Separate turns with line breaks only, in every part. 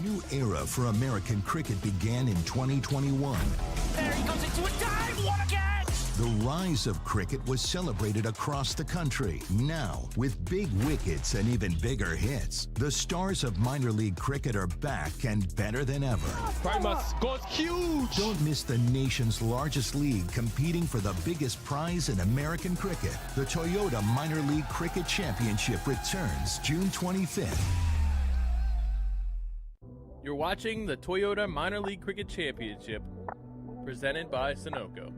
new era for American cricket began in 2021.
There he goes into a dive. What a catch!
The rise of cricket was celebrated across the country. Now, with big wickets and even bigger hits, the stars of minor league cricket are back and better than ever.
Primus goes huge!
Don't miss the nation's largest league competing for the biggest prize in American cricket. The Toyota Minor League Cricket Championship returns June 25th.
You're watching the Toyota Minor League Cricket Championship, presented by Sunoco.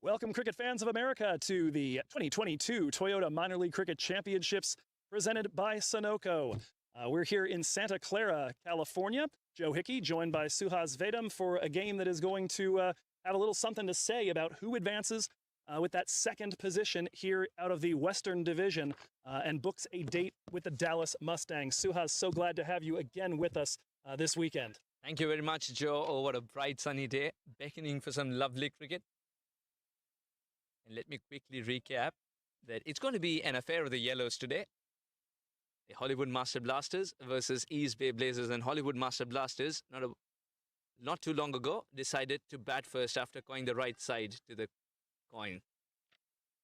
Welcome, cricket fans of America, to the 2022 Toyota Minor League Cricket Championships presented by Sunoco. We're here in Santa Clara, California. Joe Hickey, joined by Suhas Vedam for a game that is going to have a little something to say about who advances with that second position here out of the Western Division and books a date with the Dallas Mustangs. Suhas, so glad to have you again with us this weekend.
Thank you very much, Joe. Oh, what a bright sunny day, beckoning for some lovely cricket. And let me quickly recap that it's going to be an affair of the yellows today. The Hollywood Master Blasters versus East Bay Blazers, and Hollywood Master Blasters, not too long ago, decided to bat first after going the right side to the coin.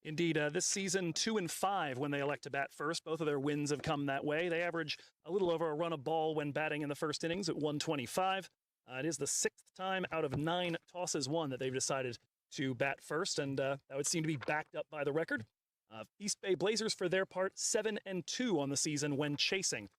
Indeed, this season 2-5 when they elect to bat first. Both of their wins have come that way. They average a little over a run a ball when batting in the first innings at 125. It is the sixth time out of 9 tosses won that they've decided to bat first, and that would seem to be backed up by the record. East Bay Blazers, for their part, 7-2 on the season when chasing.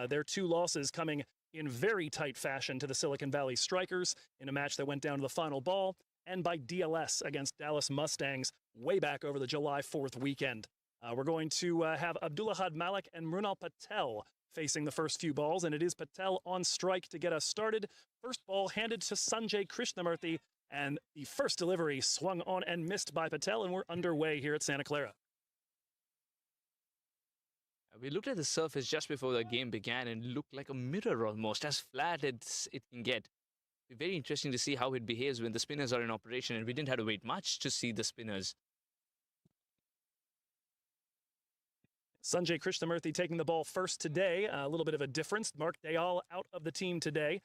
Their 2 losses coming in very tight fashion to the Silicon Valley Strikers in a match that went down to the final ball, and by DLS against Dallas Mustangs way back over the July 4th weekend. We're going to have Abdulahad Malik and Mrunal Patel facing the first few balls, and it is Patel on strike to get us started. First ball handed to Sanjay Krishnamurthy, and the first delivery swung on and missed by Patel, and we're underway here at Santa Clara.
We looked at the surface just before the game began and it looked like a mirror almost, as flat as it can get. It'll be very interesting to see how it behaves when the spinners are in operation, and we didn't have to wait much to see the spinners.
Sanjay Krishnamurthy taking the ball first today. A little bit of a difference. Mark Dayal out of the team today,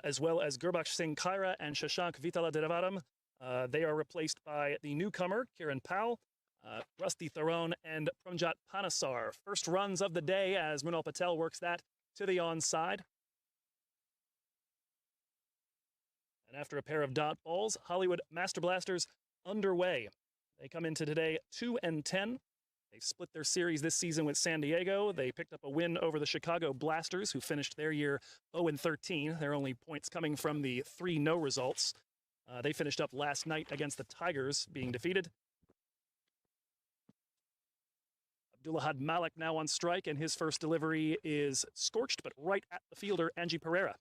as well as Gurbaksh Singh Khaira and Shashank Vitala-Deravaram. They are replaced by the newcomer, Kiran Powell, Rusty Tharon, and Promjot Panasar. First runs of the day as Mrunal Patel works that to the onside. And after a pair of dot balls, Hollywood Master Blasters underway. They come into today 2-10. They split their series this season with San Diego. They picked up a win over the Chicago Blasters, who finished their year 0-13. Their only points coming from the 3-0 results. They finished up last night against the Tigers, being defeated. Abdulahad Malik now on strike, and his first delivery is scorched, but right at the fielder, Angie Pereira.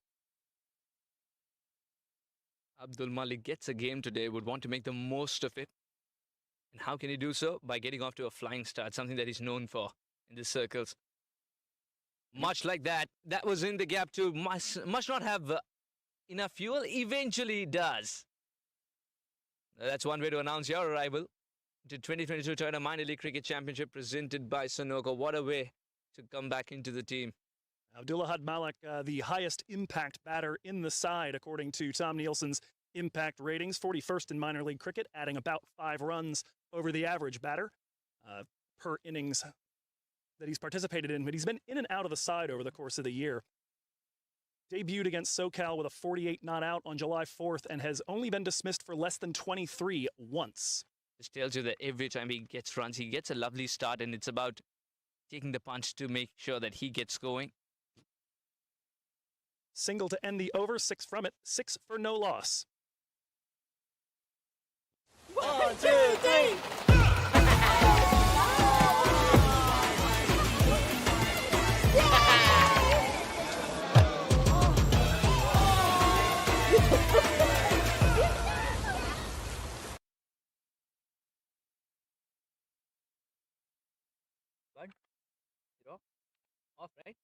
Abdul Malik gets a game today, would want to make the most of it. And how can he do so? By getting off to a flying start, something that he's known for in the circles. Much like that, that was in the gap too. Must not have enough fuel. Eventually does. That's one way to announce your arrival. to 2022 Toyota Minor League Cricket Championship presented by Sunoco. What a way to come back into the team.
Abdullah Malik, the highest impact batter in the side, according to Tom Nielsen's impact ratings. 41st in minor league cricket, adding about 5 runs over the average batter per innings that he's participated in. But he's been in and out of the side over the course of the year. Debuted against SoCal with a 48 not out on July 4th and has only been dismissed for less than 23 once.
This tells you that every time he gets runs, he gets a lovely start, and it's about taking the punch to make sure that he gets going.
Single to end the over, 6 from it, 6 for no loss.
1, 2, 3.
Good. Zero. Off, right?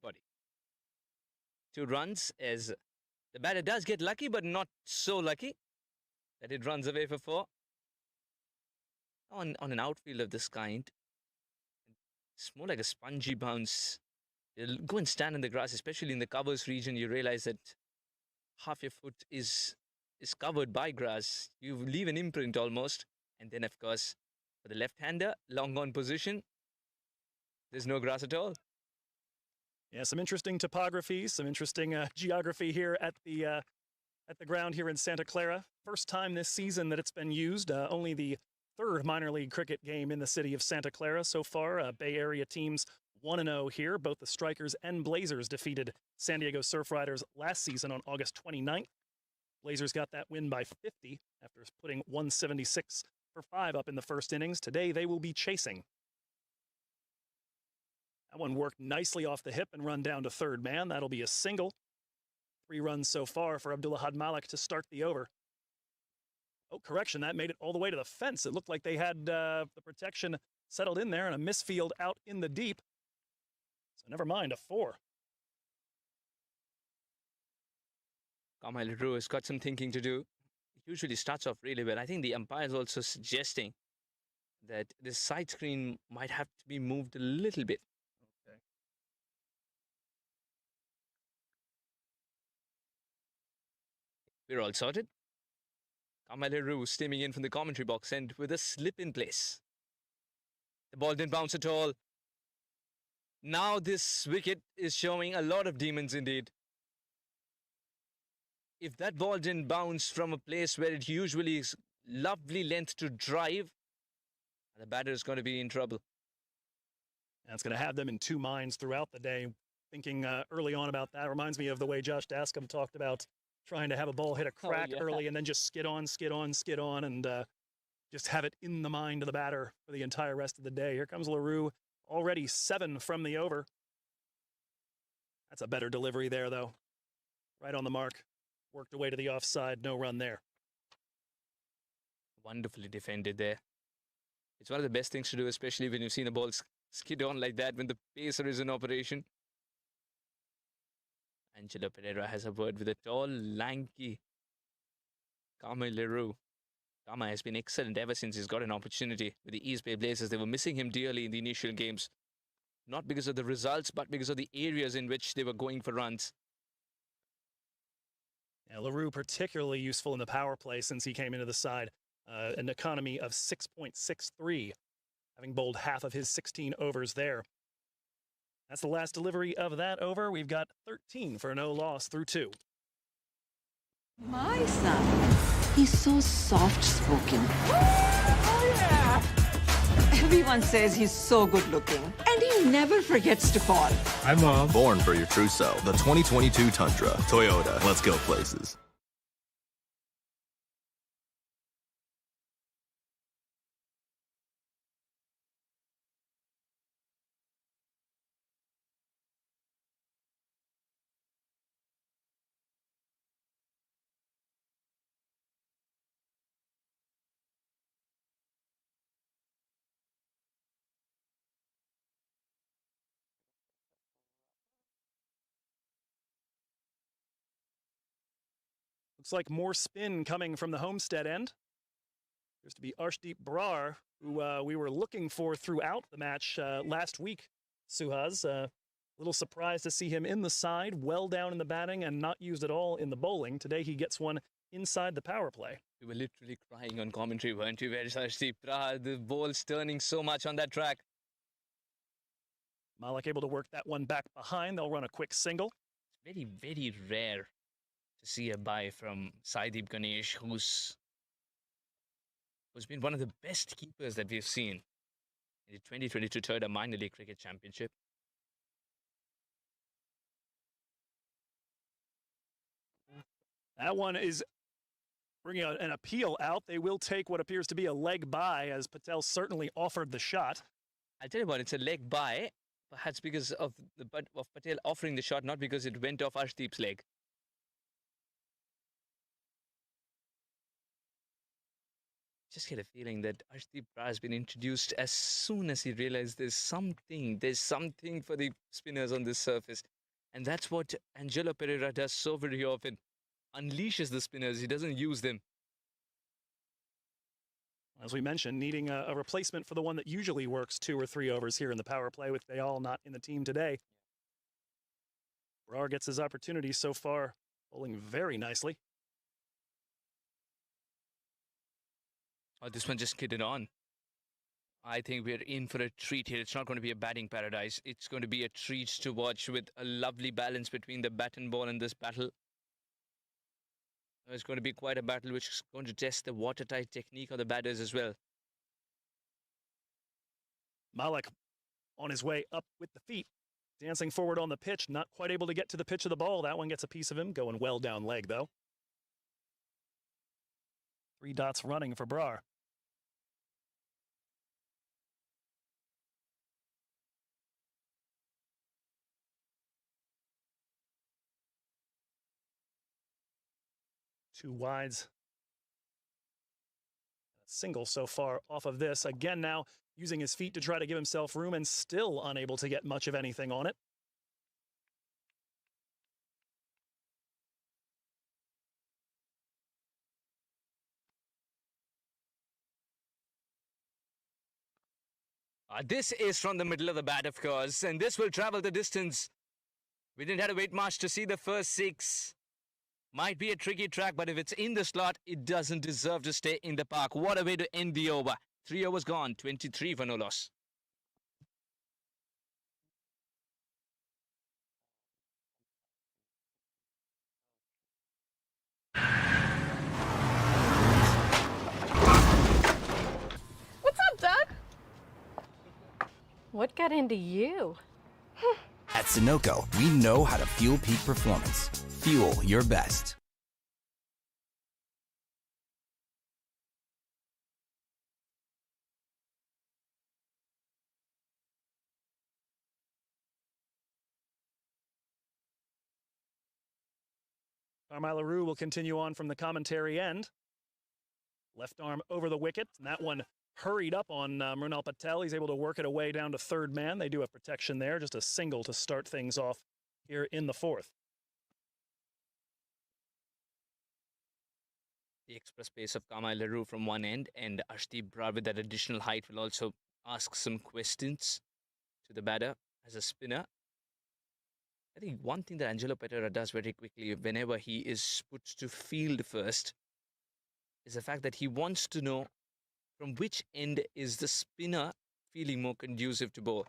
Body. 2 runs as the batter does get lucky, but not so lucky that it runs away for 4. On an outfield of this kind, it's more like a spongy bounce. You'll go and stand in the grass, especially in the covers region. You realize that half your foot is covered by grass. You leave an imprint almost. And then, of course, for the left-hander, long on position, there's no grass at all.
Yeah, some interesting topography, some interesting geography here at the ground here in Santa Clara. First time this season that it's been used. Only the 3rd minor league cricket game in the city of Santa Clara so far. Bay Area teams 1-0 here. Both the Strikers and Blazers defeated San Diego Surf Riders last season on August 29th. Blazers got that win by 50 after putting 176 for 5 up in the first innings. Today they will be chasing. That one worked nicely off the hip and run down to third man. That'll be a single. 3 runs so far for Abdullah Malik to start the over. Oh, correction, that made it all the way to the fence. It looked like they had the protection settled in there and a misfield out in the deep. So never mind, a 4.
Carmelo has got some thinking to do. He usually starts off really well. I think the umpire is also suggesting that this side screen might have to be moved a little bit.
Okay.
We're all sorted. Carmelo steaming in from the commentary box and with a slip in place. The ball didn't bounce at all. Now this wicket is showing a lot of demons indeed. If that ball didn't bounce from a place where it usually is lovely length to drive, the batter is going to be in trouble.
That's going to have them in 2 minds throughout the day. Thinking early on about that reminds me of the way Josh Dascom talked about trying to have a ball hit a crack early and then just skid on, and just have it in the mind of the batter for the entire rest of the day. Here comes LaRue, already 7 from the over. That's a better delivery there, though. Right on the mark. Worked away to the offside, no run there.
Wonderfully defended there. It's one of the best things to do, especially when you've seen a ball skid on like that, when the pacer is in operation. Angelo Pereira has a word with a tall, lanky Carmel Leroux. Kama has been excellent ever since he's got an opportunity with the East Bay Blazers. They were missing him dearly in the initial games. Not because of the results, but because of the areas in which they were going for runs.
Yeah, LaRue particularly useful in the power play since he came into the side. An economy of 6.63, having bowled half of his 16 overs there. That's the last delivery of that over. We've got 13 for no loss through 2.
My son, he's so soft-spoken. Oh, yeah! Everyone says he's so good-looking, and he never forgets to call.
Hi, Mom.
Born for your true self. The 2022 Tundra. Toyota. Let's go places.
Looks like more spin coming from the Homestead end. Appears to be Arshdeep Brar, who we were looking for throughout the match last week. Suhas, a little surprised to see him in the side, well down in the batting, and not used at all in the bowling. Today he gets one inside the power play.
We were literally crying on commentary, weren't we? Where's Arshdeep Brar? The ball's turning so much on that track.
Malik able to work that one back behind. They'll run a quick single.
It's very, very rare to see a bye from Saideep Ganesh, who's been one of the best keepers that we've seen in the 2022 Toyota Minor League Cricket Championship.
That one is bringing an appeal out. They will take what appears to be a leg bye, as Patel certainly offered the shot.
I'll tell you what, it's a leg bye, perhaps because of Patel offering the shot, not because it went off Arshdeep's leg. Just get a feeling that Arshdeep Brar has been introduced as soon as he realized there's something for the spinners on this surface. And that's what Angelo Pereira does so very often. Unleashes the spinners, he doesn't use them.
As we mentioned, needing a replacement for the one that usually works 2 or 3 overs here in the power play, with Dayal not in the team today. Brar gets his opportunity so far, bowling very nicely.
Oh, this one just kidded on. I think we're in for a treat here. It's not going to be a batting paradise. It's going to be a treat to watch, with a lovely balance between the bat and ball in this battle. It's going to be quite a battle, which is going to test the watertight technique of the batters as well.
Malik on his way up with the feet, dancing forward on the pitch, not quite able to get to the pitch of the ball. That one gets a piece of him, going well down leg though. 3 dots running for Brar. Two wides. Single so far off of this. Again now using his feet to try to give himself room, and still unable to get much of anything on it.
This is from the middle of the bat, of course, and this will travel the distance. We didn't have to wait much to see the first 6. Might be a tricky track, but if it's in the slot, it doesn't deserve to stay in the park. What a way to end the over. 3 overs gone, 23 for no loss.
What's up, Doug? What got into you?
At Sunoco, we know how to fuel peak performance. Fuel your best.
Carmine LaRue will continue on from the commentary end. Left arm over the wicket, and that one hurried up on Mrunal Patel. He's able to work it away down to third man. They do have protection there, just a single to start things off here in the 4th.
The express pace of Carmine LaRue from one end, and Arshdeep Brar with that additional height will also ask some questions to the batter as a spinner. I think one thing that Angelo Pereira does very quickly whenever he is put to field first is the fact that he wants to know from which end is the spinner feeling more conducive to bowl.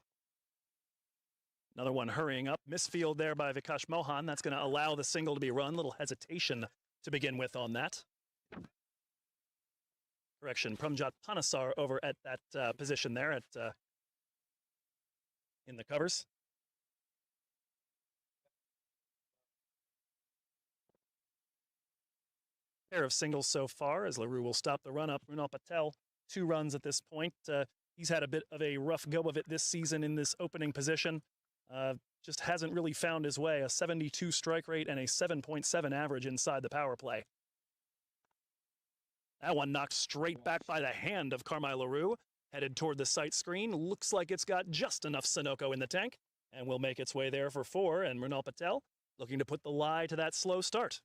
Another one hurrying up. Misfield there by Vikash Mohan. That's going to allow the single to be run. Little hesitation to begin with on that. Correction, Pramjot Panasar over at that position there at in the covers. Pair of singles so far as LaRue will stop the run up. Runal Patel, 2 runs at this point. He's had a bit of a rough go of it this season in this opening position. Just hasn't really found his way. A 72 strike rate and a 7.7 average inside the power play. That one knocked straight back by the hand of Carmine LaRue. Headed toward the sight screen. Looks like it's got just enough Sunoco in the tank and will make its way there for 4. And Runal Patel looking to put the lie to that slow start.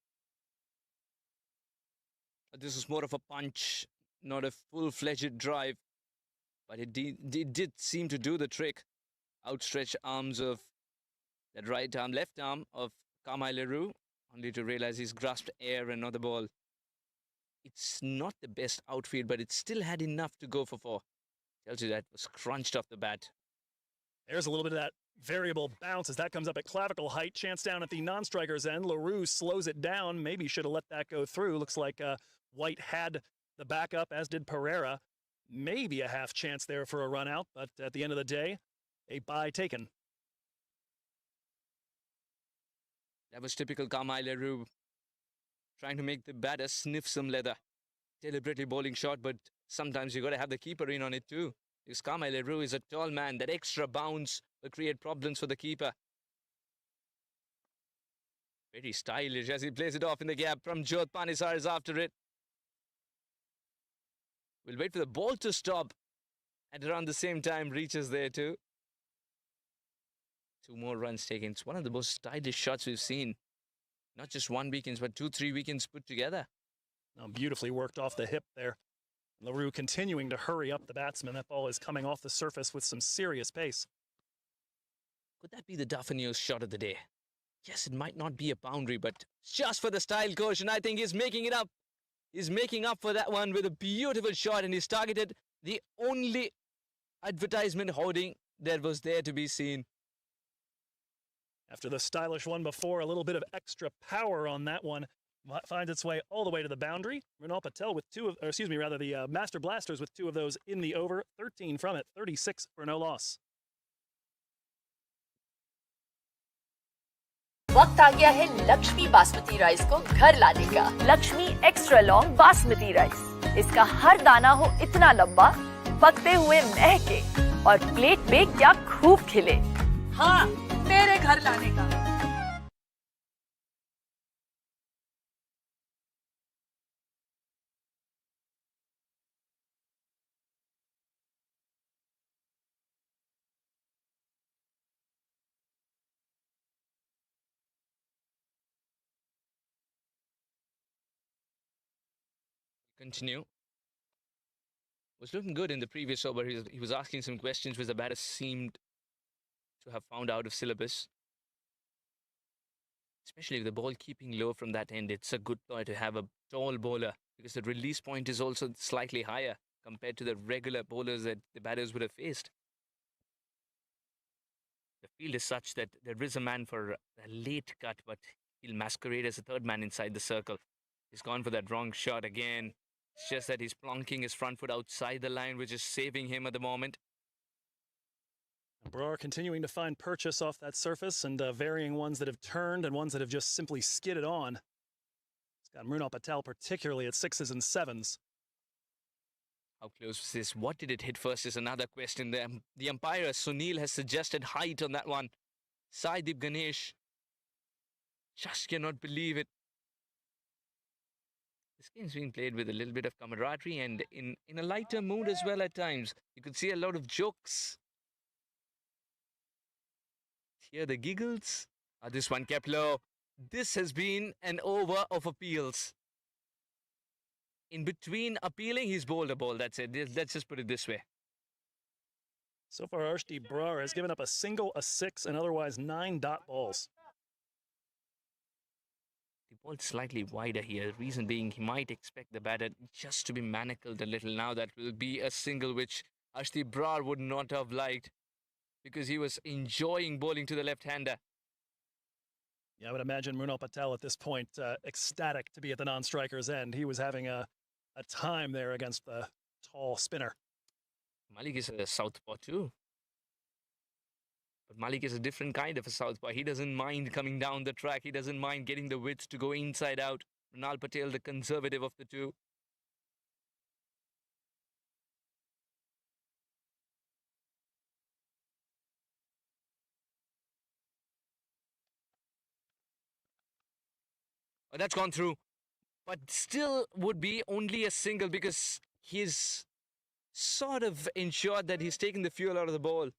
This is more of a punch, not a full-fledged drive. But it did seem to do the trick. Outstretched arms of that right arm, left arm of Carmine LaRue, only to realize he's grasped air and not the ball. It's not the best outfield, but it still had enough to go for 4. Tells you that was crunched off the bat.
There's a little bit of that variable bounce as that comes up at clavicle height. Chance down at the non-striker's end. LaRue slows it down. Maybe should have let that go through. Looks like White had the backup, as did Pereira. Maybe a half chance there for a run out, but at the end of the day, a bye taken.
That was typical Carmine LaRue, trying to make the batter sniff some leather. Deliberately bowling short, but sometimes you got to have the keeper in on it too. Because Carmine LaRue is a tall man. That extra bounce will create problems for the keeper. Very stylish as he plays it off in the gap. Pramjot Panisar is after it. We'll wait for the ball to stop. And around the same time, reaches there too. 2 more runs taken. It's one of the most stylish shots we've seen. Not just 1 weekend, but 2-3 weekends put together.
Now beautifully worked off the hip there. LaRue continuing to hurry up the batsman. That ball is coming off the surface with some serious pace.
Could that be the Daffanios shot of the day? Yes, it might not be a boundary, but just for the style quotient, I think he's making it up. He's making up for that one with a beautiful shot, and he's targeted the only advertisement hoarding that was there to be seen.
After the stylish one before, a little bit of extra power on that one finds its way all the way to the boundary. Runal Patel with the Master Blasters with 2 of those in the over. 13 from it, 36 for no loss.
वक्त आ गया है Lakshmi basmati rice को घर लाने का। Lakshmi extra long basmati rice. इसका हर दाना हो इतना लंबा, पकते हुए महके और प्लेट में क्या खूब खिले। हाँ, तेरे घर लाने का।
Continue. Was looking good in the previous over. He was asking some questions which the batter seemed to have found out of syllabus. Especially with the ball keeping low from that end, it's a good ploy to have a tall bowler because the release point is also slightly higher compared to the regular bowlers that the batters would have faced. The field is such that there is a man for a late cut, but he'll masquerade as a 3rd man inside the circle. He's gone for that wrong shot again. It's just that he's plonking his front foot outside the line, which is saving him at the moment.
Brar continuing to find purchase off that surface and varying ones that have turned and ones that have just simply skidded on. It's got Runal Patel particularly at 6s and 7s.
How close was this? What did it hit first is another question there. The umpire, Sunil, has suggested height on that one. Saideep Ganesh just cannot believe it. This game's being played with a little bit of camaraderie and in a lighter mood as well at times. You could see a lot of jokes. Hear the giggles. This one kept low. This has been an over of appeals. In between appealing, he's bowled a ball. That's it. Let's just put it this way.
So far, Arshdeep Brar has given up a single, a 6, and otherwise 9 dot balls.
ball slightly wider here. Reason being, he might expect the batter just to be manacled a little. Now that will be a single which Ashdeep Brar would not have liked, because he was enjoying bowling to the left-hander.
Yeah, I would imagine Mrunal Patel at this point ecstatic to be at the non-striker's end. He was having a time there against the tall spinner.
Malik is a southpaw too. But Malik is a different kind of a southpaw. He doesn't mind coming down the track. He doesn't mind getting the width to go inside out. Mrunal Patel, the conservative of the two. Oh, that's gone through. But still would be only a single, because he's sort of ensured that he's taken the fuel out of the ball.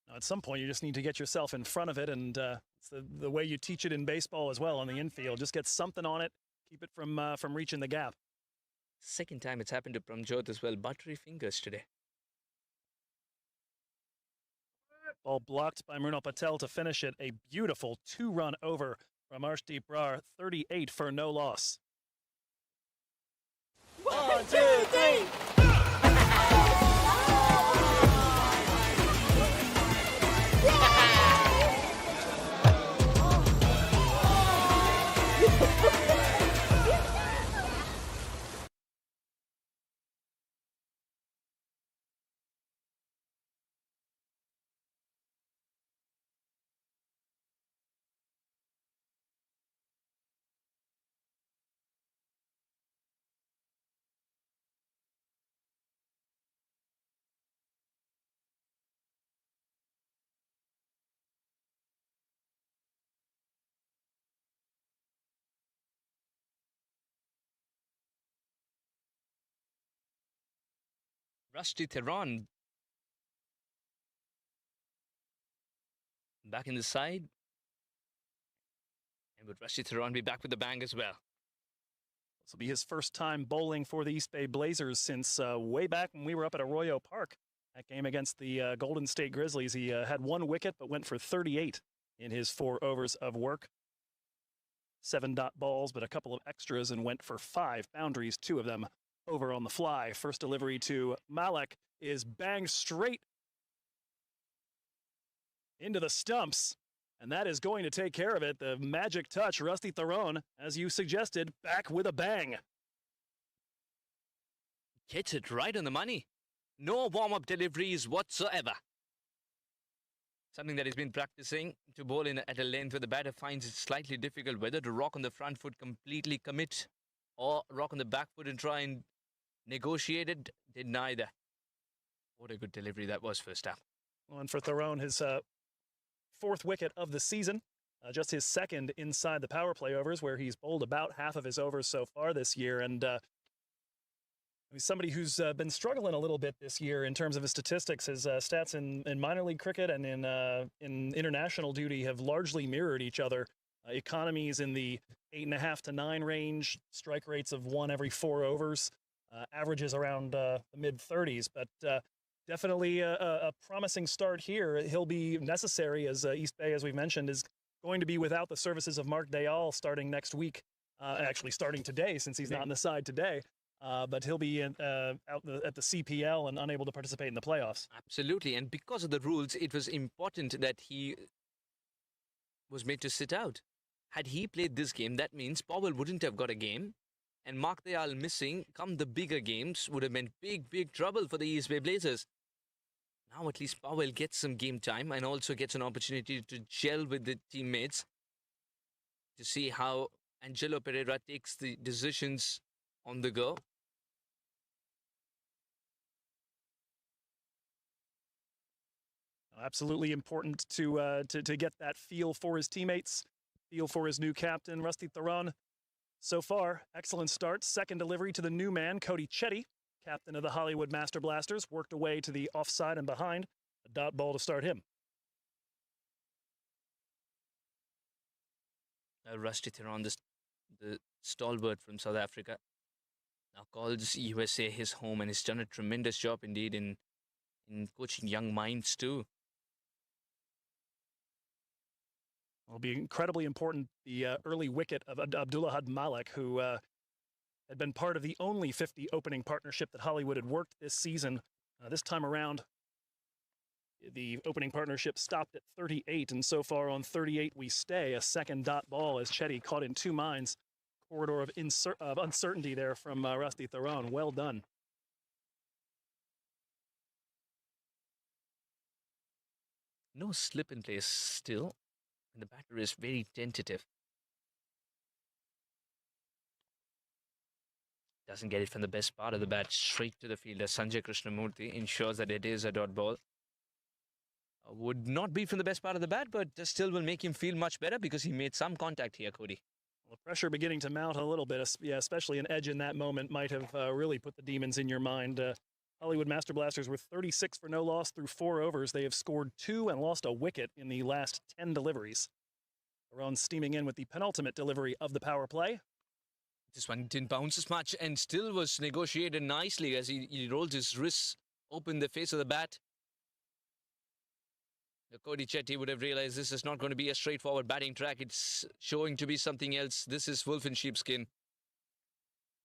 Now, at some point, you just need to get yourself in front of it, and it's the way you teach it in baseball as well on the infield. Just get something on it, keep it from reaching the gap.
Second time it's happened to Pramjot as well. Buttery fingers today.
Ball blocked by Mrunal Patel to finish it. A beautiful 2-run over from Arshdeep Brar, 38 for no loss.
1, 2, 3.
Rusty Theron back in the side. And would Rusty Theron be back with the bang as well?
This will be his first time bowling for the East Bay Blazers since way back when we were up at Arroyo Park. That game against the Golden State Grizzlies. He had 1 wicket but went for 38 in his 4 overs of work. 7 dot balls, but a couple of extras, and went for 5 boundaries, 2 of them over on the fly. First delivery to Malik is banged straight into the stumps, and that is going to take care of it. The magic touch, Rusty Theron, as you suggested, back with a bang.
Gets it right on the money. No warm-up deliveries whatsoever. Something that he's been practicing to bowl in at a length where the batter finds it slightly difficult whether to rock on the front foot, completely commit, or rock on the back foot and try and negotiate it. Did neither. What a good delivery that was first up.
And for Theron, his 4th wicket of the season, just his 2nd inside the power play overs, where he's bowled about half of his overs so far this year. And he's somebody who's been struggling a little bit this year in terms of his statistics. His stats in minor league cricket and in international duty have largely mirrored each other. Economies in the 8.5 to 9 range, strike rates of 1 every 4 overs, averages around the mid-30s, but definitely a promising start here. He'll be necessary, as East Bay, as we've mentioned, is going to be without the services of Mark Dayal starting next week, actually starting today since he's not on the side today, but he'll be out at the CPL and unable to participate in the playoffs.
Absolutely, and because of the rules, it was important that he was made to sit out. Had he played this game, that means Powell wouldn't have got a game, and Mark Dayal missing come the bigger games would have meant big trouble for the East Bay Blazers. Now at least Powell gets some game time and also gets an opportunity to gel with the teammates to see how Angelo Pereira takes the decisions on the go.
Absolutely important to get that feel for his teammates, feel for his new captain, Rusty Theron. So far, excellent start. 2nd delivery to the new man, Cody Chetty, captain of the Hollywood Master Blasters, worked away to the offside and behind. A dot ball to start him.
Rusty Theron, the stalwart from South Africa, now calls USA his home, and he's done a tremendous job indeed in coaching young minds too.
Will be incredibly important, the early wicket of Abdulahad Malik, who had been part of the only 50 opening partnership that Hollywood had worked this season. This time around, the opening partnership stopped at 38, and so far on 38 we stay. A second dot ball as Chetty caught in two minds. Corridor of uncertainty there from Rusty Theron. Well done.
No slip in place still, and the batter is very tentative. Doesn't get it from the best part of the bat, straight to the fielder. Sanjay Krishnamurthy ensures that it is a dot ball. Would not be from the best part of the bat, but still will make him feel much better because he made some contact here, Cody.
Well, the pressure beginning to mount a little bit, yeah, especially an edge in that moment might have really put the demons in your mind. Hollywood Master Blasters were 36 for no loss through 4 overs. They have scored 2 and lost a wicket in the last 10 deliveries. Theron steaming in with the penultimate delivery of the power play.
This one didn't bounce as much and still was negotiated nicely as he rolled his wrists, opened the face of the bat. Cody Chetty would have realized this is not going to be a straightforward batting track. It's showing to be something else. This is wolf in sheepskin.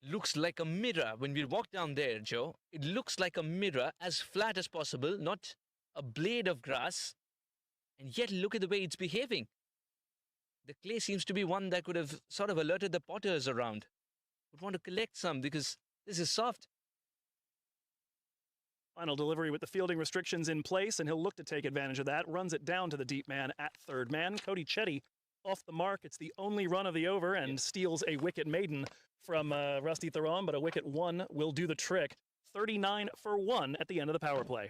Looks like a mirror. When we walk down there, Joe, it looks like a mirror, as flat as possible, not a blade of grass. And yet look at the way it's behaving. The clay seems to be one that could have sort of alerted the potters around. Would want to collect some because this is soft.
Final delivery with the fielding restrictions in place, and he'll look to take advantage of that. Runs it down to the deep man at third man. Cody Chetty off the mark. It's the only run of the over and steals a wicket maiden from Rusty Theron, but a wicket one will do the trick. 39 for 1 at the end of the power play.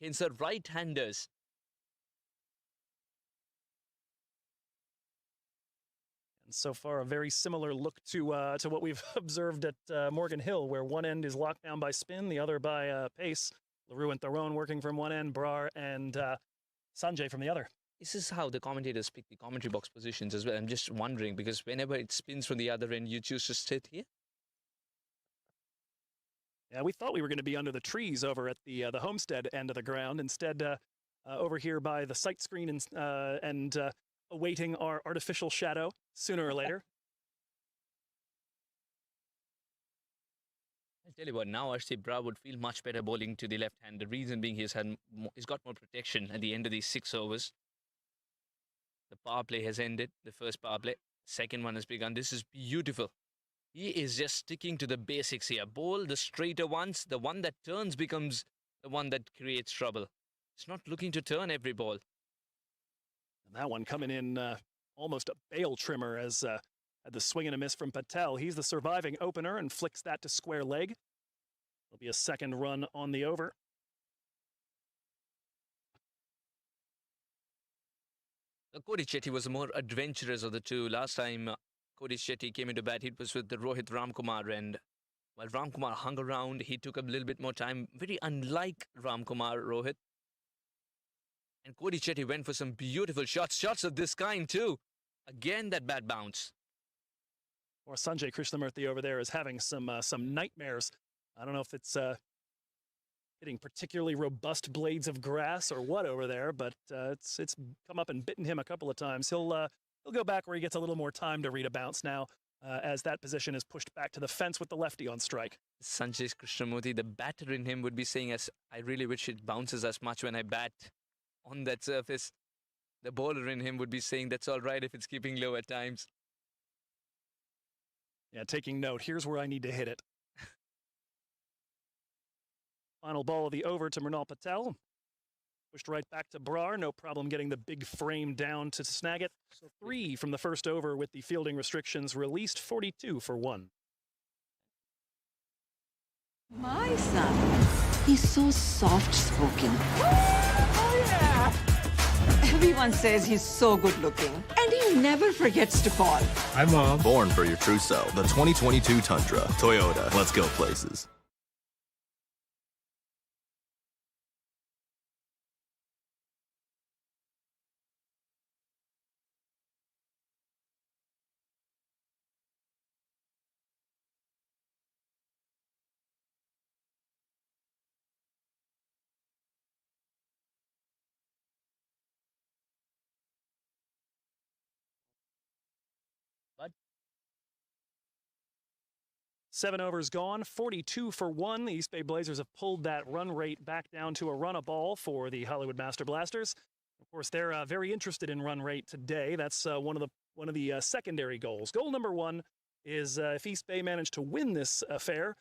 Against the right-handers.
And so far, a very similar look to what we've observed at Morgan Hill, where one end is locked down by spin, the other by pace. LaRue and Theron working from one end, Brar and Sanjay from the other.
This is how the commentators pick the commentary box positions as well. I'm just wondering, because whenever it spins from the other end, you choose to sit here.
Yeah, we thought we were going to be under the trees over at the homestead end of the ground. Instead, over here by the sight screen and awaiting our artificial shadow sooner or later.
I'll tell you what, now Arshdeep Brar would feel much better bowling to the left hand. The reason being he's got more protection at the end of these 6 overs. The power play has ended, the first power play. Second one has begun. This is beautiful. He is just sticking to the basics here. Bowl the straighter ones. The one that turns becomes the one that creates trouble. It's not looking to turn every ball.
And that one coming in almost a bail trimmer as had the swing and a miss from Patel. He's the surviving opener and flicks that to square leg. There'll be a second run on the over.
Cody Chetty was the more adventurous of the two. Last time Cody Chetty came into bat, it was with the Rohit Ramkumar, and while Ramkumar hung around, he took a little bit more time. Very unlike Ramkumar, Rohit. And Cody Chetty went for some beautiful shots of this kind too. Again, that bad bounce.
Or Sanjay Krishnamurthy over there is having some nightmares. I don't know if it's hitting particularly robust blades of grass or what over there, but it's come up and bitten him a couple of times. He'll go back where he gets a little more time to read a bounce now, as that position is pushed back to the fence with the lefty on strike.
Sanjay Krishnamurthy, the batter in him would be saying, I really wish it bounces as much when I bat on that surface. The bowler in him would be saying, that's all right if it's keeping low at times.
Yeah, taking note. Here's where I need to hit it. Final ball of the over to Mrinal Patel. Pushed right back to Brar. No problem getting the big frame down to snag it. So 3 from the first over with the fielding restrictions released. 42 for 1.
My son. He's so soft-spoken. Everyone says he's so good-looking, and he never forgets to call.
Hi, Mom. Born for your true self. The 2022 Tundra. Toyota. Let's go places.
Bud?
7 overs gone, 42 for 1. The East Bay Blazers have pulled that run rate back down to a run a ball for the Hollywood Master Blasters. Of course, they're very interested in run rate today. That's one of the secondary goals. Goal number 1 is if East Bay manage to win this affair,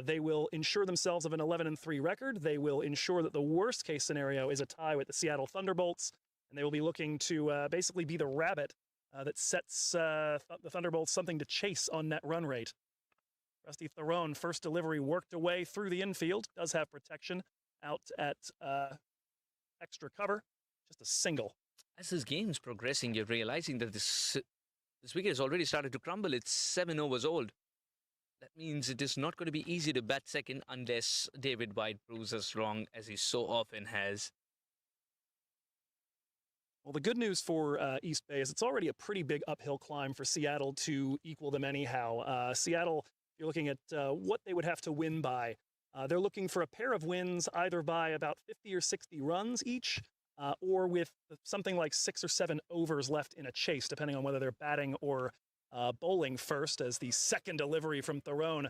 they will ensure themselves of an 11-3 record. They will ensure that the worst case scenario is a tie with the Seattle Thunderbolts, and they will be looking to basically be the rabbit that sets the Thunderbolts something to chase on net run rate. Rusty Theron, first delivery worked away through the infield, does have protection out at extra cover, just a single.
As this game's progressing, you're realizing that this wicket has already started to crumble. It's 7 overs old. That means it is not going to be easy to bat second unless David White proves us wrong, as he so often has.
Well, the good news for East Bay is it's already a pretty big uphill climb for Seattle to equal them anyhow. Seattle, if you're looking at what they would have to win by, they're looking for a pair of wins either by about 50 or 60 runs each, or with something like 6 or 7 overs left in a chase, depending on whether they're batting or bowling first, as the second delivery from Theron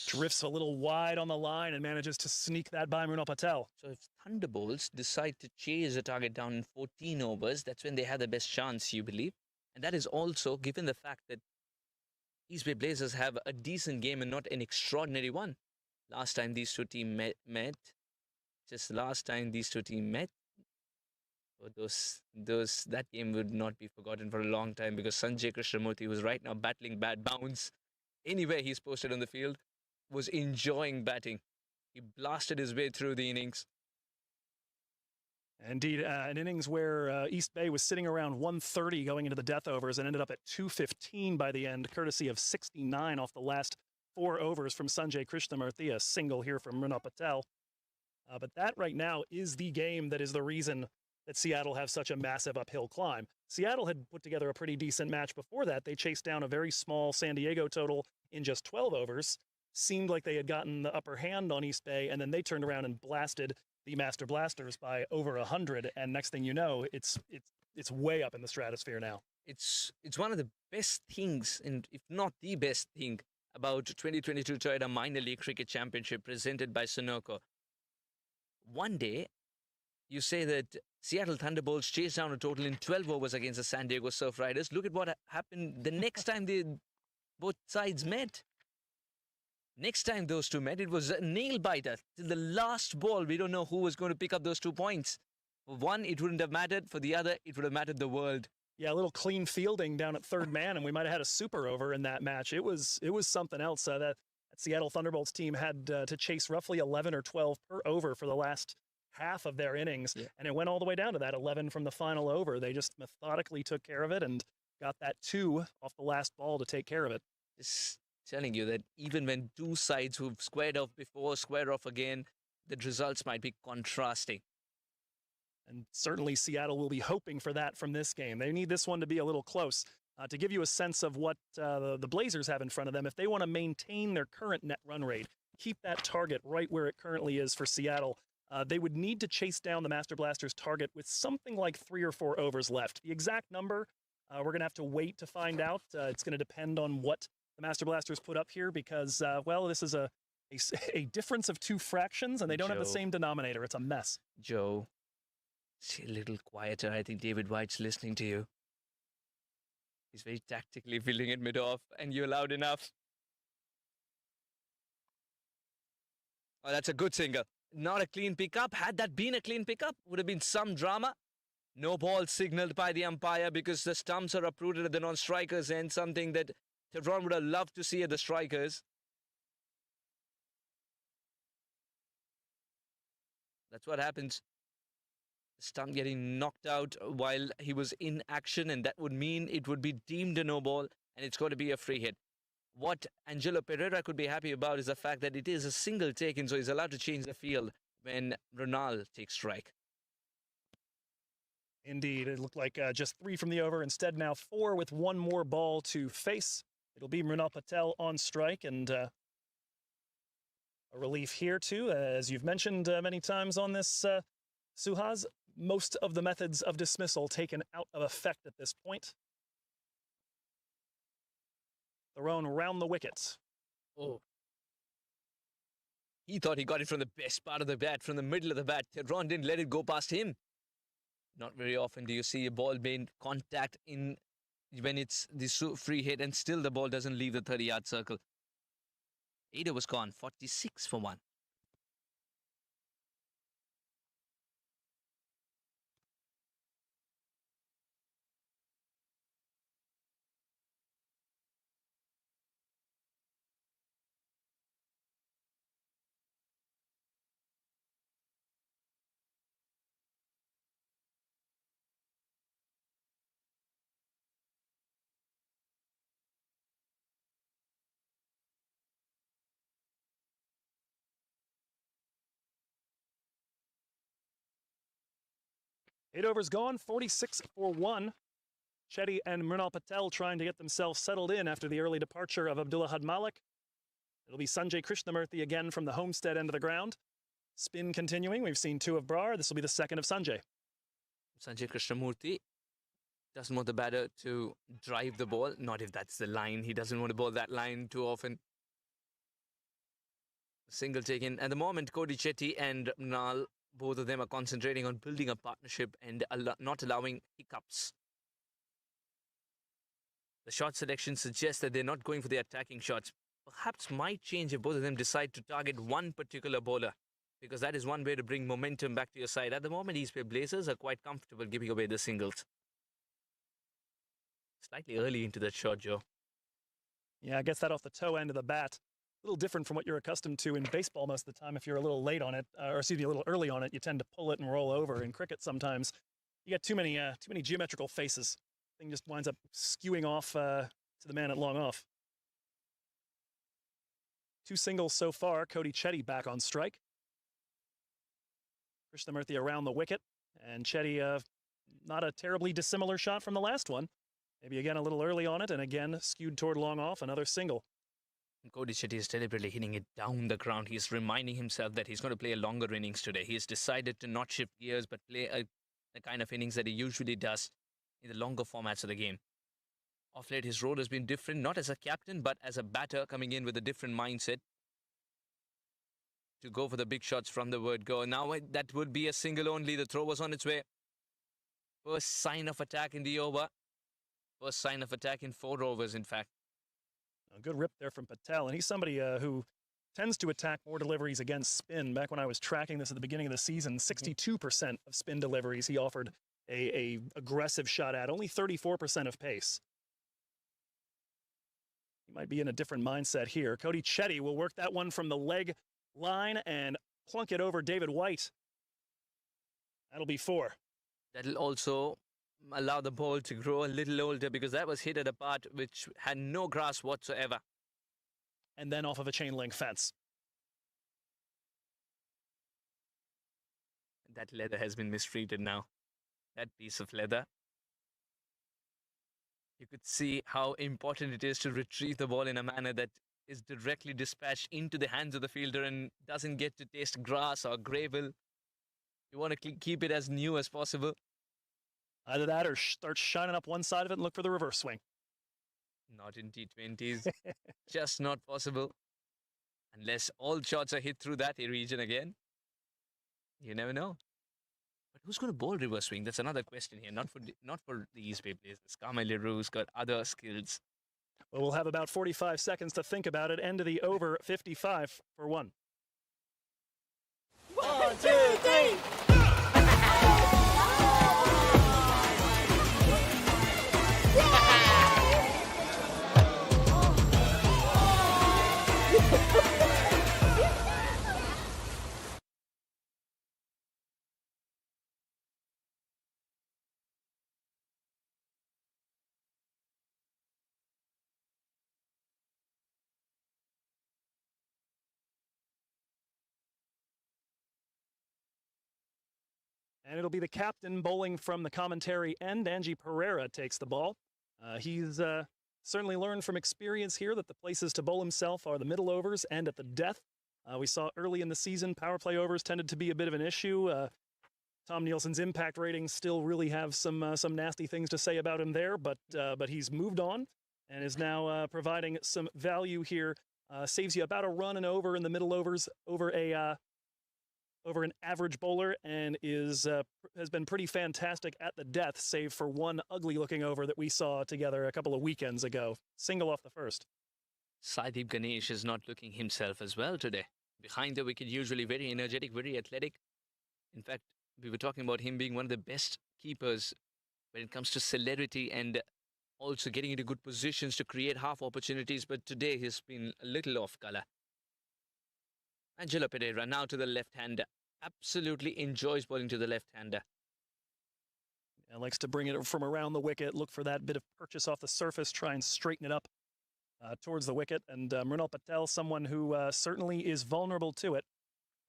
drifts a little wide on the line and manages to sneak that by Mrunal Patel.
So if Thunderbolts decide to chase a target down in 14 overs, that's when they have the best chance, you believe? And that is also given the fact that East Bay Blazers have a decent game and not an extraordinary one. Last time these two teams met, that game would not be forgotten for a long time, because Sanjay Krishnamurthy, who's right now battling bad bounce anywhere he's posted on the field, was enjoying batting. He blasted his way through the innings.
Indeed, an innings where East Bay was sitting around 130 going into the death overs and ended up at 215 by the end, courtesy of 69 off the last 4 overs from Sanjay Krishnamurthy, a single here from Mrunal Patel. But that right now is the game that is the reason that Seattle have such a massive uphill climb. Seattle had put together a pretty decent match before that. They chased down a very small San Diego total in just 12 overs. Seemed like they had gotten the upper hand on East Bay, and then they turned around and blasted the Master Blasters by over 100. And next thing you know, it's way up in the stratosphere now.
It's one of the best things, and if not the best thing, about 2022 Toyota Minor League Cricket Championship presented by Sunoco. One day, you say that Seattle Thunderbolts chased down a total in 12 overs against the San Diego Surf Riders. Look at what happened the next time both sides met. Next time those two met, it was a nail-biter. Till the last ball, we don't know who was going to pick up those 2 points. For one, it wouldn't have mattered. For the other, it would have mattered the world.
Yeah, a little clean fielding down at third man, and we might have had a super over in that match. It was something else. That Seattle Thunderbolts team had to chase roughly 11 or 12 per over for the last half of their innings, and it went all the way down to that 11 from the final over. They just methodically took care of it and got that 2 off the last ball to take care of it.
Just telling you that even when 2 sides who've squared off before square off again, the results might be contrasting.
And certainly Seattle will be hoping for that from this game. They need this one to be a little close. To give you a sense of what the Blazers have in front of them, if they want to maintain their current net run rate, keep that target right where it currently is for Seattle, they would need to chase down the Master Blasters target with something like 3 or 4 overs left. The exact number, we're going to have to wait to find out. It's going to depend on what the Master Blasters put up here because, well, this is a difference of 2 fractions, and they don't have the same denominator. It's a mess.
Joe, stay a little quieter. I think David White's listening to you. He's very tactically fielding it mid-off, and you're loud enough. Oh, that's a good single. Not a clean pickup. Had that been a clean pickup, would have been some drama. No ball signaled by the umpire because the stumps are uprooted at the non-strikers end, something that Theron would have loved to see at the strikers. That's what happens. Stump getting knocked out while he was in action, and that would mean it would be deemed a no ball, and it's going to be a free hit. What Angelo Pereira could be happy about is the fact that it is a single taken, so he's allowed to change the field when Ronald takes strike.
Indeed, it looked like just 3 from the over. Instead, now 4 with 1 more ball to face. It'll be Mrunal Patel on strike, and a relief here too, as you've mentioned many times on this, Suhas. Most of the methods of dismissal taken out of effect at this point. Thrown round the wickets.
Oh. He thought he got it from the best part of the bat, from the middle of the bat. Tehran didn't let it go past him. Not very often do you see a ball being contact in when it's the free hit and still the ball doesn't leave the 30-yard circle. 8 was gone, 46 for 1.
Eight overs gone, 46 for 1. Chetty and Mrunal Patel trying to get themselves settled in after the early departure of Abdulahad Malik. It'll be Sanjay Krishnamurthy again from the homestead end of the ground. Spin continuing. We've seen 2 of Brar. This will be the second of Sanjay.
Sanjay Krishnamurthy doesn't want the batter to drive the ball. Not if that's the line. He doesn't want to bowl that line too often. Single taken. At the moment, Cody Chetty and Mrunal, both of them are concentrating on building a partnership and not allowing hiccups. The shot selection suggests that they're not going for the attacking shots. Perhaps might change if both of them decide to target one particular bowler, because that is one way to bring momentum back to your side. At the moment, East Bay Blazers are quite comfortable giving away the singles. Slightly early into that shot, Joe.
Yeah, gets that off the toe end of the bat. A little different from what you're accustomed to in baseball most of the time. If you're a little late on it, or excuse me, a little early on it, you tend to pull it and roll over. In cricket, sometimes you get too many geometrical faces. Thing just winds up skewing off to the man at long off. 2 singles so far. Cody Chetty back on strike. Krishnamurthy around the wicket, and Chetty not a terribly dissimilar shot from the last one. Maybe again a little early on it, and again skewed toward long off. Another single.
Cody Chetty is deliberately hitting it down the ground. He's reminding himself that he's going to play a longer innings today. He has decided to not shift gears, but play the kind of innings that he usually does in the longer formats of the game. Of late, his role has been different, not as a captain, but as a batter coming in with a different mindset to go for the big shots from the word go. Now that would be a single only. The throw was on its way. First sign of attack in the over. First sign of attack in 4 overs, in fact.
A good rip there from Patel, and he's somebody who tends to attack more deliveries against spin. Back when I was tracking this at the beginning of the season, 62% of spin deliveries he offered a aggressive shot at, only 34% of pace. He might be in a different mindset here. Cody Chetty will work that one from the leg line and plunk it over David White. That'll be 4.
That'll also allow the ball to grow a little older, because that was hit at a part which had no grass whatsoever.
And then off of a chain link fence.
That leather has been mistreated now. That piece of leather. You could see how important it is to retrieve the ball in a manner that is directly dispatched into the hands of the fielder and doesn't get to taste grass or gravel. You want to keep it as new as possible.
Either that or start shining up one side of it and look for the reverse swing.
Not in T20s. Just not possible. Unless all shots are hit through that region again. You never know. But who's going to bowl reverse swing? That's another question here. Not for the East Bay Blazers. Carmel Leroux's got other skills.
Well, we'll have about 45 seconds to think about it. End of the over, 55 for 1.
1, 2, 3.
And it'll be the captain bowling from the commentary end. Angie Pereira takes the ball. He's certainly learned from experience here that the places to bowl himself are the middle overs and at the death. We saw early in the season, power play overs tended to be a bit of an issue. Tom Nielsen's impact ratings still really have some nasty things to say about him there, but he's moved on and is now providing some value here. Saves you about a run and over in the middle overs over an average bowler, and has been pretty fantastic at the death, save for one ugly-looking over that we saw together a couple of weekends ago. Single off the first.
Saideep Ganesh is not looking himself as well today. Behind the wicket, usually very energetic, very athletic. In fact, we were talking about him being one of the best keepers when it comes to celerity and also getting into good positions to create half opportunities, but today he's been a little off color. Angelo Pereira now to the left-hander. Absolutely enjoys bowling to the left-hander.
And likes to bring it from around the wicket, look for that bit of purchase off the surface, try and straighten it up towards the wicket. And Mrinal Patel, someone who certainly is vulnerable to it.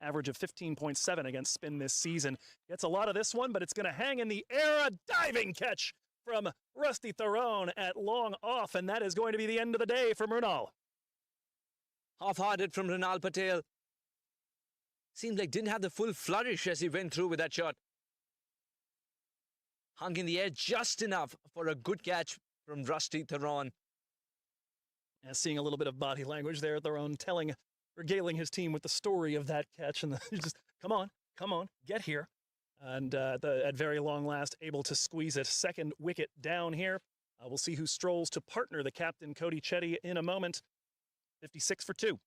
Average of 15.7 against spin this season. Gets a lot of this one, but it's going to hang in the air. A diving catch from Rusty Theron at long off, and that is going to be the end of the day for Mrinal.
Half-hearted from Mrinal Patel. Seemed like didn't have the full flourish as he went through with that shot. Hung in the air just enough for a good catch from Rusty Theron.
And seeing a little bit of body language there, Theron regaling his team with the story of that catch, and just, come on, get here. And at very long last, able to squeeze it. Second wicket down here. We'll see who strolls to partner the captain, Cody Chetty, in a moment. 56 for 2.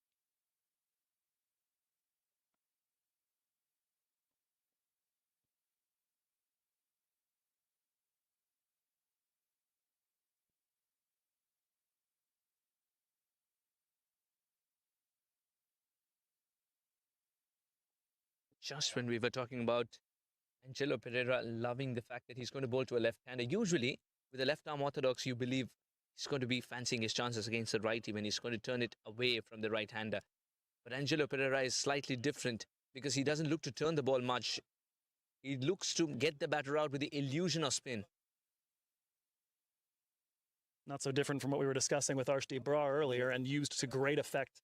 Just when we were talking about Angelo Pereira loving the fact that he's going to bowl to a left-hander. Usually, with a left-arm orthodox, you believe he's going to be fancying his chances against the righty when he's going to turn it away from the right-hander. But Angelo Pereira is slightly different because he doesn't look to turn the ball much. He looks to get the batter out with the illusion of spin.
Not so different from what we were discussing with Arshdeep Brar earlier, and used to great effect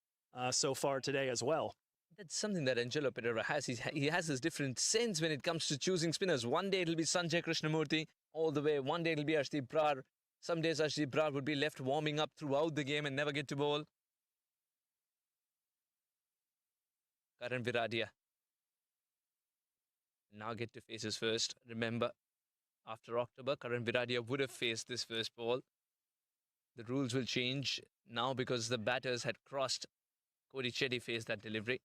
so far today as well.
That's something that Angelo Pereira has. He has this different sense when it comes to choosing spinners. One day it'll be Sanjay Krishnamurthy all the way. One day it'll be Arshdeep Brar. Some days Arshdeep Brar would be left warming up throughout the game and never get to bowl. Karan Viradia now get to face his first. Remember, after October, Karan Viradia would have faced this first ball. The rules will change now because the batters had crossed. Cody Chetty faced that delivery.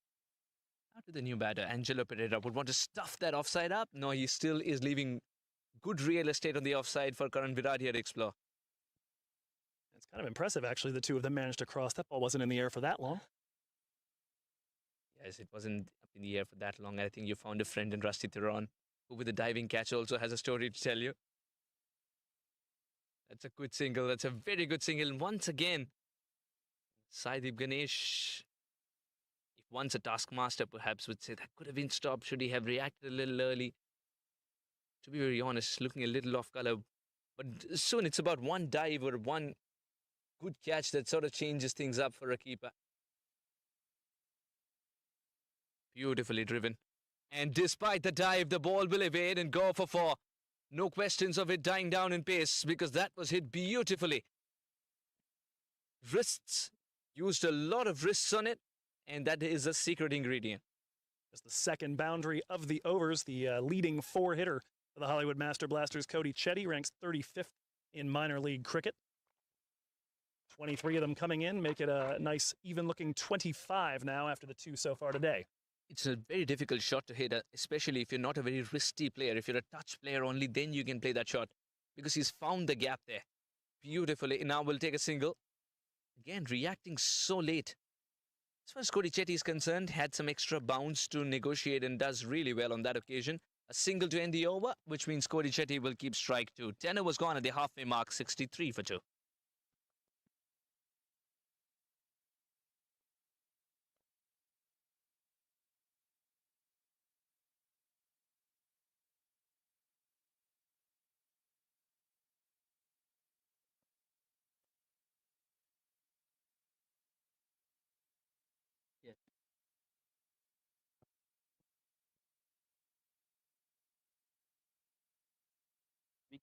Now to the new batter, Angelo Pereira would want to stuff that offside up. No, he still is leaving good real estate on the offside for Karan Viradia to explore.
It's kind of impressive, actually, the two of them managed to cross. That ball wasn't in the air for that long.
Yes, it wasn't up in the air for that long. I think you found a friend in Rusty Theron, who with the diving catch also has a story to tell you. That's a good single. That's a very good single. And once again, Saideep Ganesh, if once a taskmaster perhaps would say that could have been stopped, should he have reacted a little early? To be very honest, looking a little off color. But soon it's about one dive or one good catch that sort of changes things up for a keeper. Beautifully driven. And despite the dive, the ball will evade and go for 4. No questions of it dying down in pace because that was hit beautifully. Wrists. Used a lot of wrists on it, and that is a secret ingredient.
Just the second boundary of the overs, the leading 4-hitter for the Hollywood Master Blasters, Cody Chetty, ranks 35th in minor league cricket. 23 of them coming in, make it a nice, even-looking 25 now after the 2 so far today.
It's a very difficult shot to hit, especially if you're not a very wristy player. If you're a touch player only, then you can play that shot because he's found the gap there beautifully. Now we'll take a single. Again, reacting so late. As far as Cody Chetty is concerned, had some extra bounce to negotiate and does really well on that occasion. A single to end the over, which means Cody Chetty will keep strike 2. Tenor was gone at the halfway mark, 63 for 2.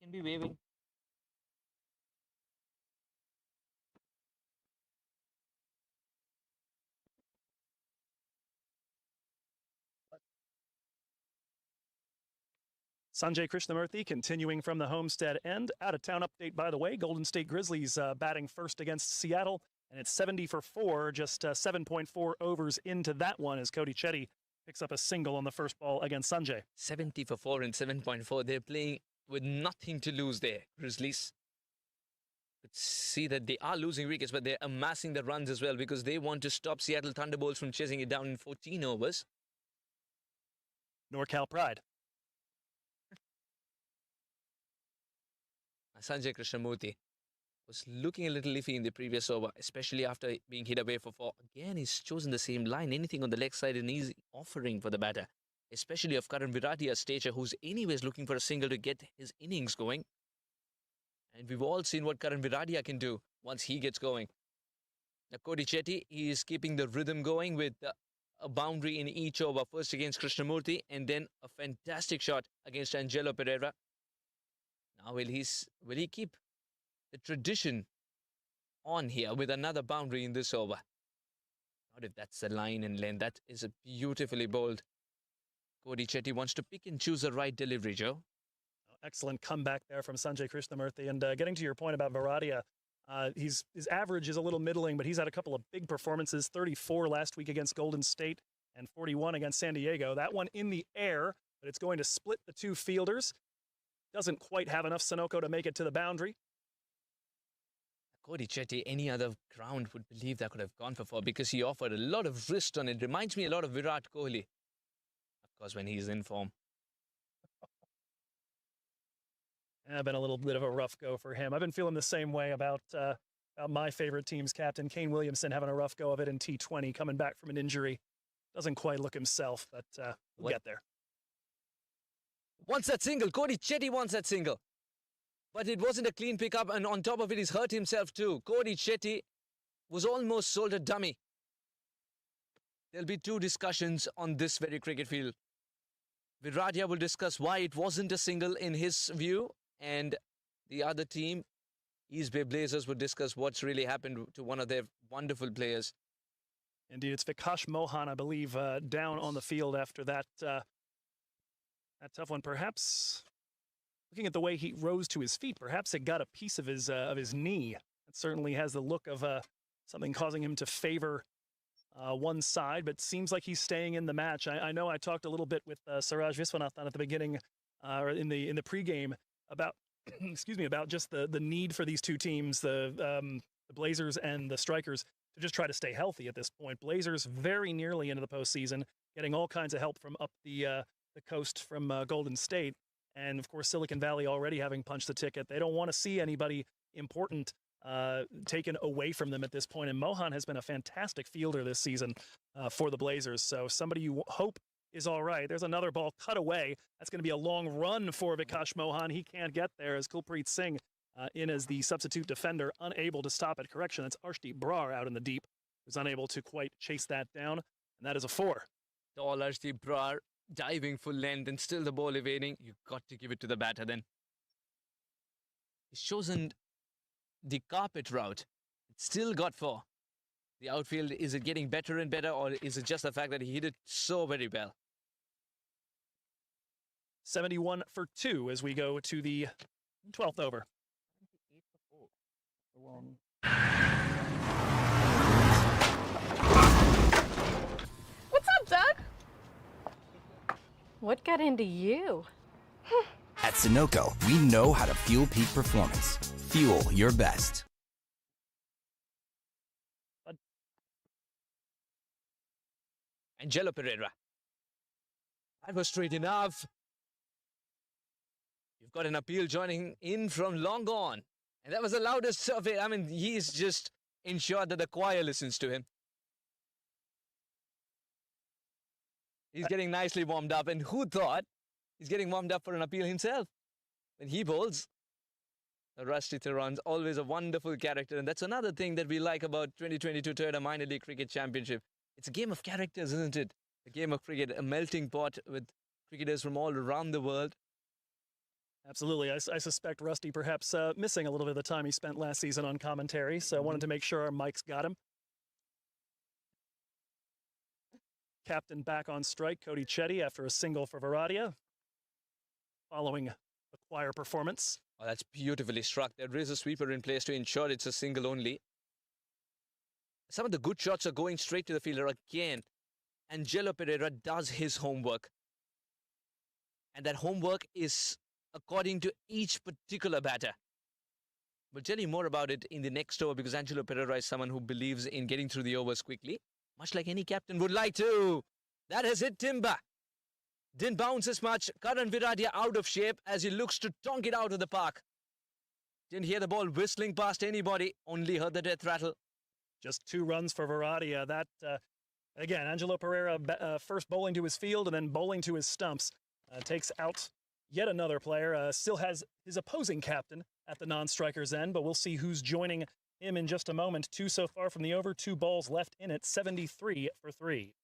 can be waving.
Sanjay Krishnamurthy continuing from the homestead end. Out-of-town update, by the way. Golden State Grizzlies batting first against Seattle, and it's 70 for 4, just 7.4 overs into that one as Cody Chetty picks up a single on the first ball against Sanjay.
70 for 4 and 7.4. They're playing with nothing to lose there, Grizzlies. But see that they are losing wickets, but they're amassing the runs as well because they want to stop Seattle Thunderbolts from chasing it down in 14 overs.
NorCal Pride.
Sanjay Krishnamurthy was looking a little iffy in the previous over, especially after being hit away for 4. Again, he's chosen the same line. Anything on the leg side is an easy offering for the batter, especially of Karan Viratia's stature, who's anyways looking for a single to get his innings going. And we've all seen what Karan Viratia can do once he gets going. Now, Cody Chetty, he is keeping the rhythm going with a boundary in each over, first against Krishnamurthy and then a fantastic shot against Angelo Pereira. Now, will he keep the tradition on here with another boundary in this over? Not if that's the line and length. That is a beautifully bowled. Cody Chetty wants to pick and choose the right delivery, Joe.
Excellent comeback there from Sanjay Krishnamurthy. And getting to your point about Viratia, his average is a little middling, but he's had a couple of big performances. 34 last week against Golden State and 41 against San Diego. That one in the air, but it's going to split the two fielders. Doesn't quite have enough Sunoco to make it to the boundary.
Cody Chetty, any other ground would believe that could have gone for 4 because he offered a lot of wrist on it. Reminds me a lot of Virat Kohli. Of course, when he's in form.
Been a little bit of a rough go for him. I've been feeling the same way about my favorite team's captain, Kane Williamson, having a rough go of it in T20, coming back from an injury. Doesn't quite look himself, but we'll get there.
Wants that single. Cody Chetty wants that single. But it wasn't a clean pickup, and on top of it, he's hurt himself too. Cody Chetty was almost sold a dummy. There'll be 2 discussions on this very cricket field. Viratia will discuss why it wasn't a single in his view, and the other team, East Bay Blazers, will discuss what's really happened to one of their wonderful players.
Indeed, it's Vikash Mohan, I believe, down on the field after that tough one. Perhaps, looking at the way he rose to his feet, perhaps it got a piece of his knee. It certainly has the look of something causing him to favor one side, but seems like he's staying in the match. I know I talked a little bit with Siraj Viswanathan at the beginning, or in the pregame, about excuse me, about just the need for these two teams, the Blazers and the Strikers, to just try to stay healthy at this point. Blazers very nearly into the postseason, getting all kinds of help from up the coast from Golden State. And, of course, Silicon Valley already having punched the ticket. They don't want to see anybody important taken away from them at this point. And Mohan has been a fantastic fielder this season for the Blazers. So somebody you hope is all right. There's another ball cut away. That's going to be a long run for Vikash Mohan. He can't get there as Kulpreet Singh in as the substitute defender, unable to stop it. Correction, that's Arshdeep Brar out in the deep, who's unable to quite chase that down. And that is a 4.
Tall Arshdeep Brar diving full length and still the ball evading. You've got to give it to the batter then. He's chosen the carpet route. It's still got 4. The outfield, is it getting better and better, or is it just the fact that he hit it so very well?
71 for 2 as we go to the 12th over.
What's up, Doug? What got into you?
At Sunoco, we know how to fuel peak performance. Fuel your best.
Angelo Pereira. That was straight enough. You've got an appeal joining in from long gone. And that was the loudest survey. I mean, he's just ensured that the choir listens to him. He's getting nicely warmed up. And who thought he's getting warmed up for an appeal himself? When he bowls, the Rusty Theron's always a wonderful character. And that's another thing that we like about 2022 Toyota Minor League Cricket Championship. It's a game of characters, isn't it? A game of cricket, a melting pot with cricketers from all around the world.
Absolutely. I suspect Rusty perhaps missing a little bit of the time he spent last season on commentary, so I wanted to make sure our mics got him. Captain back on strike, Cody Chetty, after a single for Varadia, following the choir performance.
Oh, that's beautifully struck. There is a sweeper in place to ensure it's a single only. Some of the good shots are going straight to the fielder again. Angelo Pereira does his homework. And that homework is according to each particular batter. We'll tell you more about it in the next over because Angelo Pereira is someone who believes in getting through the overs quickly, much like any captain would like to. That has hit timber. Didn't bounce as much. Karan Viradia out of shape as he looks to tonk it out of the park. Didn't hear the ball whistling past anybody, only heard the death rattle.
Just 2 runs for Varadia. That, again, Angelo Pereira first bowling to his field and then bowling to his stumps. Takes out yet another player. Still has his opposing captain at the non-striker's end, but we'll see who's joining him in just a moment. 2 so far from the over, 2 balls left in it, 73 for 3.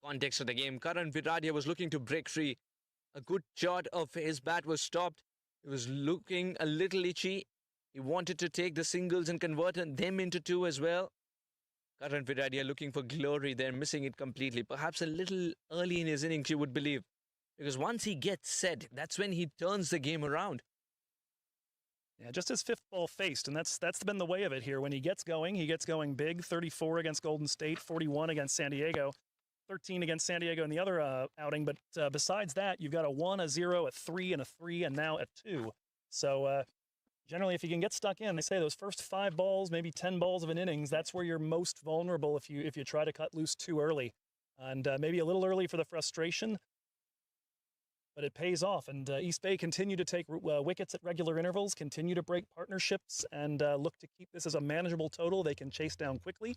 Context of the game, Karan Viradia was looking to break free. A good shot of his bat was stopped. It was looking a little itchy. He wanted to take the singles and convert them into 2 as well. Karan Viradia looking for glory there, missing it completely. Perhaps a little early in his innings, you would believe. Because once he gets set, that's when he turns the game around.
Yeah, just his 5th ball faced, and that's been the way of it here. When he gets going big. 34 against Golden State, 41 against San Diego. 13 against San Diego in the other outing, but besides that, you've got a 1, a 0, a 3, and a 3, and now a 2. So generally, if you can get stuck in, they say those first 5 balls, maybe 10 balls of an innings, that's where you're most vulnerable if you try to cut loose too early, and maybe a little early for the frustration, but it pays off. And East Bay continue to take wickets at regular intervals, continue to break partnerships, and look to keep this as a manageable total they can chase down quickly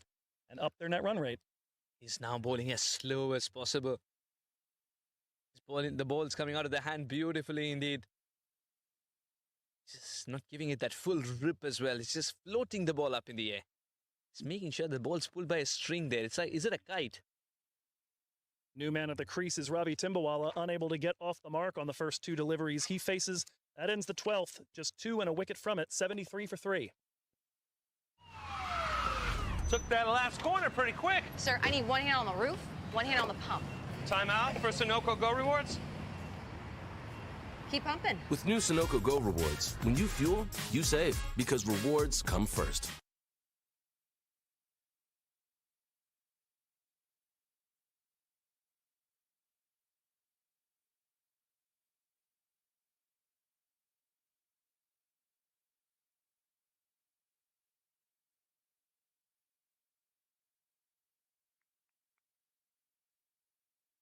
and up their net run rate.
He's now bowling as slow as possible. The ball's coming out of the hand beautifully indeed. Just not giving it that full rip as well. It's just floating the ball up in the air. He's making sure the ball's pulled by a string there. It's like, is it a kite?
New man at the crease is Ravi Timbawala, unable to get off the mark on the first 2 deliveries he faces. That ends the 12th, just 2 and a wicket from it, 73 for 3.
Took that last corner pretty quick.
Sir, I need 1 hand on the roof, 1 hand on the pump.
Timeout for Sunoco Go Rewards.
Keep pumping.
With new Sunoco Go Rewards, when you fuel, you save because rewards come first.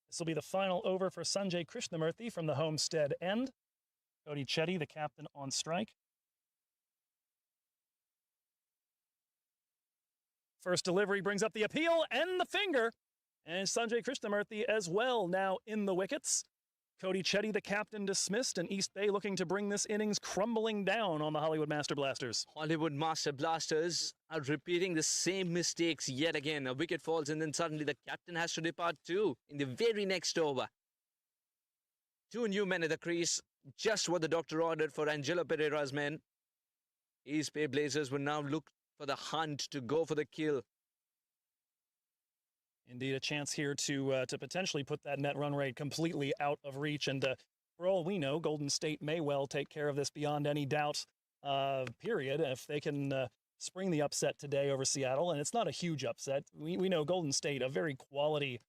This will be the final over for Sanjay Krishnamurthy from the homestead end. Cody Chetty, the captain, on strike. First delivery brings up the appeal and the finger. And Sanjay Krishnamurthy as well now in the wickets. Cody Chetty, the captain, dismissed, and East Bay looking to bring this innings crumbling down on the Hollywood Master Blasters.
Hollywood Master Blasters are repeating the same mistakes yet again. A wicket falls and then suddenly the captain has to depart too in the very next over. 2 new men at the crease, just what the doctor ordered for Angelo Pereira's men. East Bay Blazers will now look for the hunt to go for the kill.
Indeed, a chance here to potentially put that net run rate completely out of reach. And for all we know, Golden State may well take care of this beyond any doubt, period, if they can spring the upset today over Seattle. And it's not a huge upset. We know Golden State, a very quality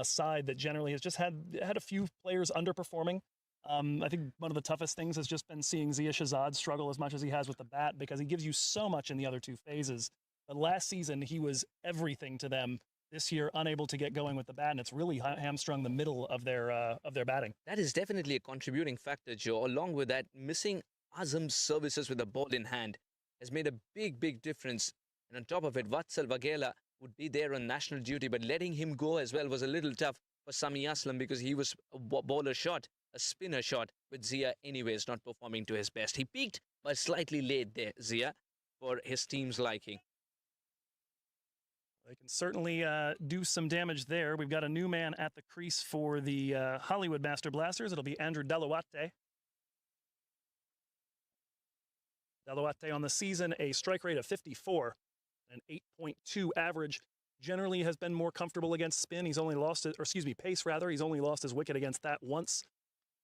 side that generally has just had a few players underperforming. I think one of the toughest things has just been seeing Zia Shahzad struggle as much as he has with the bat because he gives you so much in the other 2 phases. But last season, he was everything to them. This year, unable to get going with the bat, and it's really hamstrung the middle of their batting.
That is definitely a contributing factor, Joe. Along with that, missing Azam's services with the ball in hand has made a big difference. And on top of it, Vatsal Vaghela would be there on national duty, but letting him go as well was a little tough for Sami Aslam because he was a bowler shot. a spinner shot, with Zia anyways not performing to his best. He peaked, but slightly late there, Zia, for his team's liking.
They can certainly do some damage there. We've got a new man at the crease for the Hollywood Master Blasters. It'll be Andrew Deluate. Deluate on the season, a strike rate of 54, an 8.2 average. Generally has been more comfortable against spin. He's only lost it, or excuse me, pace rather. He's only lost his wicket against that once.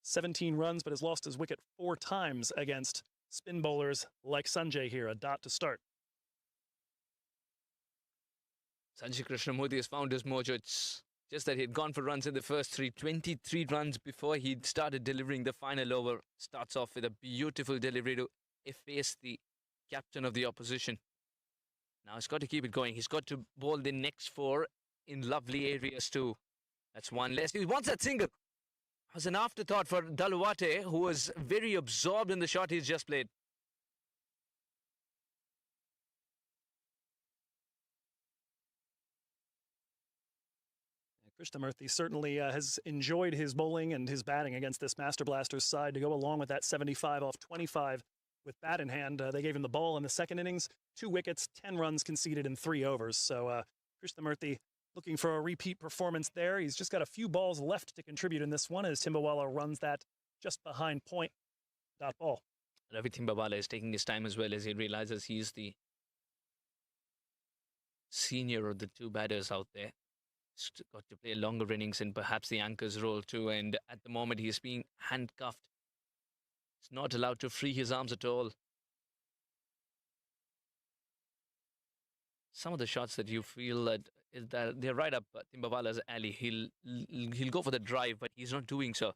17 runs, but has lost his wicket 4 times against spin bowlers like Sanjay here. A dot to start.
Sanjay Krishnamurthy has found his mojo. It's just that he'd gone for runs in the first 23 runs before he'd started delivering the final over. Starts off with a beautiful delivery to efface the captain of the opposition. Now he's got to keep it going. He's got to bowl the next 4 in lovely areas too. That's one less. He wants that single. It was an afterthought for Deluate, who was very absorbed in the shot he's just played.
Krishnamurthy certainly has enjoyed his bowling and his batting against this Master Blasters side to go along with that 75 off 25 with bat in hand. They gave him the ball in the second innings, 2 wickets, 10 runs conceded in 3 overs. So Krishnamurthy looking for a repeat performance there. He's just got a few balls left to contribute in this one as Timbawala runs that just behind point. Dot ball.
Ravi Timbawala is taking his time as well as he realizes he's the senior of the 2 batters out there. He's got to play longer innings and perhaps the anchor's role too. And at the moment, he's being handcuffed. He's not allowed to free his arms at all. Some of the shots that you feel that they're right up Timbawala's alley. He'll go for the drive, but he's not doing so.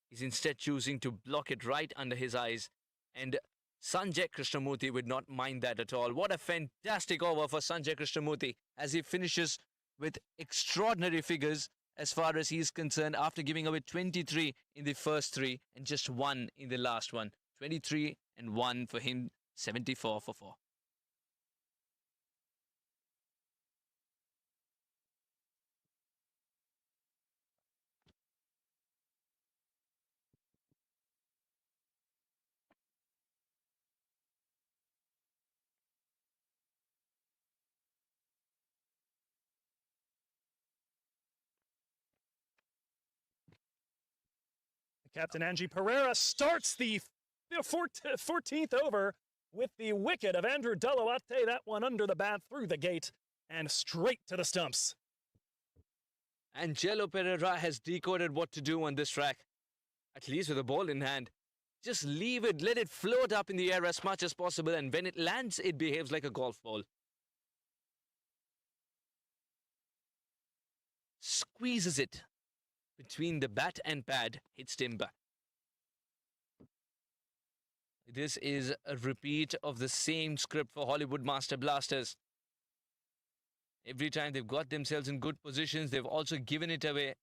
He's instead choosing to block it right under his eyes. And Sanjay Krishnamurthy would not mind that at all. What a fantastic over for Sanjay Krishnamurthy as he finishes with extraordinary figures as far as he's concerned after giving away 23 in the first 3 and just 1 in the last one. 23 and 1 for him, 74 for 4.
Captain Angie Pereira starts the 14th over with the wicket of Andrew Deluate. That one under the bat, through the gate, and straight to the stumps.
Angelo Pereira has decoded what to do on this track, at least with a ball in hand. Just leave it, let it float up in the air as much as possible, and when it lands, it behaves like a golf ball. Squeezes it between the bat and pad, hits timber. This is a repeat of the same script for Hollywood Master Blasters. Every time they've got themselves in good positions, they've also given it away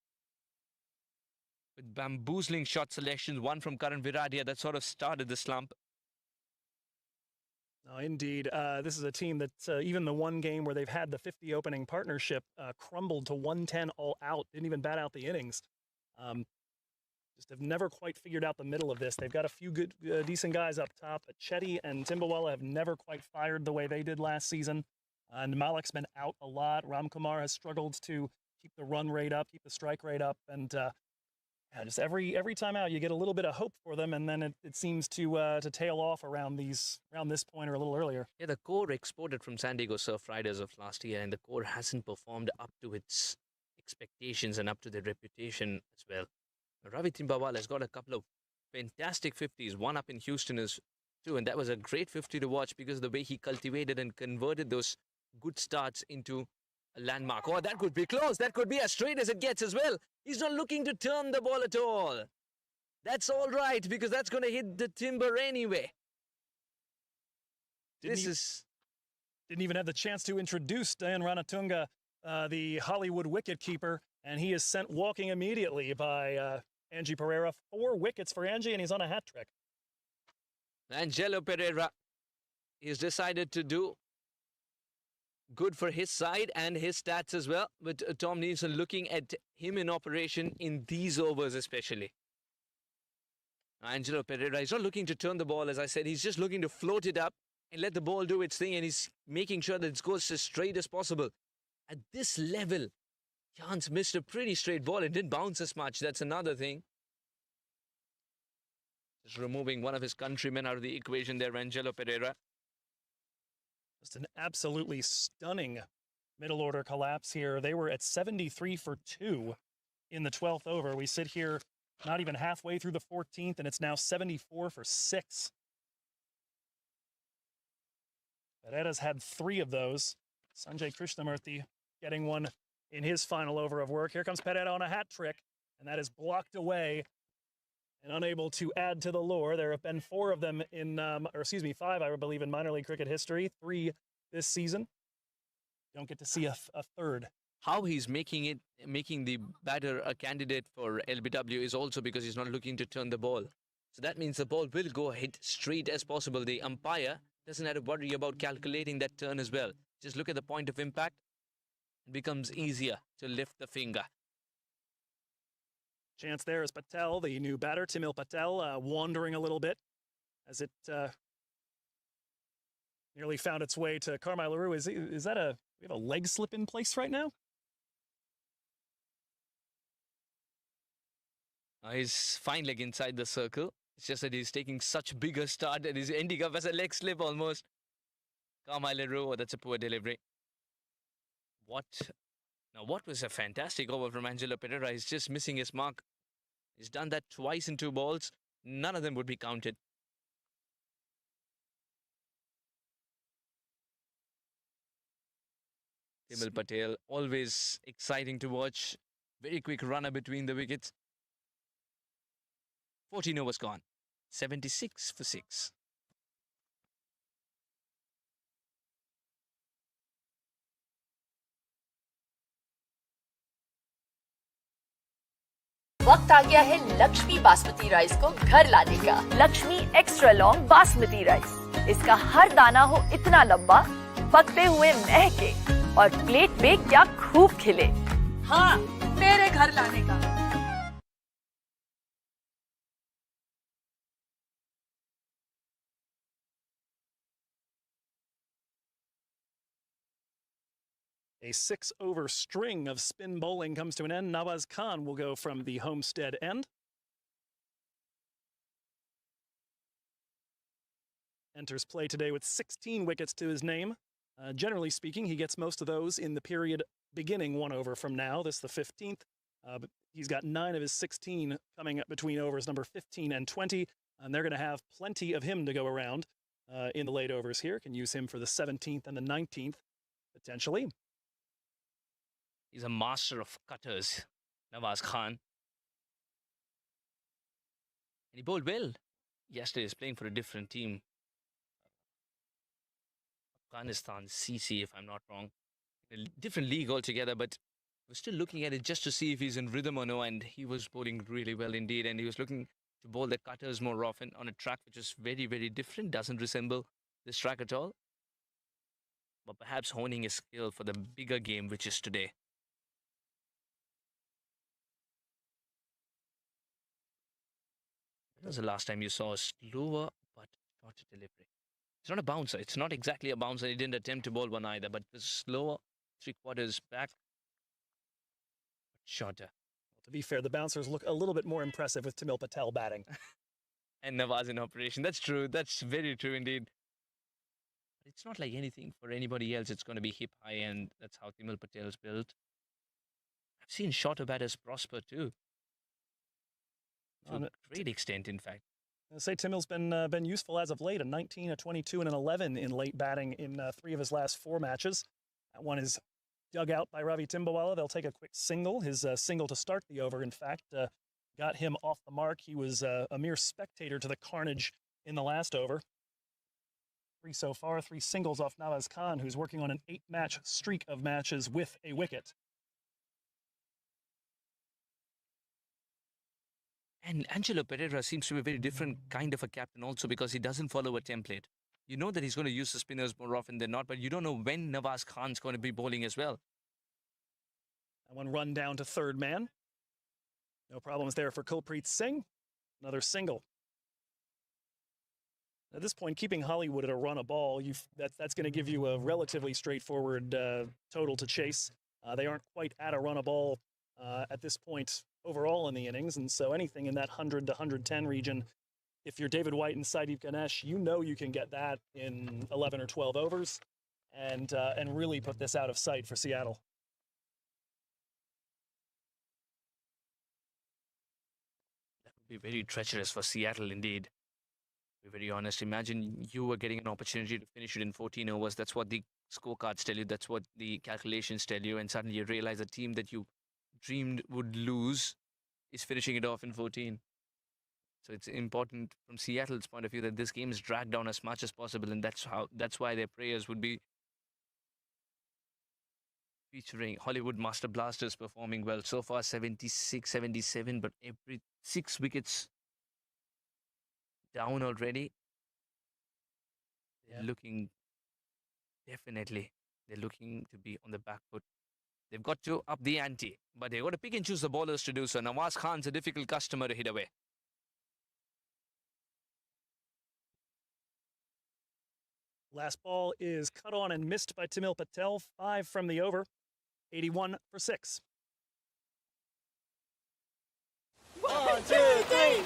with bamboozling shot selections. One from Karan Viradia that sort of started the slump.
Oh, indeed. This is a team that even the one game where they've had the 50 opening partnership crumbled to 110 all out. Didn't even bat out the innings. Just have never quite figured out the middle of this. They've got a few good, decent guys up top. But Chetty and Timbawala have never quite fired the way they did last season. And Malik's been out a lot. Ramkumar has struggled to keep the run rate up, keep the strike rate up. And just every time out, you get a little bit of hope for them, and then it seems to tail off around this point or a little earlier.
Yeah, the core exported from San Diego Surf Riders of last year, and the core hasn't performed up to its expectations and up to their reputation as well. Ravi Timbawala has got a couple of fantastic 50s, one up in Houston as too, and that was a great 50 to watch because of the way he cultivated and converted those good starts into a landmark. Oh, that could be close. That could be as straight as it gets as well. He's not looking to turn the ball at all. That's all right because that's going to hit the timber anyway.
Didn't even have the chance to introduce Dayan Ranatunga, the Hollywood wicketkeeper, and he is sent walking immediately by Angie Pereira. 4 wickets for Angie, and he's on a hat trick.
Angelo Pereira is decided to do good for his side and his stats as well. But Tom Nielsen looking at him in operation in these overs especially. Angelo Pereira is not looking to turn the ball, as I said. He's just looking to float it up and let the ball do its thing, and he's making sure that it goes as straight as possible. At this level, Jans missed a pretty straight ball. It didn't bounce as much. That's another thing. Just removing one of his countrymen out of the equation there, Angelo Pereira.
Just an absolutely stunning middle order collapse here. They were at 73 for 2 in the 12th over. We sit here not even halfway through the 14th, and it's now 74 for 6. Pereira's had 3 of those. Sanjay Krishnamurthy getting one in his final over of work. Here comes Pereira on a hat trick, and that is blocked away and unable to add to the lure. There have been 4 of them in, 5, I believe, in minor league cricket history. 3 this season. Don't get to see a third.
How he's making the batter a candidate for LBW is also because he's not looking to turn the ball. So that means the ball will go hit straight as possible. The umpire doesn't have to worry about calculating that turn as well. Just look at the point of impact. It becomes easier to lift the finger.
Chance there is Patel, the new batter, Timil Patel, wandering a little bit as it nearly found its way to Carmine LaRue. Is that we have a leg slip in place right now?
His fine leg inside the circle. It's just that he's taking such bigger start that he's ending up as a leg slip almost. Carmine LaRue, that's a poor delivery. What was a fantastic over from Angelo Pereira. He's just missing his mark. He's done that twice in 2 balls. None of them would be counted. Timil Patel, always exciting to watch. Very quick runner between the wickets. 14 overs gone. 76 for 6.
वक्त आ गया है Lakshmi basmati rice को घर लाने का। Lakshmi extra long basmati rice. इसका हर दाना हो इतना लंबा, पकते हुए महके और प्लेट पे क्या खूब खिले। हाँ, मेरे घर लाने का।
A 6-over string of spin bowling comes to an end. Nawaz Khan will go from the homestead end. Enters play today with 16 wickets to his name. Generally speaking, he gets most of those in the period beginning 1 over from now. This is the 15th. But he's got 9 of his 16 coming up between overs number 15 and 20. And they're going to have plenty of him to go around in the late overs here. Can use him for the 17th and the 19th, potentially.
He's a master of cutters, Nawaz Khan. And he bowled well. Yesterday he's playing for a different team. Afghanistan, CC, if I'm not wrong. A different league altogether, but we're still looking at it just to see if he's in rhythm or no, and he was bowling really well indeed, and he was looking to bowl the cutters more often on a track which is very, very different, doesn't resemble this track at all. But perhaps honing his skill for the bigger game, which is today. When was the last time you saw a slower but shorter delivery? It's not a bouncer. It's not exactly a bouncer. He didn't attempt to bowl one either, but it was slower, 3/4 back, but shorter.
Well, to be fair, the bouncers look a little bit more impressive with Timil Patel batting.
And Nawaz in operation. That's true. That's very true indeed. But it's not like anything for anybody else. It's going to be hip high, and that's how Timil Patel's built. I've seen shorter batters prosper too. To a great extent, in fact.
I say Timil's been useful as of late. A 19, a 22, and an 11 in late batting in 3 of his last 4 matches. That one is dug out by Ravi Timbawala. They'll take a quick single. His single to start the over, in fact, got him off the mark. He was a mere spectator to the carnage in the last over. 3 so far, 3 singles off Nawaz Khan, who's working on an 8-match streak of matches with a wicket.
And Angelo Pereira seems to be a very different kind of a captain also, because he doesn't follow a template. You know that he's going to use the spinners more often than not, but you don't know when Nawaz Khan's going to be bowling as well.
And one run down to third man. No problems there for Kulpreet Singh. Another single. At this point, keeping Hollywood at a run a ball, that's going to give you a relatively straightforward total to chase. They aren't quite at a run a ball at this point overall in the innings, and so anything in that 100 to 110 region, if you're David White and Saideep Ganesh, you know you can get that in 11 or 12 overs and really put this out of sight for Seattle.
That would be very treacherous for Seattle indeed. To be very honest, imagine you were getting an opportunity to finish it in 14 overs. That's what the scorecards tell you. That's what the calculations tell you. And suddenly you realize a team that you dreamed would lose is finishing it off in 14. So it's important from Seattle's point of view that this game is dragged down as much as possible, and that's why their prayers would be featuring Hollywood Master Blasters performing well. So far 76, 77, but every 6 wickets down already. They're looking to be on the back foot. They've got to up the ante, but they've got to pick and choose the bowlers to do so. Nawaz Khan's a difficult customer to hit away.
Last ball is cut on and missed by Timil Patel. 5 from the over. 81 for 6.
1, 2, 3.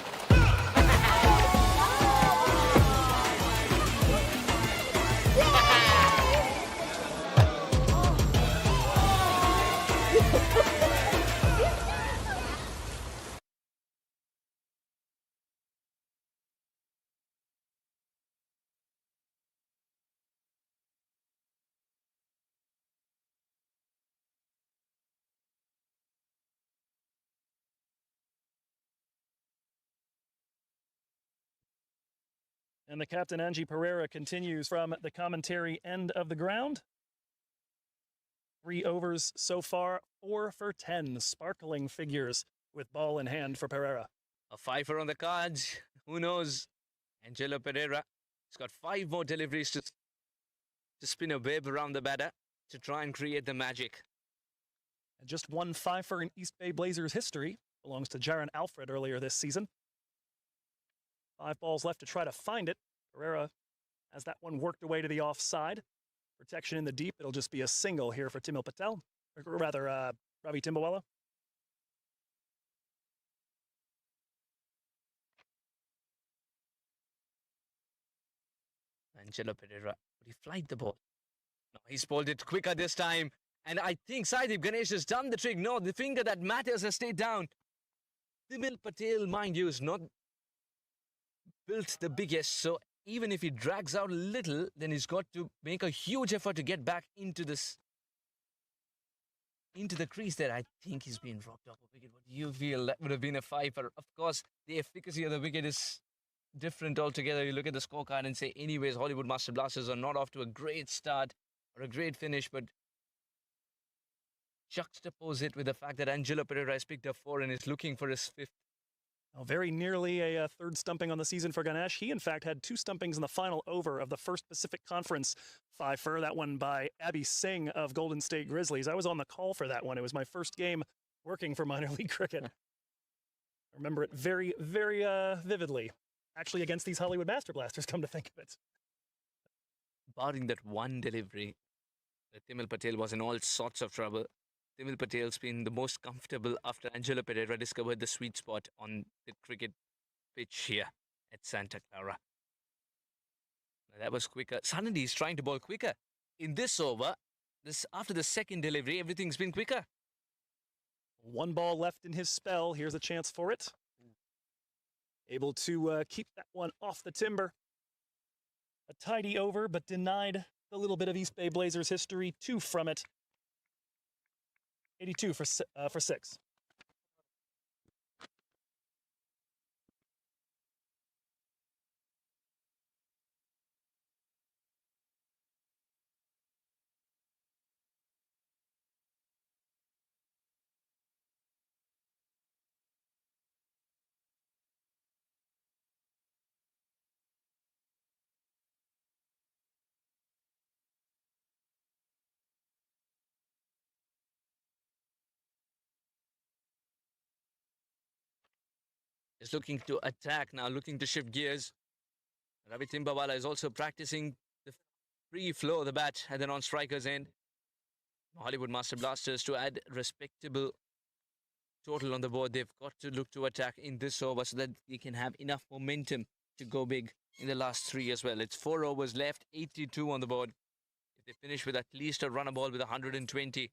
And the captain, Angie Pereira, continues from the commentary end of the ground. 3 overs so far, 4 for 10. Sparkling figures with ball in hand for Pereira.
A 5-er on the cards. Who knows? Angelo Pereira has got 5 more deliveries to spin a web around the batter to try and create the magic.
And just 1 5-er in East Bay Blazers history. Belongs to Jaron Alfred earlier this season. 5 balls left to try to find it. Pereira has that one worked away to the offside. Protection in the deep. It'll just be a single here for Timil Patel. Or rather, Ravi Timbawala.
Angelo Pereira, but he flied the ball. No, he's bowled it quicker this time. And I think Saideep Ganesh has done the trick. No, the finger that matters has stayed down. Timil Patel, mind you, is not built the biggest, so even if he drags out a little, then he's got to make a huge effort to get back into the crease there. I think he's been robbed off a wicket. What do you feel? That would have been a 5-er. Of course, the efficacy of the wicket is different altogether. You look at the scorecard and say, anyways, Hollywood Master Blasters are not off to a great start or a great finish, but juxtapose it with the fact that Angelo Pereira has picked up 4 and is looking for his 5th.
Well, very nearly a 3rd stumping on the season for Ganesh. He, in fact, had 2 stumpings in the final over of the first Pacific Conference 5-fer, that one by Abby Singh of Golden State Grizzlies. I was on the call for that one. It was my first game working for minor league cricket. I remember it very, very vividly. Actually, against these Hollywood Master Blasters, come to think of it.
Barring that one delivery, Timil Patel was in all sorts of trouble. Timil Patel's been the most comfortable after Angelo Pereira discovered the sweet spot on the cricket pitch here at Santa Clara. That was quicker. Suddenly he's trying to bowl quicker. In this over, after the second delivery, everything's been quicker.
1 ball left in his spell. Here's a chance for it. Able to keep that one off the timber. A tidy over, but denied the little bit of East Bay Blazers history. 2 from it. 82 for 6.
Is looking to attack now, looking to shift gears. Ravi Timbawala is also practicing the free flow of the bat at the non-striker's end. Hollywood Master Blasters, to add respectable total on the board, they've got to look to attack in this over so that they can have enough momentum to go big in the last 3 as well. It's 4 overs left, 82 on the board. If they finish with at least a runner ball with 120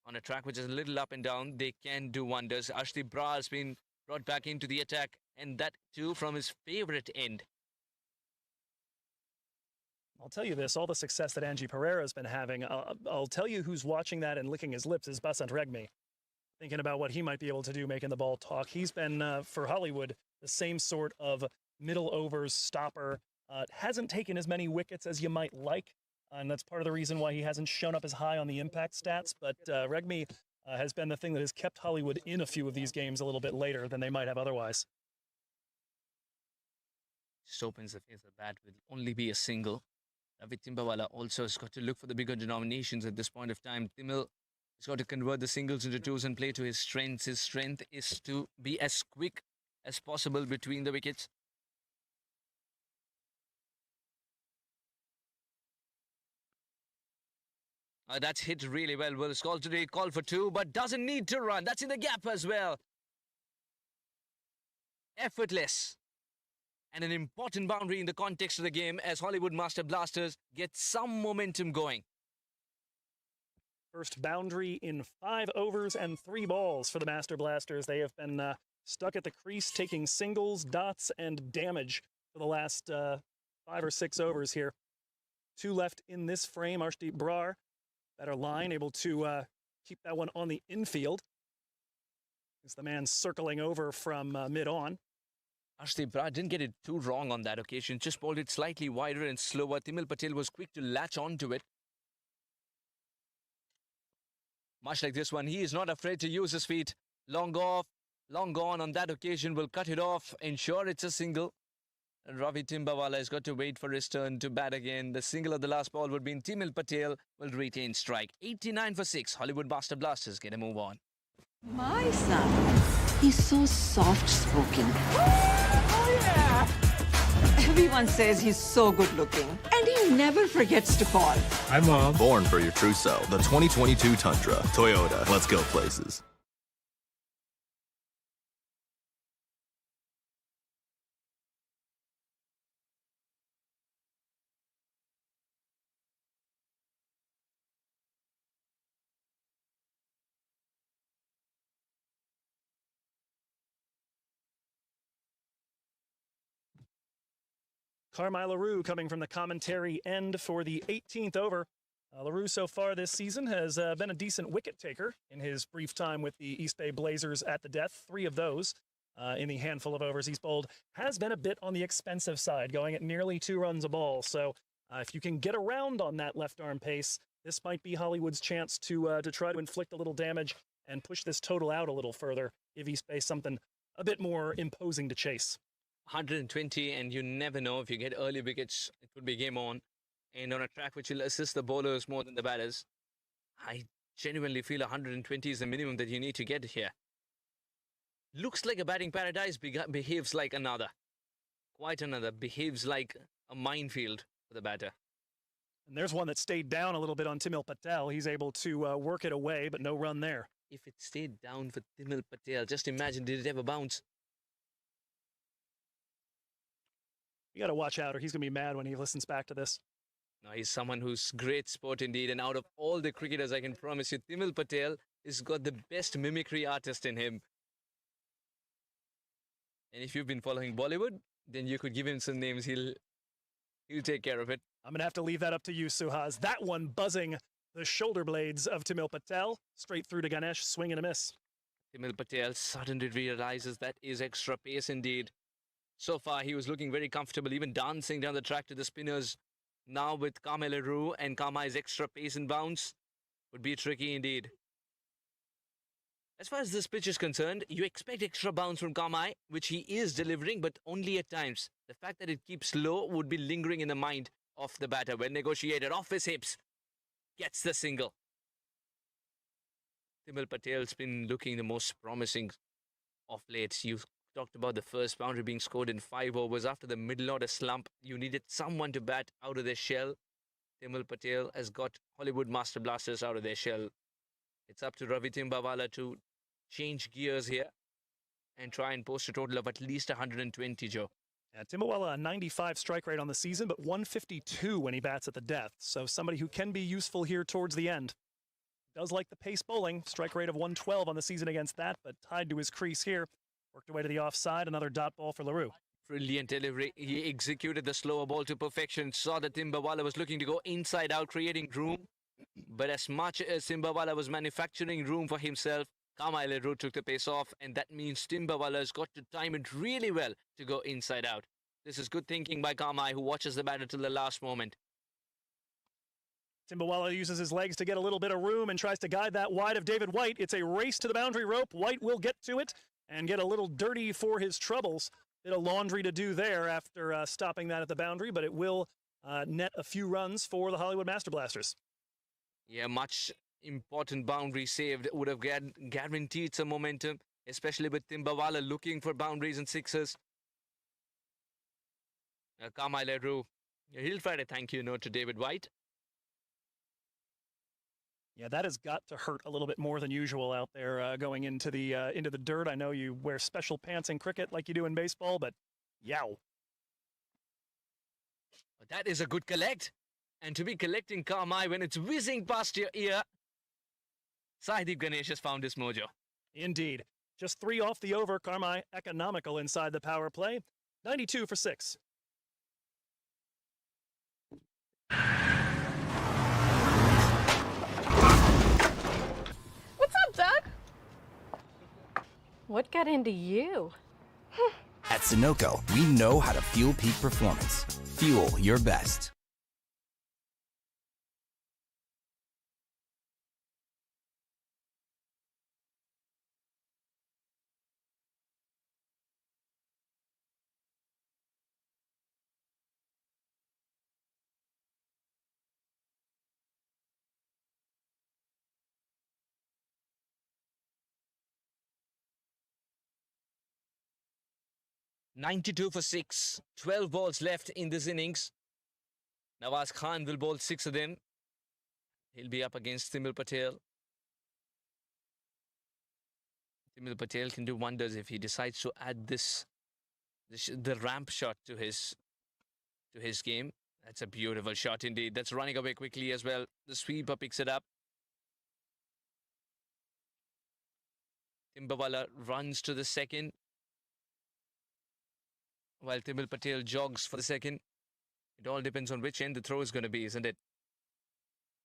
on a track which is a little up and down, they can do wonders. Arshdeep Brar has been brought back into the attack, and that too from his favourite end.
I'll tell you this, all the success that Angie Pereira has been having, I'll tell you who's watching that and licking his lips is Basant Regmi. Thinking about what he might be able to do making the ball talk. He's been, for Hollywood, the same sort of middle overs stopper. Hasn't taken as many wickets as you might like, and that's part of the reason why he hasn't shown up as high on the impact stats, but Regmi has been the thing that has kept Hollywood in a few of these games a little bit later than they might have otherwise.
Just opens the face of the bat, will only be a single. Ravi Timbawala also has got to look for the bigger denominations at this point of time. Timil has got to convert the singles into twos and play to his strengths. His strength is to be as quick as possible between the wickets. That's hit really well. Will Scott today call for 2, but doesn't need to run. That's in the gap as well. Effortless. And an important boundary in the context of the game as Hollywood Master Blasters get some momentum going.
First boundary in 5 overs and 3 balls for the Master Blasters. They have been stuck at the crease, taking singles, dots, and damage for the last 5 or 6 overs here. 2 left in this frame. Arshdeep Brar, better line, able to keep that one on the infield. As the man circling over from mid-on.
Arshdeep Brar didn't get it too wrong on that occasion, just bowled it slightly wider and slower. Timil Patel was quick to latch onto it. Much like this one, he is not afraid to use his feet. Long off, long gone on that occasion, will cut it off, ensure it's a single. And Ravi Timbawala has got to wait for his turn to bat again. The single of the last ball would be in. Timil Patel will retain strike. 89 for 6. Hollywood Master Blasters get a move on.
My son, he's so soft-spoken. Oh, yeah! Everyone says he's so good-looking, and he never forgets to call.
Hi, Mom. Born for your true self. The 2022 Tundra. Toyota. Let's go places.
Carmine LaRue coming from the commentary end for the 18th over. LaRue so far this season has been a decent wicket taker in his brief time with the East Bay Blazers at the death. 3 of those in the handful of overs he's bowled has been a bit on the expensive side, going at nearly 2 runs a ball. So if you can get around on that left arm pace, this might be Hollywood's chance to try to inflict a little damage and push this total out a little further, give East Bay something a bit more imposing to chase.
120, and you never know, if you get early wickets, it could be game on. And on a track which will assist the bowlers more than the batters, I genuinely feel 120 is the minimum that you need to get here. Looks like a batting paradise, behaves like another. Quite another, behaves like a minefield for the batter.
And there's one that stayed down a little bit on Timil Patel. He's able to work it away, but no run there.
If it stayed down for Timil Patel, just imagine, did it ever bounce?
You got to watch out or he's going to be mad when he listens back to this.
No, he's someone who's great sport indeed. And out of all the cricketers, I can promise you, Timil Patel has got the best mimicry artist in him. And if you've been following Bollywood, then you could give him some names. He'll take care of it.
I'm going to have to leave that up to you, Suhas. That one buzzing the shoulder blades of Timil Patel. Straight through to Ganesh, swing and a miss.
Timil Patel suddenly realizes that is extra pace indeed. So far, he was looking very comfortable, even dancing down the track to the spinners. Now with Carmine LaRue and Carmine's extra pace and bounce, would be tricky indeed. As far as this pitch is concerned, you expect extra bounce from Carmine, which he is delivering, but only at times. The fact that it keeps low would be lingering in the mind of the batter. When negotiated off his hips, gets the single. Timil Patel's been looking the most promising of late. You talked about the first boundary being scored in 5 overs. After the middle order slump, you needed someone to bat out of their shell. Timil Patel has got Hollywood Master Blasters out of their shell. It's up to Ravi Timbawala to change gears here and try and post a total of at least 120, Joe.
Yeah, Timbawala, a 95 strike rate on the season, but 152 when he bats at the death. So somebody who can be useful here towards the end. Does like the pace bowling. Strike rate of 112 on the season against that, but tied to his crease here. Worked away to the offside. Another dot ball for LaRue.
Brilliant delivery. He executed the slower ball to perfection. Saw that Timbawala was looking to go inside out, creating room. But as much as Timbawala was manufacturing room for himself, LaRue took the pace off, and that means Timbawala has got to time it really well to go inside out. This is good thinking by Kamai, who watches the batter till the last moment.
Timbawala uses his legs to get a little bit of room and tries to guide that wide of David White. It's a race to the boundary rope. White will get to it and get a little dirty for his troubles. Bit of laundry to do there after stopping that at the boundary, but it will net a few runs for the Hollywood Master Blasters.
Yeah, much important boundary saved. Would have guaranteed some momentum, especially with Timbawala looking for boundaries and sixes. LaRue, he'll try to thank you note to David White.
Yeah, that has got to hurt a little bit more than usual out there going into the dirt. I know you wear special pants in cricket like you do in baseball, but yow.
That is a good collect. And to be collecting Kamai when it's whizzing past your ear, Saideep Ganesh has found his mojo.
Indeed. Just 3 off the over. Kamai economical inside the power play. 92 for 6.
What's up, Doug? What got into you?
At Sunoco, we know how to fuel peak performance. Fuel your best.
$92 for 6. 12 balls left in this innings. Nawaz Khan will bowl 6 of them. He'll be up against Timil Patel. Timil Patel can do wonders if he decides to add the ramp shot to his game. That's a beautiful shot indeed. That's running away quickly as well. The sweeper picks it up. Timbawala runs to the second, while Timil Patel jogs for the second. It all depends on which end the throw is going to be, isn't it?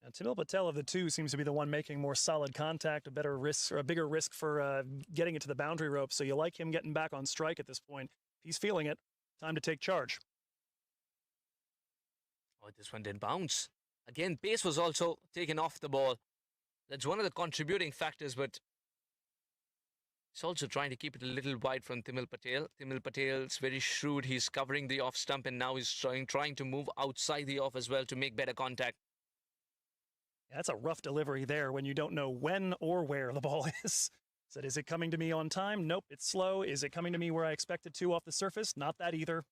Now, Timil Patel of the two seems to be the one making more solid contact, a better risk or a bigger risk for getting it to the boundary rope. So you like him getting back on strike at this point. If he's feeling it, time to take charge.
Oh, this one did bounce. Again, pace was also taken off the ball. That's one of the contributing factors, but he's also trying to keep it a little wide from Timil Patel. Timil Patel's very shrewd. He's covering the off stump, and now he's trying to move outside the off as well to make better contact.
Yeah, that's a rough delivery there when you don't know when or where the ball is. Said, is it coming to me on time? Nope, it's slow. Is it coming to me where I expect it to off the surface? Not that either.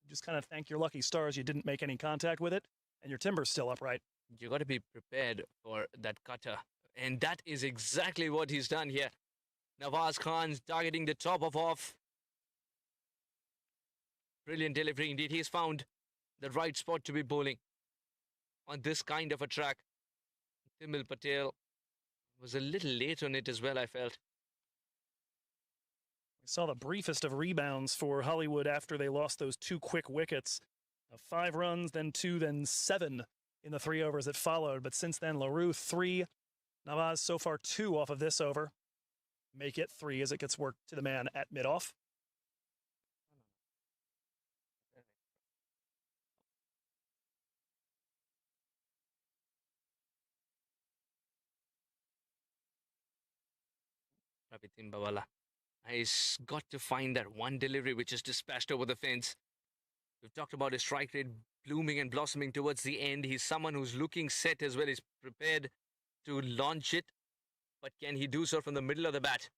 You just kind of thank your lucky stars you didn't make any contact with it, and your timber's still upright.
You got to be prepared for that cutter, and that is exactly what he's done here. Nawaz Khan's targeting the top of off. Brilliant delivery indeed. He's found the right spot to be bowling on this kind of a track. Timil Patel was a little late on it as well, I felt.
We saw the briefest of rebounds for Hollywood after they lost those 2 quick wickets. 5 runs, then 2, then 7 in the 3 overs that followed. But since then, LaRue 3, Nawaz so far 2 off of this over. Make it 3 as it gets worked to the man at mid-off.
Ravi Timbawala. He's got to find that one delivery which is dispatched over the fence. We've talked about his strike rate blooming and blossoming towards the end. He's someone who's looking set as well. He's prepared to launch it. But can he do so from the middle of the bat?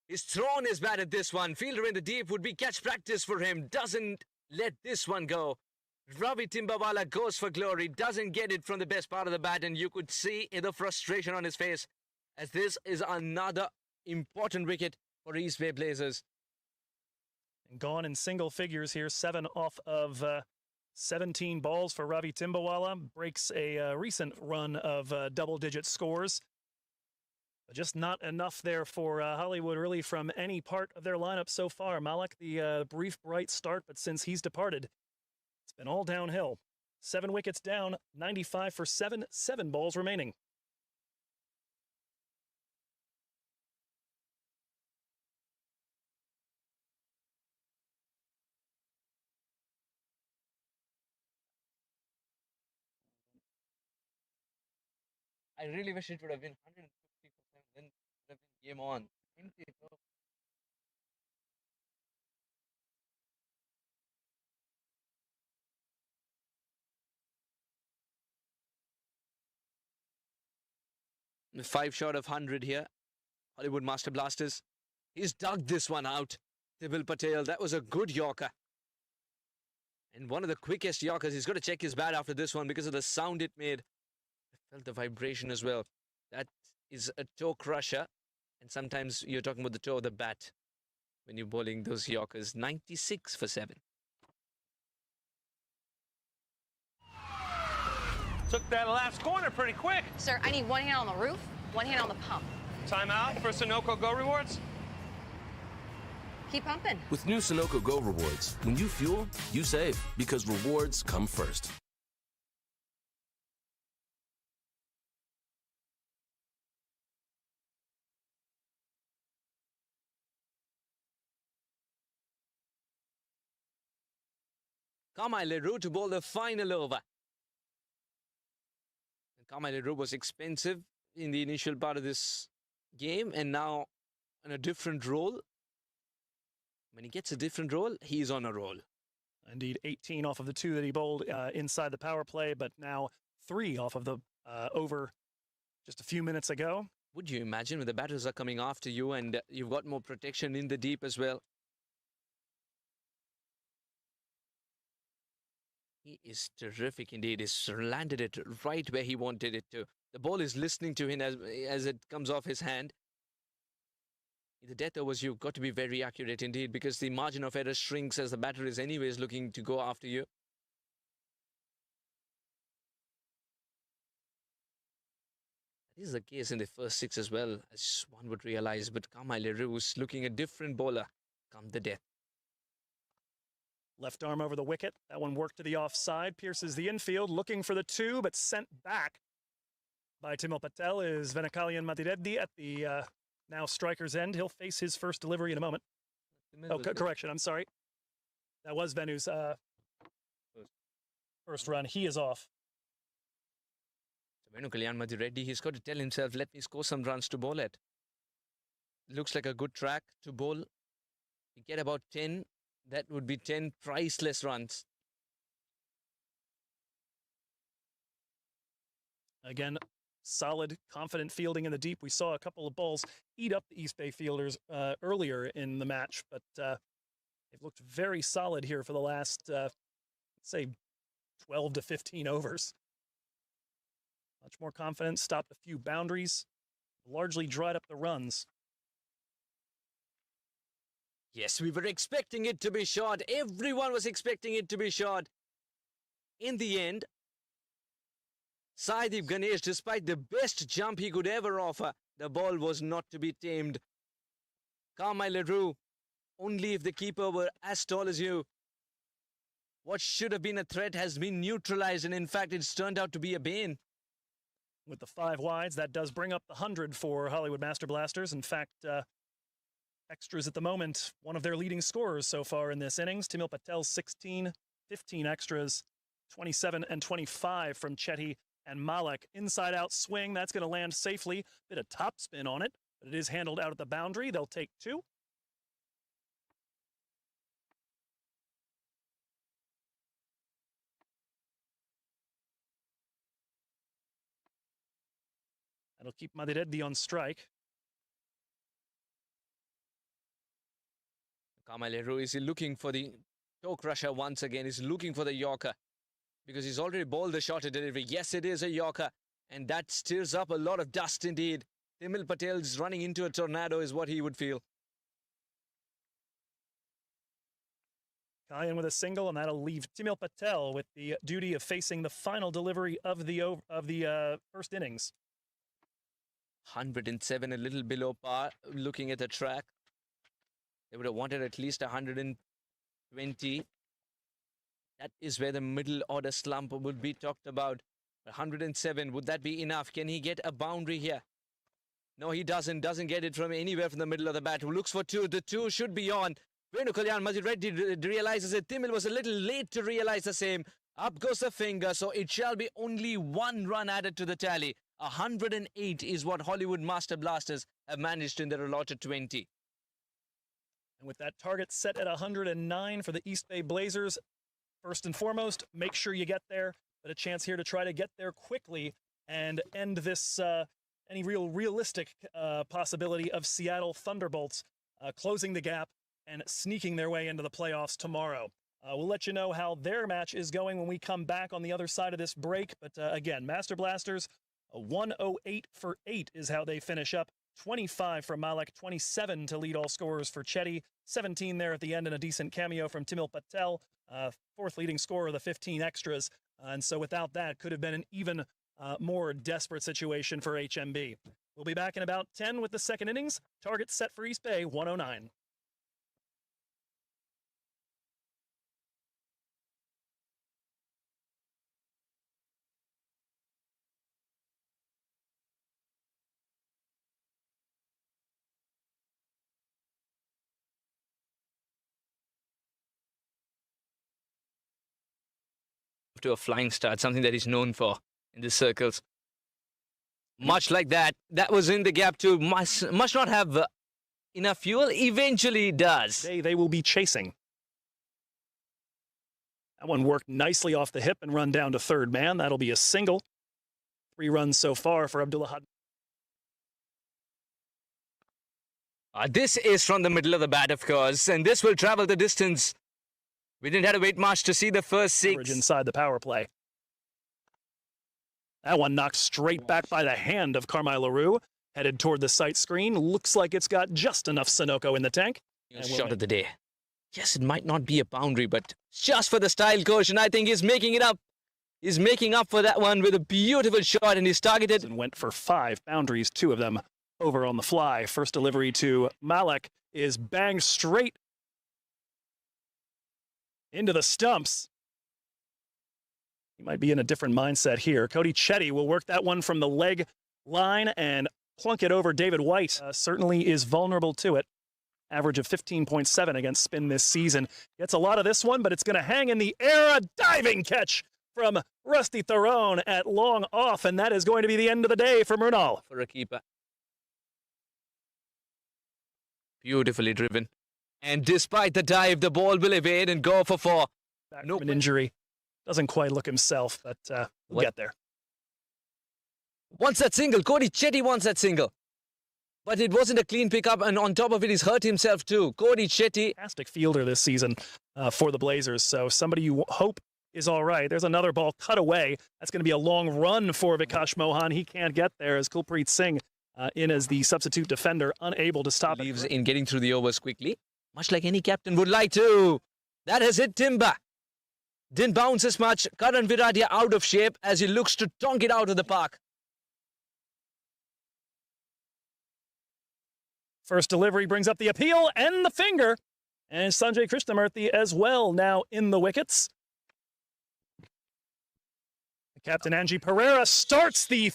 He's thrown his bat at this one. Fielder in the deep would be catch practice for him. Doesn't let this one go. Ravi Timbawala goes for glory. Doesn't get it from the best part of the bat. And you could see the frustration on his face, as this is another important wicket for East Bay Blazers.
And gone in single figures here. 7 off of 17 balls for Ravi Timbawala. Breaks a recent run of double-digit scores. But just not enough there for Hollywood, really, from any part of their lineup so far. Malik, the brief, bright start, but since he's departed, it's been all downhill. 7 wickets down, 95 for 7, 7 balls remaining.
I really wish it would have been 150%. Then it would have been game on. Five short of 100 here. Hollywood Master Blasters. He's dug this one out. Tibil Patel, that was a good Yorker. And one of the quickest Yorkers. He's got to check his bat after this one because of the sound it made. I felt the vibration as well. That is a toe crusher. And sometimes you're talking about the toe of the bat when you're bowling those Yorkers. 96 for 7.
Took that last corner pretty quick.
Sir, I need 1 hand on the roof, 1 hand on the pump.
Timeout for Sunoco Go Rewards.
Keep pumping.
With new Sunoco Go Rewards, when you fuel, you save, because rewards come first.
Kamai Leroux to bowl the final over. Kamai Leroux was expensive in the initial part of this game and now in a different role. When he gets a different role, he's on a roll.
Indeed, 18 off of the 2 that he bowled inside the power play, but now 3 off of the over just a few minutes ago.
Would you imagine when the batters are coming after you and you've got more protection in the deep as well? He is terrific indeed. He's landed it right where he wanted it to. The ball is listening to him as it comes off his hand. In the death overs, you've got to be very accurate indeed because the margin of error shrinks as the batter is anyways looking to go after you. This is the case in the first 6 as well, as one would realize. But Kamai Leroux is looking a different bowler come the death.
Left arm over the wicket. That one worked to the offside. Pierces the infield, looking for the 2, but sent back by Timil Patel is Venakalian Matireddy at the now striker's end. He'll face his first delivery in a moment. Oh, correction. I'm sorry. That was Venu's first run. He is off.
So Venakalian Matireddy, he's got to tell himself, let me score some runs to bowl at. Looks like a good track to bowl. You get about 10. That would be 10 priceless runs.
Again, solid, confident fielding in the deep. We saw a couple of balls eat up the East Bay fielders earlier in the match, but they've looked very solid here for the last, say, 12 to 15 overs. Much more confident, stopped a few boundaries, largely dried up the runs.
Yes, we were expecting it to be short. Everyone was expecting it to be short. In the end, Saideep Ganesh, despite the best jump he could ever offer, the ball was not to be tamed. Kamai Leroux, only if the keeper were as tall as you. What should have been a threat has been neutralized, and in fact, it's turned out to be a bane.
With the 5 wides, that does bring up the 100 for Hollywood Master Blasters. In fact, extras at the moment, one of their leading scorers so far in this innings. Timil Patel, 16, 15 extras, 27 and 25 from Chetty and Malik. Inside-out swing, that's going to land safely. Bit of topspin on it, but it is handled out at the boundary. They'll take 2. That'll keep Madireddy on strike.
Carmelo is looking for the toe crusher once again. He's looking for the Yorker because he's already bowled the shorter delivery. Yes, it is a Yorker, and that stirs up a lot of dust indeed. Timil Patel's running into a tornado is what he would feel.
Kyan with a single, and that'll leave Timil Patel with the duty of facing the final delivery of the first innings.
107, a little below par, looking at the track. They would have wanted at least 120. That is where the middle order slump would be talked about. 107, would that be enough? Can he get a boundary here? No, he doesn't get it from anywhere from the middle of the bat. Who looks for two? The two should be on. Venu Kalyan Mazid Reddy realizes it. Timil was a little late to realize the same. Up goes the finger, so it shall be only one run added to the tally. 108 is what Hollywood Master Blasters have managed in their allotted 20.
And with that target set at 109 for the East Bay Blazers, first and foremost, make sure you get there. But a chance here to try to get there quickly and end this any realistic possibility of Seattle Thunderbolts closing the gap and sneaking their way into the playoffs tomorrow. We'll let you know how their match is going when we come back on the other side of this break. But again, Master Blasters, a 108 for 8 is how they finish up. 25 from Malek, 27 to lead all scorers for Chetty, 17 there at the end, and a decent cameo from Timil Patel, fourth leading scorer of the 15 extras. And so without that, could have been an even more desperate situation for HMB. We'll be back in about 10 with the second innings. Target set for East Bay, 109.
To a flying start, something that he's known for in the circles. Much like that was in the gap too. Must not have enough fuel. Eventually does.
They will be chasing. That one worked nicely off the hip and run down to third man. That'll be a single. 3 runs so far for Abdullah Had.
This is from the middle of the bat, of course, and this will travel the distance. We didn't have to wait much to see the first 6.
Inside the power play. That one knocked straight back by the hand of Carmelo LaRue. Headed toward the sight screen. Looks like it's got just enough Sunoco in the tank.
Shot of the day. Yes, it might not be a boundary, but just for the style quotient, I think he's making it up. He's making up for that one with a beautiful shot, and he's targeted.
And went for 5 boundaries, 2 of them over on the fly. First delivery to Malek is banged straight into the stumps. He might be in a different mindset here. Cody Chetty will work that one from the leg line and plunk it over David White. Certainly is vulnerable to it. Average of 15.7 against spin this season. Gets a lot of this one, but it's going to hang in the air. A diving catch from Rusty Theron at long off, and that is going to be the end of the day for Murnal.
For a keeper. Beautifully driven. And despite the dive, the ball will evade and go for 4.
Back from an injury. Doesn't quite look himself, but we'll get there.
Wants that single. Cody Chetty wants that single. But it wasn't a clean pickup, and on top of it, he's hurt himself too. Cody Chetty.
Fantastic fielder this season for the Blazers, so somebody you hope is all right. There's another ball cut away. That's going to be a long run for Vikash Mohan. He can't get there as Kulpreet Singh in as the substitute defender, unable to stop
Believes in getting through the overs quickly. Much like any captain would like to. That has hit timber. Didn't bounce as much. Karan Viradia out of shape as he looks to tonk it out of the park.
First delivery brings up the appeal and the finger. And Sanjay Krishnamurthy as well now in the wickets. Captain Angie Pereira starts the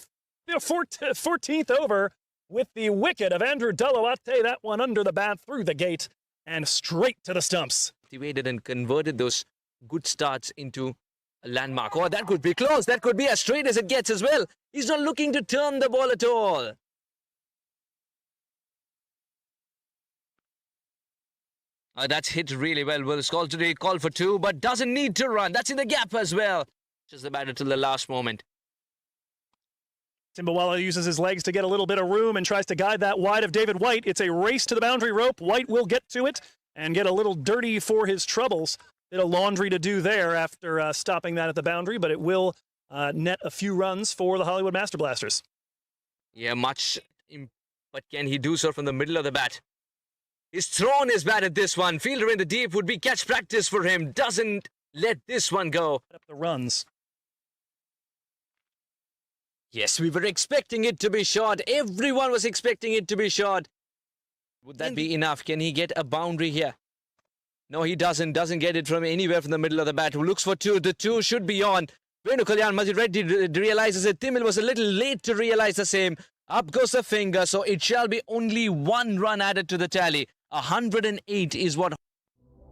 14th over with the wicket of Andrew Dalawate. That one under the bat through the gate and straight to the stumps.
He waited and converted those good starts into a landmark. Oh, that could be close. That could be as straight as it gets as well. He's not looking to turn the ball at all. That's hit really well. Will Skull today call for 2, but doesn't need to run. That's in the gap as well. Just the batter till the last moment.
Timbawala uses his legs to get a little bit of room and tries to guide that wide of David White. It's a race to the boundary rope. White will get to it. and get a little dirty for his troubles. Bit of laundry to do there after stopping that at the boundary, but it will net a few runs for the Hollywood Master Blasters.
Yeah, but can he do so from the middle of the bat? He's thrown his bat at this one. Fielder in the deep would be catch practice for him. Doesn't let this one go.
Up the runs.
Yes, we were expecting it to be short. Everyone was expecting it to be short. Would that be enough? Can he get a boundary here? No, he doesn't. Doesn't get it from anywhere from the middle of the bat. Who looks for two. The two should be on. Venu Kalyan Majid Reddy realizes it. Timil was a little late to realize the same. Up goes the finger, so it shall be only 1 run added to the tally. 108 is what...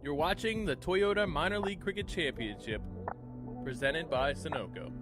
You're watching the Toyota Minor League Cricket Championship, presented by Sunoco.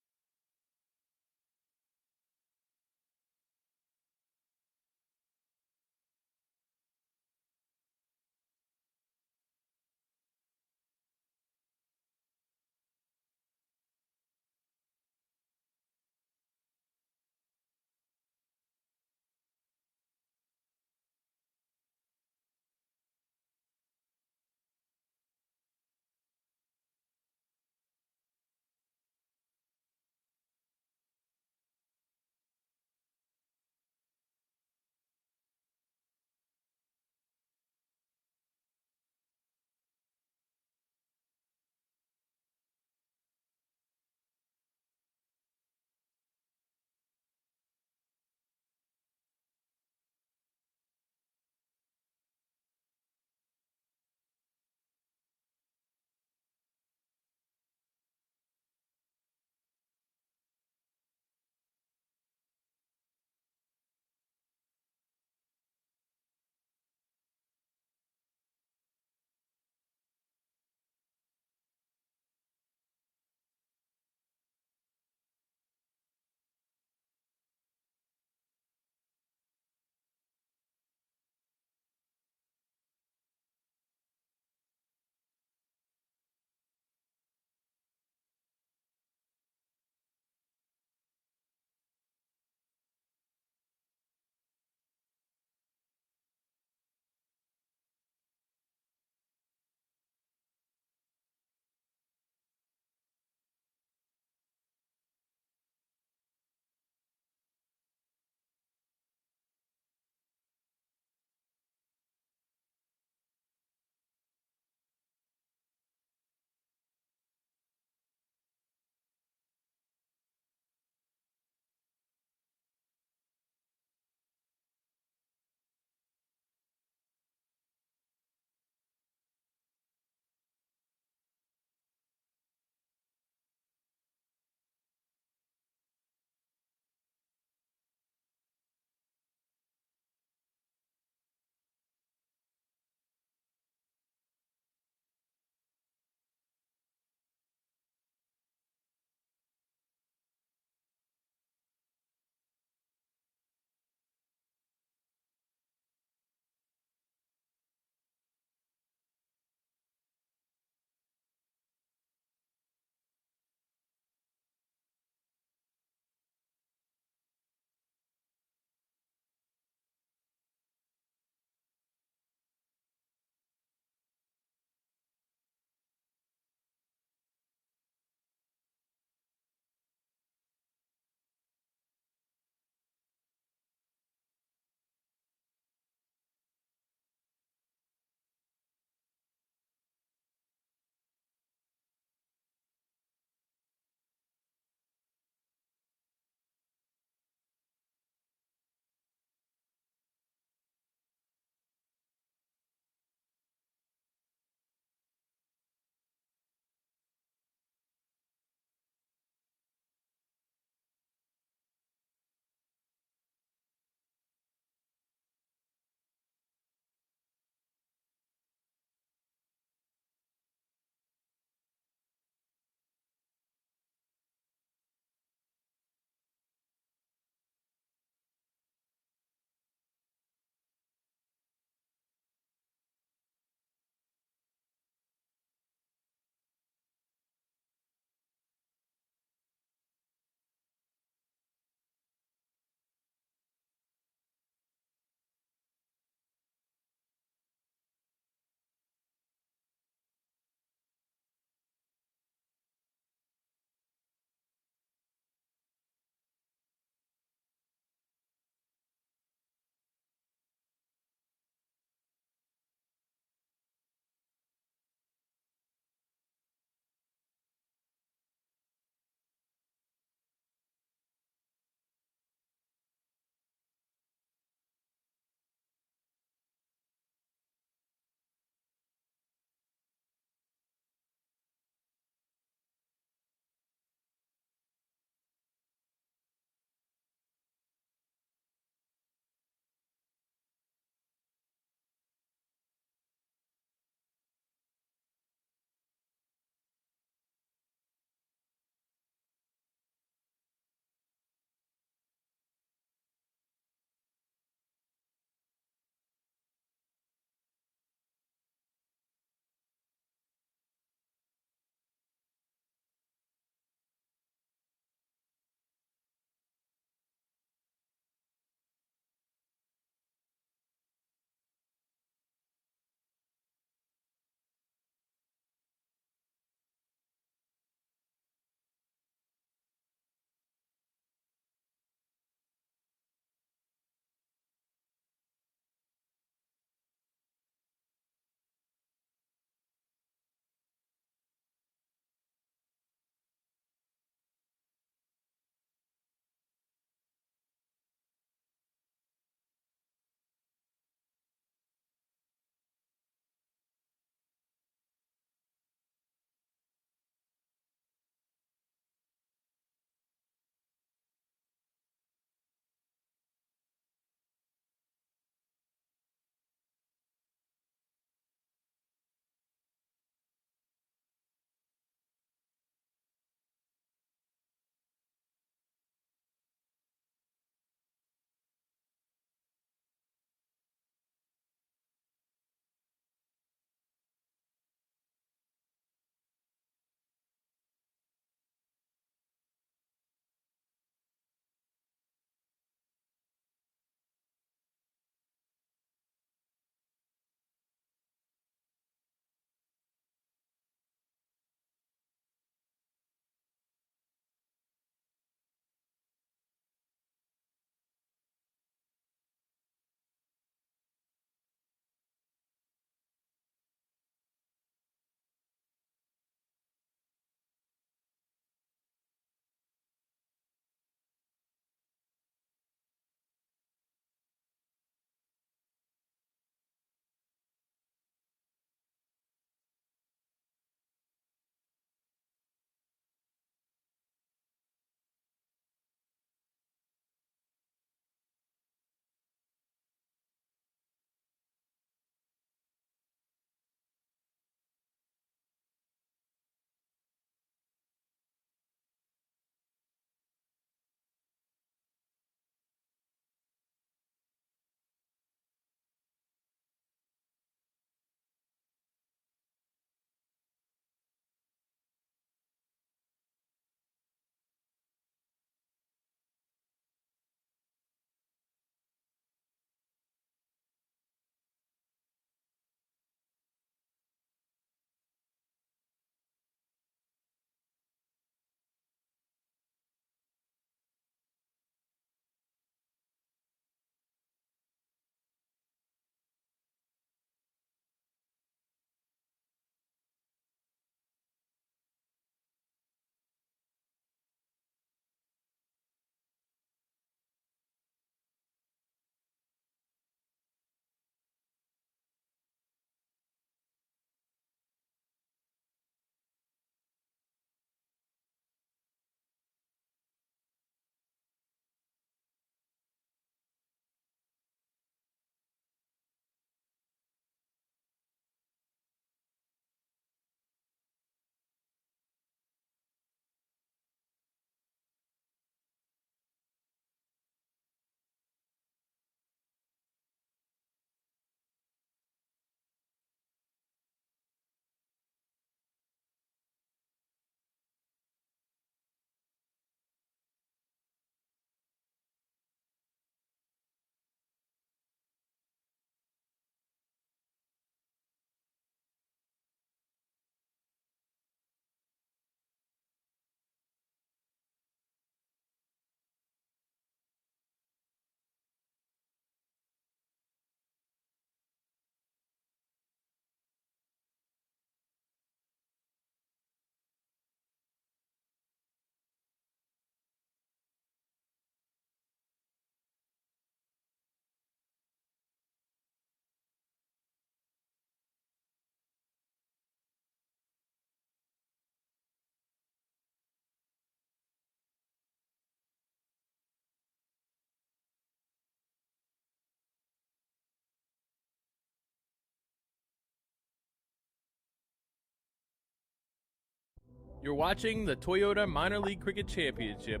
You're watching the Toyota Minor League Cricket Championship,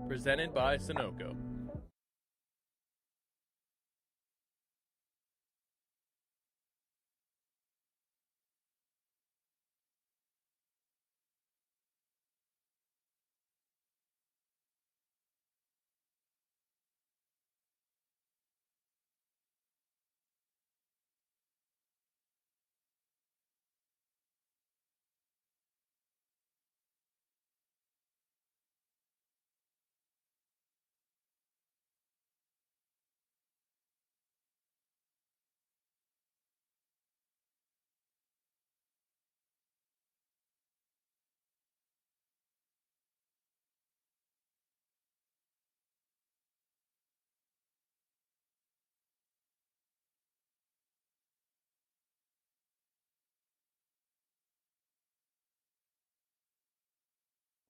presented by Sunoco.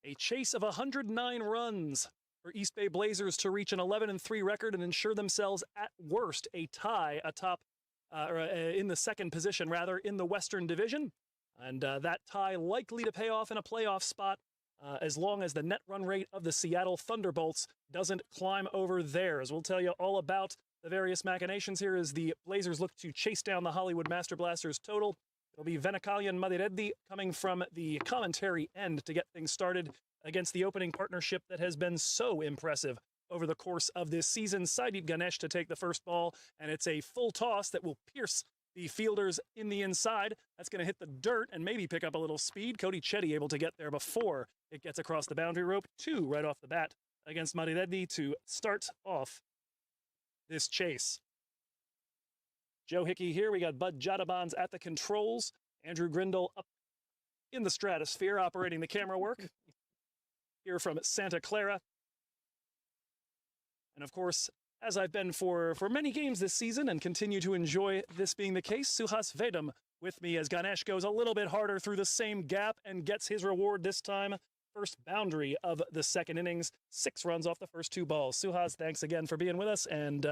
A chase of 109 runs for East Bay Blazers to reach an 11-3 record and ensure themselves at worst a tie atop, in the second position rather, in the Western Division. And that tie likely to pay off in a playoff spot as long as the net run rate of the Seattle Thunderbolts doesn't climb over theirs. We'll tell you all about the various machinations here as the Blazers look to chase down the Hollywood Master Blasters total. It'll be Venakalian Madireddy coming from the commentary end to get things started against the opening partnership that has been so impressive over the course of this season. Saeed Ganesh to take the first ball, and it's a full toss that will pierce the fielders in the inside. That's going to hit the dirt and maybe pick up a little speed. Cody Chetty able to get there before it gets across the boundary rope. 2 right off the bat against Madireddy to start off this chase. Joe Hickey here. We got Bud Jadabans at the controls. Andrew Grindle up in the stratosphere operating the camera work. Here from Santa Clara. And of course, as I've been for many games this season and continue to enjoy this being the case, Suhas Vedam with me as Ganesh goes a little bit harder through the same gap and gets his reward this time. First boundary of the second innings. 6 runs off the first 2 balls. Suhas, thanks again for being with us, and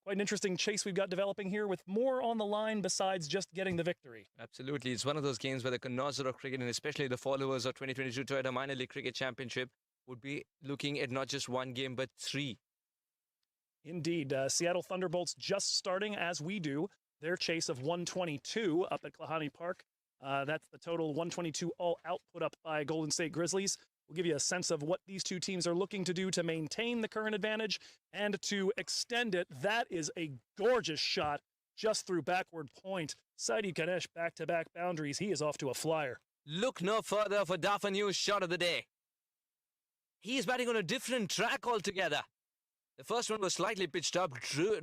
quite an interesting chase we've got developing here with more on the line besides just getting the victory.
Absolutely. It's one of those games where the connoisseur of cricket, and especially the followers of 2022 Toyota Minor League Cricket Championship, would be looking at not just 1 game, but 3.
Indeed. Seattle Thunderbolts just starting, as we do, their chase of 122 up at Klahani Park. That's the total 122 all out put up by Golden State Grizzlies. We'll give you a sense of what these two teams are looking to do to maintain the current advantage and to extend it. That is a gorgeous shot just through backward point. Saeed Ganesh back-to-back boundaries. He is off to a flyer.
Look no further for Dafanu's shot of the day. He is batting on a different track altogether. The first one was slightly pitched up,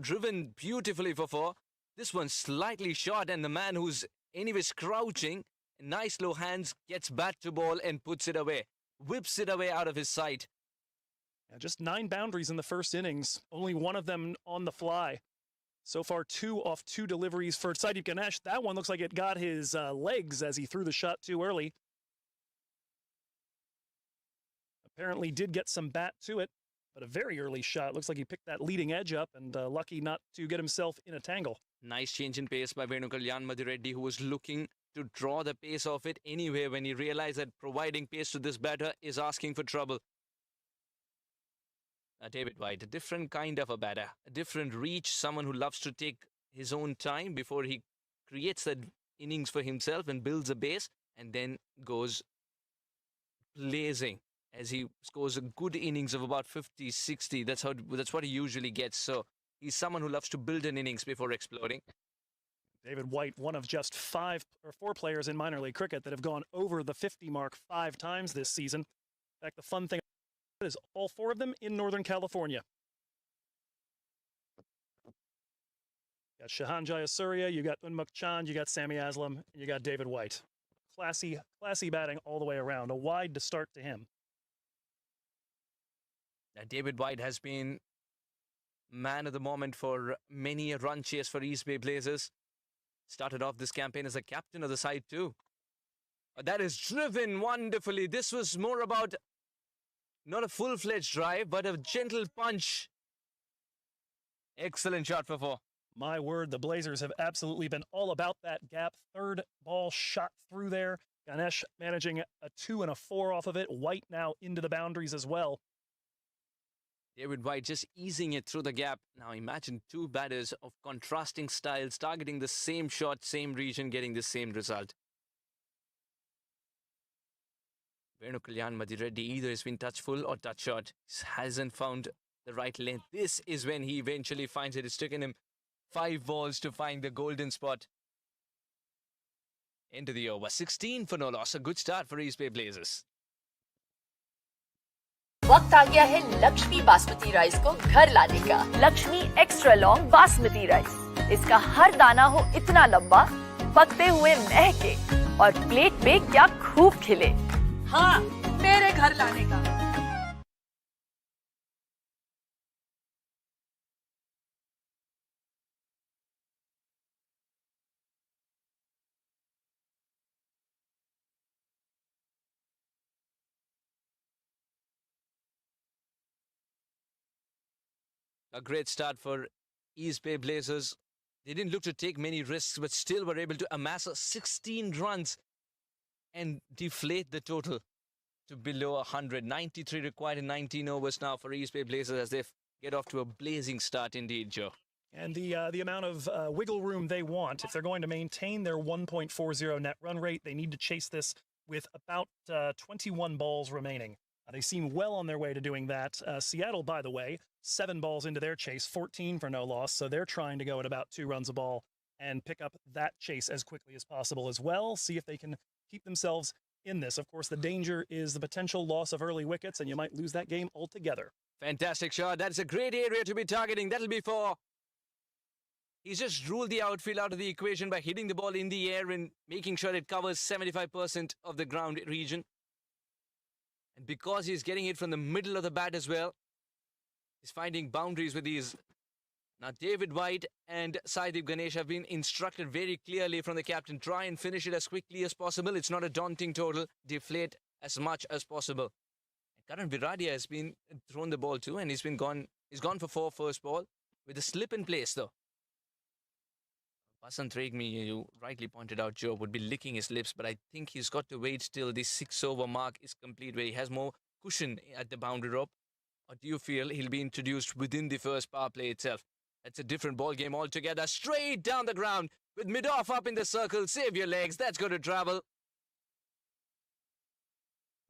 driven beautifully for 4. This one's slightly short, and the man who's anyways crouching, nice low hands, gets bat to ball and puts it away. Whips it away out of his sight.
Yeah, just 9 boundaries in the first innings. Only 1 of them on the fly. So far, 2 off 2 deliveries for Saeed Ganesh. That one looks like it got his legs as he threw the shot too early. Apparently did get some bat to it, but a very early shot. Looks like he picked that leading edge up and lucky not to get himself in a tangle.
Nice change in pace by Venukalyan Madireddy, who was looking to draw the pace of it anyway when he realized that providing pace to this batter is asking for trouble. David White, a different kind of a batter, a different reach, someone who loves to take his own time before he creates that innings for himself and builds a base and then goes blazing as he scores a good innings of about 50, 60. That's what he usually gets. So he's someone who loves to build an innings before exploding.
David White, one of just 5 or 4 players in minor league cricket that have gone over the 50 mark 5 times this season. In fact, the fun thing is all 4 of them in Northern California. You got Shahan Jayasuriya, you got Unmukt Chand, you got Sammy Aslam, and you got David White. Classy batting all the way around. A wide to start to him.
David White has been man of the moment for many a run chase for East Bay Blazers. Started off this campaign as a captain of the side too. That is driven wonderfully. This was more about not a full-fledged drive, but a gentle punch. Excellent shot for 4.
My word, the Blazers have absolutely been all about that gap. 3rd ball shot through there. Ganesh managing a 2 and a 4 off of it. White now into the boundaries as well.
David White just easing it through the gap. Now imagine two batters of contrasting styles targeting the same shot, same region, getting the same result. Venu Kalyan Madireddy either has been touchful or touch shot. Hasn't found the right length. This is when he eventually finds it. It's taken him 5 balls to find the golden spot. Into the over. 16 for no loss. A good start for East Bay Blazers.
वक्त आ गया है Lakshmi basmati rice को घर लाने का। Lakshmi extra long basmati rice. इसका हर दाना हो इतना लंबा, पकते हुए महके और प्लेट पे क्या खूब खिले।
हाँ, मेरे घर लाने का।
A great start for East Bay Blazers. They didn't look to take many risks, but still were able to amass 16 runs and deflate the total to below 100. 93 required in 19 overs now for East Bay Blazers as they get off to a blazing start indeed, Joe.
And the amount of wiggle room they want, if they're going to maintain their 1.40 net run rate, they need to chase this with about 21 balls remaining. They seem well on their way to doing that. Seattle, by the way, 7 balls into their chase, 14 for no loss. So they're trying to go at about 2 runs a ball and pick up that chase as quickly as possible as well. See if they can keep themselves in this. Of course, the danger is the potential loss of early wickets, and you might lose that game altogether.
Fantastic shot. That's a great area to be targeting. That'll be 4. He's just ruled the outfield out of the equation by hitting the ball in the air and making sure it covers 75% of the ground region. And because he's getting it from the middle of the bat as well, he's finding boundaries with these. Now, David White and Saideep Ganesh have been instructed very clearly from the captain, try and finish it as quickly as possible. It's not a daunting total. Deflate as much as possible. Karan Viradia has been thrown the ball too, and he's gone for 4 first ball with a slip in place though. Basant Regmi, you rightly pointed out, Joe, would be licking his lips, but I think he's got to wait till the 6-over mark is complete, where he has more cushion at the boundary rope. Or do you feel he'll be introduced within the first power play itself? That's a different ball game altogether. Straight down the ground with mid-off up in the circle. Save your legs. That's going to travel.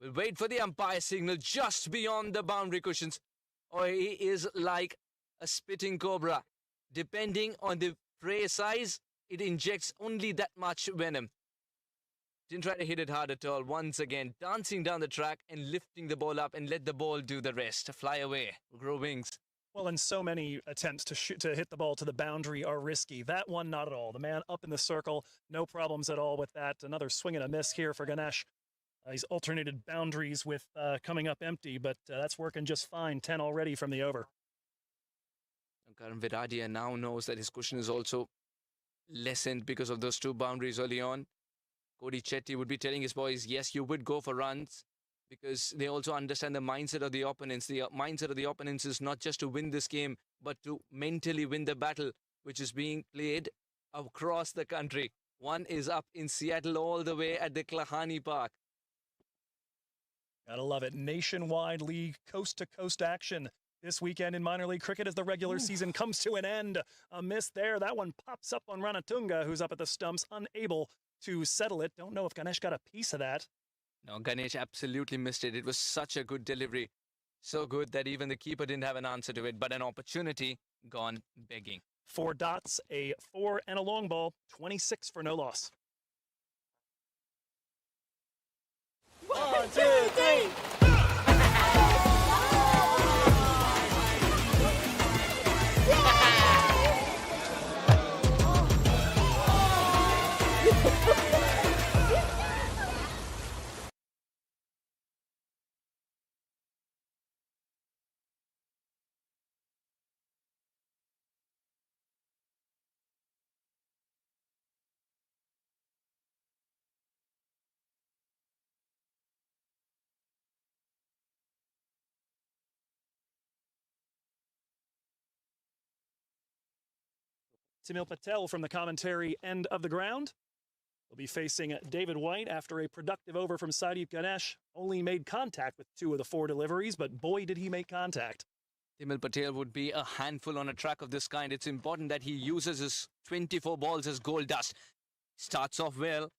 We'll wait for the umpire signal just beyond the boundary cushions. Or he is like a spitting cobra. Depending on the prey size, it injects only that much venom. Didn't try to hit it hard at all. Once again, dancing down the track and lifting the ball up and let the ball do the rest. Fly away, grow wings.
Well, and so many attempts to hit the ball to the boundary are risky. That one, not at all. The man up in the circle, no problems at all with that. Another swing and a miss here for Ganesh. He's alternated boundaries with coming up empty, but that's working just fine. 10 already from the over.
Karan Viradia now knows that his cushion is also lessened because of those 2 boundaries early on. Cody Chetty would be telling his boys, yes, you would go for runs, because they also understand the mindset of the opponents. The mindset of the opponents is not just to win this game, but to mentally win the battle, which is being played across the country. One is up in Seattle all the way at the Klahani Park.
Gotta love it. Nationwide league, coast-to-coast action this weekend in minor league cricket as the regular season comes to an end. A miss there. That one pops up on Ranatunga, who's up at the stumps, unable to settle it. Don't know if Ganesh got a piece of that.
No, Ganesh absolutely missed it. It was such a good delivery. So good that even the keeper didn't have an answer to it, but an opportunity gone begging.
4 dots, a 4 and a long ball, 26 for no loss.
1, 2, 3.
Tamil Patel from the commentary end of the ground. He'll be facing David White after a productive over from Saideep Ganesh. Only made contact with 2 of the 4 deliveries, but boy, did he make contact.
Timil Patel would be a handful on a track of this kind. It's important that he uses his 24 balls as gold dust. Starts off well.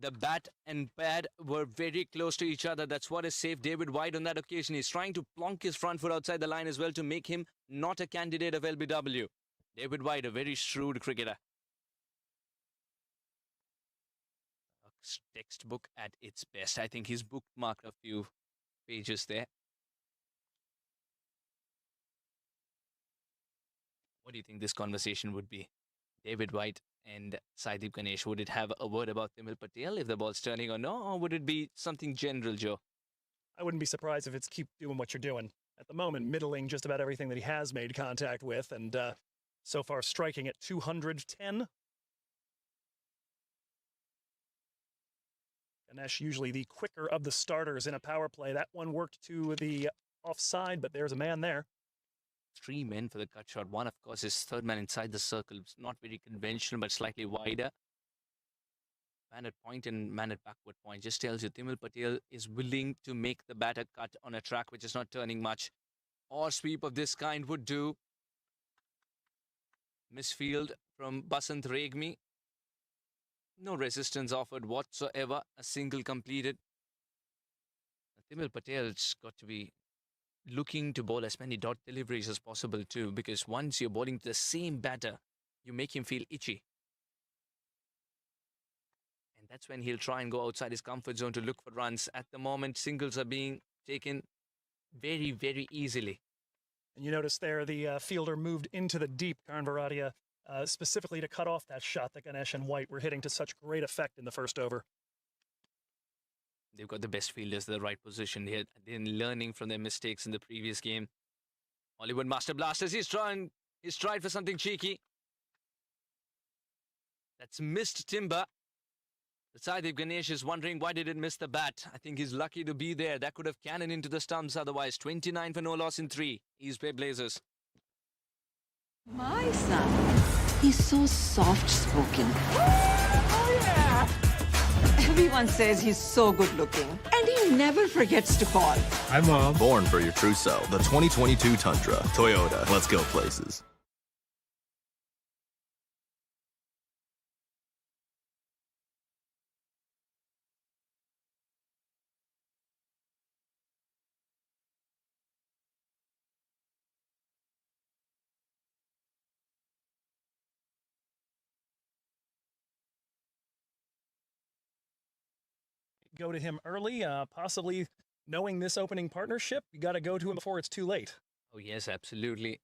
The bat and pad were very close to each other. That's what has saved David White on that occasion. He's trying to plonk his front foot outside the line as well to make him not a candidate of LBW. David White, a very shrewd cricketer. A textbook at its best. I think he's bookmarked a few pages there. What do you think this conversation would be? David White and Saideep Ganesh, would it have a word about Timil Patel if the ball's turning or no? Or would it be something general, Joe?
I wouldn't be surprised if it's keep doing what you're doing. At the moment, middling just about everything that he has made contact with, and so far striking at 210. Ganesh usually the quicker of the starters in a power play. That one worked to the offside, but there's a man there.
3 men for the cut shot. One, of course, is third man inside the circle. It's not very conventional, but slightly wider. Man at point and man at backward point. Just tells you Timil Patel is willing to make the batter cut on a track which is not turning much. Or sweep of this kind would do. Misfield from Basant Regmi. No resistance offered whatsoever. A single completed. Timil Patel's got to be looking to bowl as many dot deliveries as possible too, because once you're bowling to the same batter, you make him feel itchy. And that's when he'll try and go outside his comfort zone to look for runs. At the moment, singles are being taken very, very easily.
And you notice there the fielder moved into the deep, Karan Bharadia, specifically to cut off that shot that Ganesh and White were hitting to such great effect in the first over.
They've got the best fielders in the right position. They're learning from their mistakes in the previous game. Hollywood Master Blasters, he's tried for something cheeky. That's missed timber. Saideep Ganesh is wondering why did it miss the bat. I think he's lucky to be there. That could have cannoned into the stumps otherwise. 29 for no loss in 3. East Bay Blazers.
My son, he's so soft-spoken. Oh, yeah! Everyone says he's so good-looking, and he never forgets to call.
Hi, Mom. Born for your true self. The 2022 Tundra. Toyota. Let's go places.
Go to him early, possibly knowing this opening partnership. You got to go to him before it's too late.
Oh, yes, absolutely.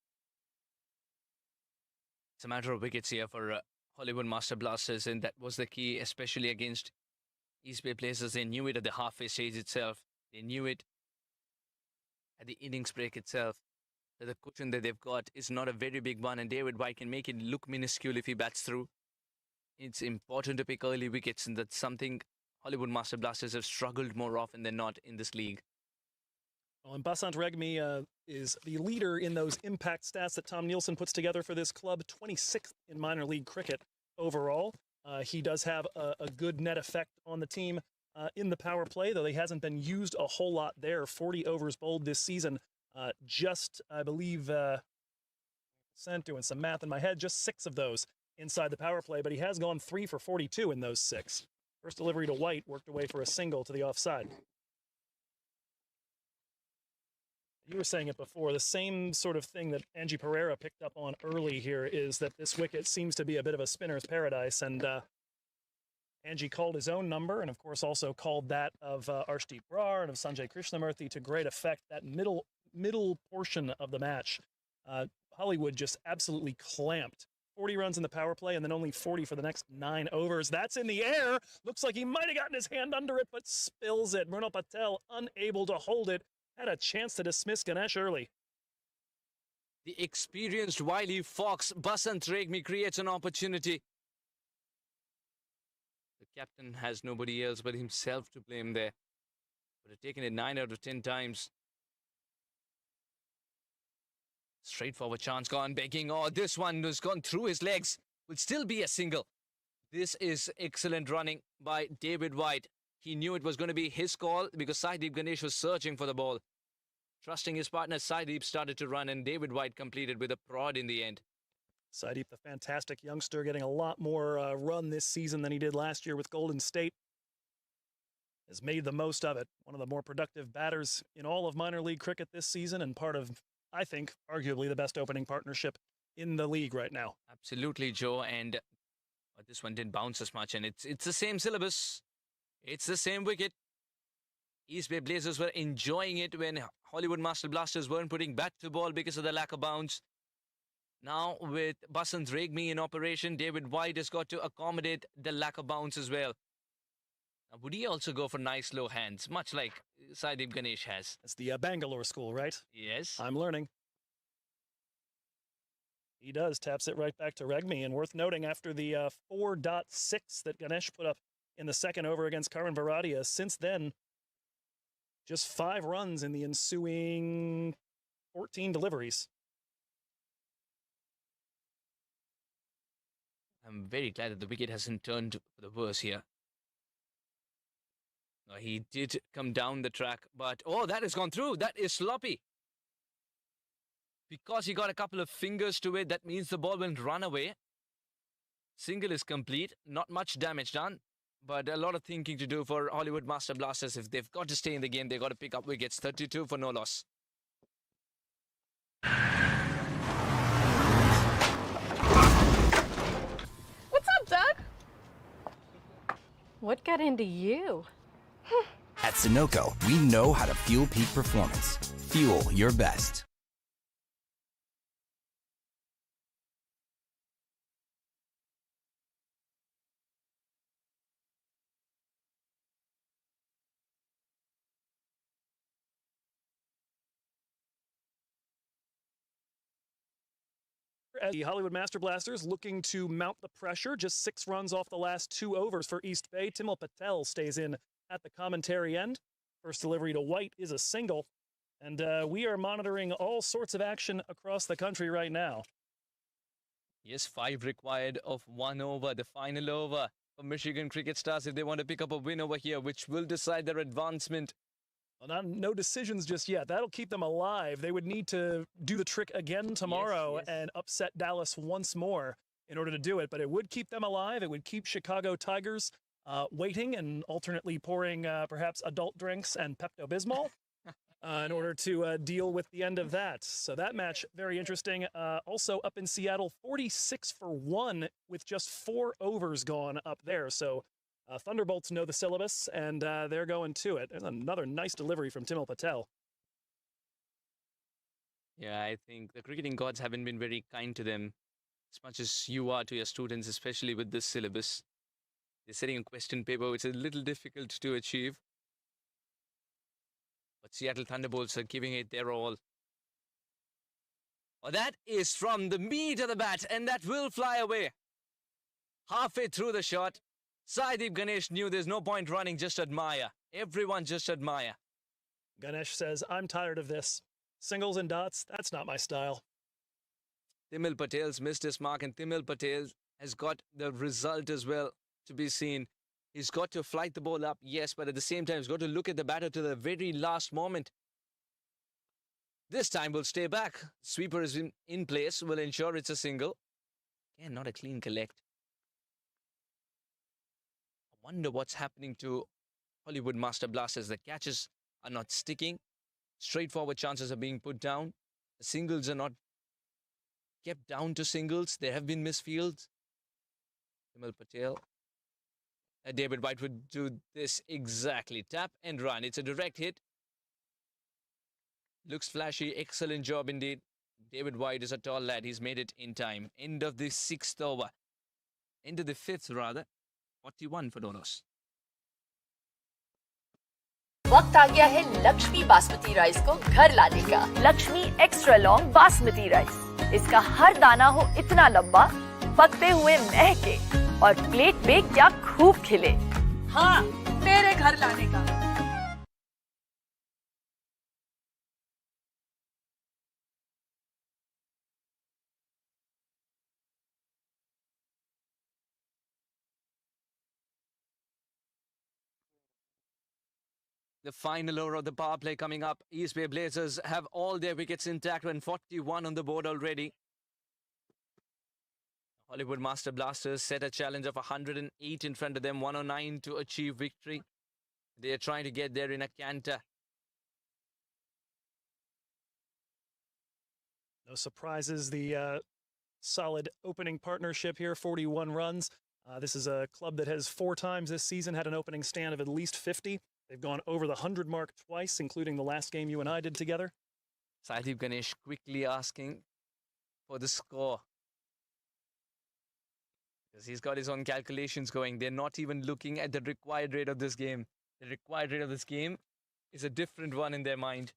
It's a matter of wickets here for Hollywood Master Blasters, and that was the key, especially against East Bay Blazers. They knew it at the halfway stage itself. They knew it at the innings break itself. That the cushion that they've got is not a very big one, and David White can make it look minuscule if he bats through. It's important to pick early wickets, and that's something Hollywood Master Blasters have struggled more often than not in this league.
Well, and Basant Regmi is the leader in those impact stats that Tom Nielsen puts together for this club, 26th in minor league cricket overall. He does have a good net effect on the team in the power play, though he hasn't been used a whole lot there. 40 overs bowled this season. I believe, doing some math in my head, just 6 of those inside the power play, but he has gone 3 for 42 in those 6. First delivery to White, worked away for a single to the offside. You were saying it before, the same sort of thing that Angie Pereira picked up on early here is that this wicket seems to be a bit of a spinner's paradise, and Angie called his own number, and of course also called that of Arshdeep Brar and of Sanjay Krishnamurthy to great effect. That middle portion of the match, Hollywood just absolutely clamped. 40 runs in the power play and then only 40 for the next 9 overs. That's in the air. Looks like he might have gotten his hand under it, but spills it. Mrunal Patel unable to hold it. Had a chance to dismiss Ganesh early.
The experienced wily fox, Basant Regmi, creates an opportunity. The captain has nobody else but himself to blame there. Would have taken it 9 out of 10 times. Straightforward chance gone begging. Oh, this one has gone through his legs. Will still be a single. This is excellent running by David White. He knew it was going to be his call because Saideep Ganesh was searching for the ball. Trusting his partner, Saideep started to run and David White completed with a prod in the end.
Saideep, the fantastic youngster, getting a lot more run this season than he did last year with Golden State. Has made the most of it. One of the more productive batters in all of minor league cricket this season and part of, I think, arguably the best opening partnership in the league right now.
Absolutely, Joe. And this one didn't bounce as much. And it's the same syllabus. It's the same wicket. East Bay Blazers were enjoying it when Hollywood Master Blasters weren't putting bat to ball because of the lack of bounce. Now with Basant Regmi in operation, David White has got to accommodate the lack of bounce as well. Now, would he also go for nice low hands, much like Saideep Ganesh has?
That's the Bangalore school, right?
Yes.
I'm learning. He does, taps it right back to Regmi, and worth noting after the 4.6 that Ganesh put up in the second over against Karan Baradia, since then, just 5 runs in the ensuing 14 deliveries.
I'm very glad that the wicket hasn't turned for the worse here. He did come down the track, but oh, that has gone through. That is sloppy. Because he got a couple of fingers to it, that means the ball went run away. Single is complete. Not much damage done, but a lot of thinking to do for Hollywood Master Blasters. If they've got to stay in the game, they've got to pick up wickets. 32 for no loss.
What's up, Doug? What got into you?
At Sunoco, we know how to fuel peak performance. Fuel your best.
The Hollywood Master Blasters looking to mount the pressure. Just 6 runs off the last 2 overs for East Bay. Timil Patel stays in at the commentary end. First delivery to White is a single. And we are monitoring all sorts of action across the country right now.
Yes, 5 required of 1 over, the final over for Michigan Cricket Stars if they want to pick up a win over here, which will decide their advancement.
Well, no decisions just yet. That'll keep them alive. They would need to do the trick again tomorrow and upset Dallas once more in order to do it. But it would keep them alive. It would keep Chicago Tigers waiting and alternately pouring perhaps adult drinks and Pepto-Bismol in order to deal with the end of that. So that match, very interesting. Also up in Seattle, 46 for 1 with just 4 overs gone up there. So Thunderbolts know the syllabus, and they're going to it. There's another nice delivery from Timil Patel.
Yeah, I think the cricketing gods haven't been very kind to them as much as you are to your students, especially with this syllabus. They're setting a question paper which is a little difficult to achieve. But Seattle Thunderbolts are giving it their all. Oh, that is from the meat of the bat, and that will fly away. Halfway through the shot, Saideep Ganesh knew there's no point running, just admire. Everyone just admire.
Ganesh says, I'm tired of this. Singles and dots, that's not my style.
Timil Patel's missed his mark, and Timil Patel has got the result as well to be seen. He's got to flight the ball up, yes, but at the same time, he's got to look at the batter to the very last moment. This time, we'll stay back. Sweeper is in place, will ensure it's a single. Again, not a clean collect. I wonder what's happening to Hollywood Master Blasters. The catches are not sticking. Straightforward chances are being put down. The singles are not kept down to singles. There have been misfields. Timil Patel. David White would do this exactly. Tap and run. It's a direct hit. Looks flashy. Excellent job indeed. David White is a tall lad. He's made it in time. End of the 6th over. End of the 5th rather. 41 for Donos.
वक्त आ गया है Lakshmi basmati rice को घर लाने का। Lakshmi extra long basmati rice. इसका हर दाना हो इतना लंबा, पकते हुए महके और प्लेट पे क्या खूब खिले।
हाँ, मेरे घर लाने का।
The final over of the power play coming up. East Bay Blazers have all their wickets intact and 41 on the board already. Hollywood Master Blasters set a challenge of 108 in front of them, 109 to achieve victory. They are trying to get there in a canter.
No surprises, the solid opening partnership here, 41 runs. This is a club that has 4 times this season had an opening stand of at least 50. They've gone over the 100 mark twice, including the last game you and I did together.
Sadeep Ganesh quickly asking for the score, because he's got his own calculations going. They're not even looking at the required rate of this game. The required rate of this game is a different one in their mind.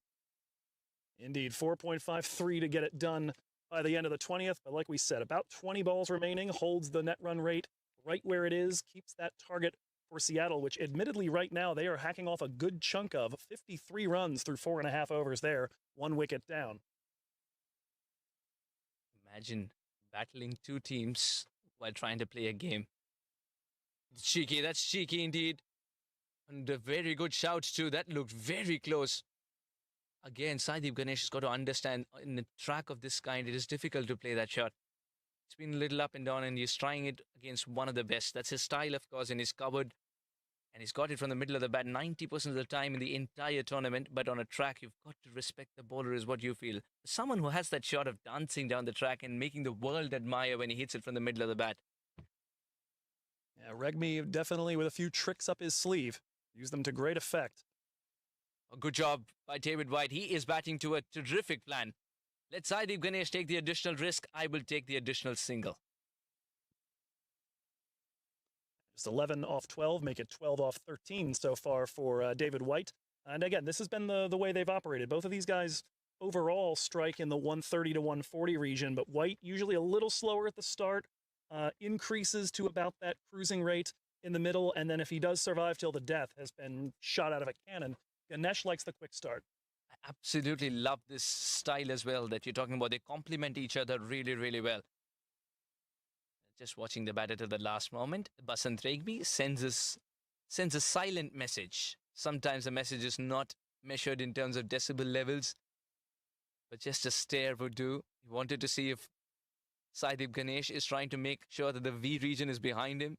Indeed, 4.53 to get it done by the end of the 20th. But like we said, about 20 balls remaining, holds the net run rate right where it is, keeps that target for Seattle, which admittedly right now they are hacking off a good chunk of 53 runs through 4.5 overs there, 1 wicket down.
Imagine battling 2 teams while trying to play a game. Cheeky, that's cheeky indeed. And a very good shout too. That looked very close. Again, Sadeep Ganesh has got to understand, in a track of this kind, it is difficult to play that shot. It's been a little up and down, and he's trying it against one of the best. That's his style, of course, and he's covered. And he's got it from the middle of the bat 90% of the time in the entire tournament. But on a track, you've got to respect the bowler, is what you feel. Someone who has that shot of dancing down the track and making the world admire when he hits it from the middle of the bat.
Yeah, Regmi definitely with a few tricks up his sleeve. Use them to great effect.
A good job by David White. He is batting to a terrific plan. Let Sadeep Ganesh take the additional risk. I will take the additional single.
Just 11 off 12, make it 12 off 13 so far for David White. And again, this has been the way they've operated. Both of these guys overall strike in the 130 to 140 region, but White usually a little slower at the start, increases to about that cruising rate in the middle, and then if he does survive till the death, has been shot out of a cannon. Ganesh likes the quick start.
I absolutely love this style as well that you're talking about. They complement each other really, really well. Just watching the batter to the last moment, Basant Regmi sends a silent message. Sometimes the message is not measured in terms of decibel levels, but just a stare would do. He wanted to see if Sadeep Ganesh is trying to make sure that the V region is behind him.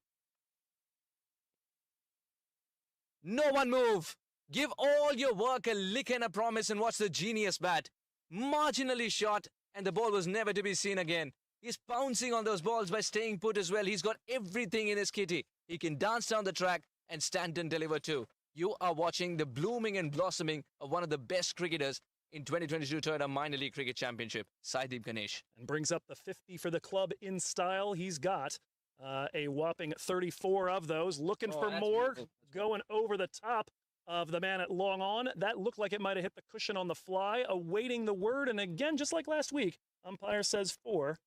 No one move! Give all your work a lick and a promise and watch the genius bat. Marginally shot, and the ball was never to be seen again. He's pouncing on those balls by staying put as well. He's got everything in his kitty. He can dance down the track and stand and deliver too. You are watching the blooming and blossoming of one of the best cricketers in 2022 Toyota Minor League Cricket Championship, Sadeep Ganesh.
And brings up the 50 for the club in style. He's got a whopping 34 of those. Looking for more, going over the top of the man at long on. That looked like it might have hit the cushion on the fly, awaiting the word. And again, just like last week, umpire says 4.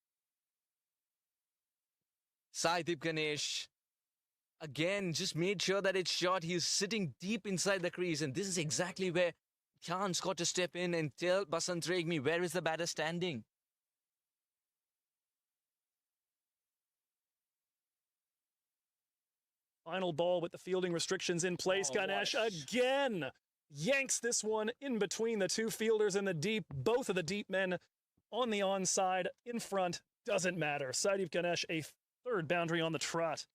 Sadeep Ganesh, again, just made sure that it's shot. He's sitting deep inside the crease, and this is exactly where Khan's got to step in and tell Basant Regmi, where is the batter standing?
Final ball with the fielding restrictions in place. Ganesh again yanks this one in between the 2 fielders in the deep. Both of the deep men on the onside, in front, doesn't matter. Sadeep Ganesh, a 3rd boundary on the trot.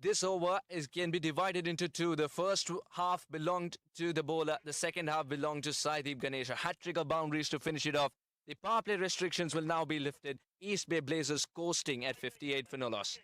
This over can be divided into 2. The first half belonged to the bowler. The second half belonged to Sadeep Ganesh. A hat-trick of boundaries to finish it off. The power play restrictions will now be lifted. East Bay Blazers coasting at 58 for no loss.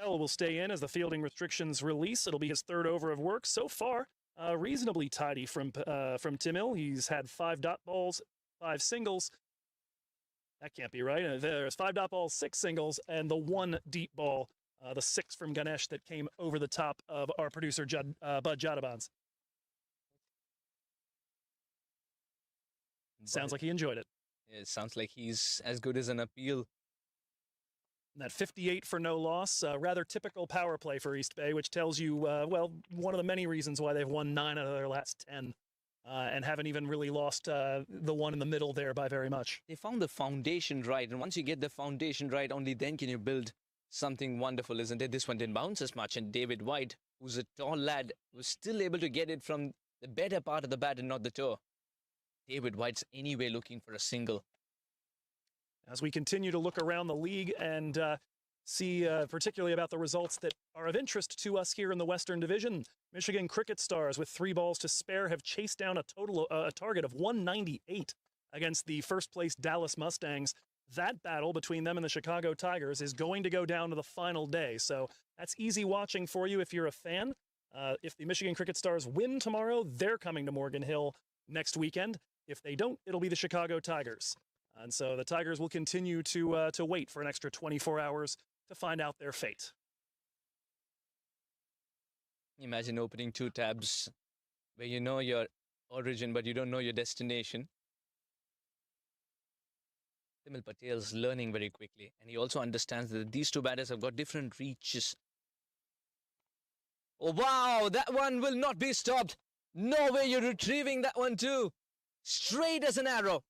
Bell will stay in as the fielding restrictions release. It'll be his 3rd over of work. So far, reasonably tidy from Timil. He's had 5 dot balls, 5 singles. That can't be right. There's 5 dot balls, 6 singles, and the 1 deep ball the 6 from Ganesh that came over the top of our producer, Bud Jadabans. Sounds like he enjoyed it.
It sounds like he's as good as an appeal.
And that 58 for no loss, rather typical power play for East Bay, which tells you, well, one of the many reasons why they've won 9 out of their last 10 and haven't even really lost the one in the middle there by very much.
They found the foundation right, and once you get the foundation right, only then can you build something wonderful, isn't it? This one didn't bounce as much, and David White, who's a tall lad, was still able to get it from the better part of the bat and not the toe. David White's anyway looking for a single.
As we continue to look around the league and see particularly about the results that are of interest to us here in the Western Division, Michigan Cricket Stars with 3 balls to spare have chased down a target of 198 against the first place Dallas Mustangs. That battle between them and the Chicago Tigers is going to go down to the final day. So that's easy watching for you if you're a fan. If the Michigan Cricket Stars win tomorrow, they're coming to Morgan Hill next weekend. If they don't, it'll be the Chicago Tigers. And so the Tigers will continue to wait for an extra 24 hours to find out their fate.
Imagine opening 2 tabs where you know your origin, but you don't know your destination. Timil Patel's learning very quickly, and he also understands that these 2 batters have got different reaches. Oh, wow, that one will not be stopped. No way you're retrieving that one too. Straight as an arrow.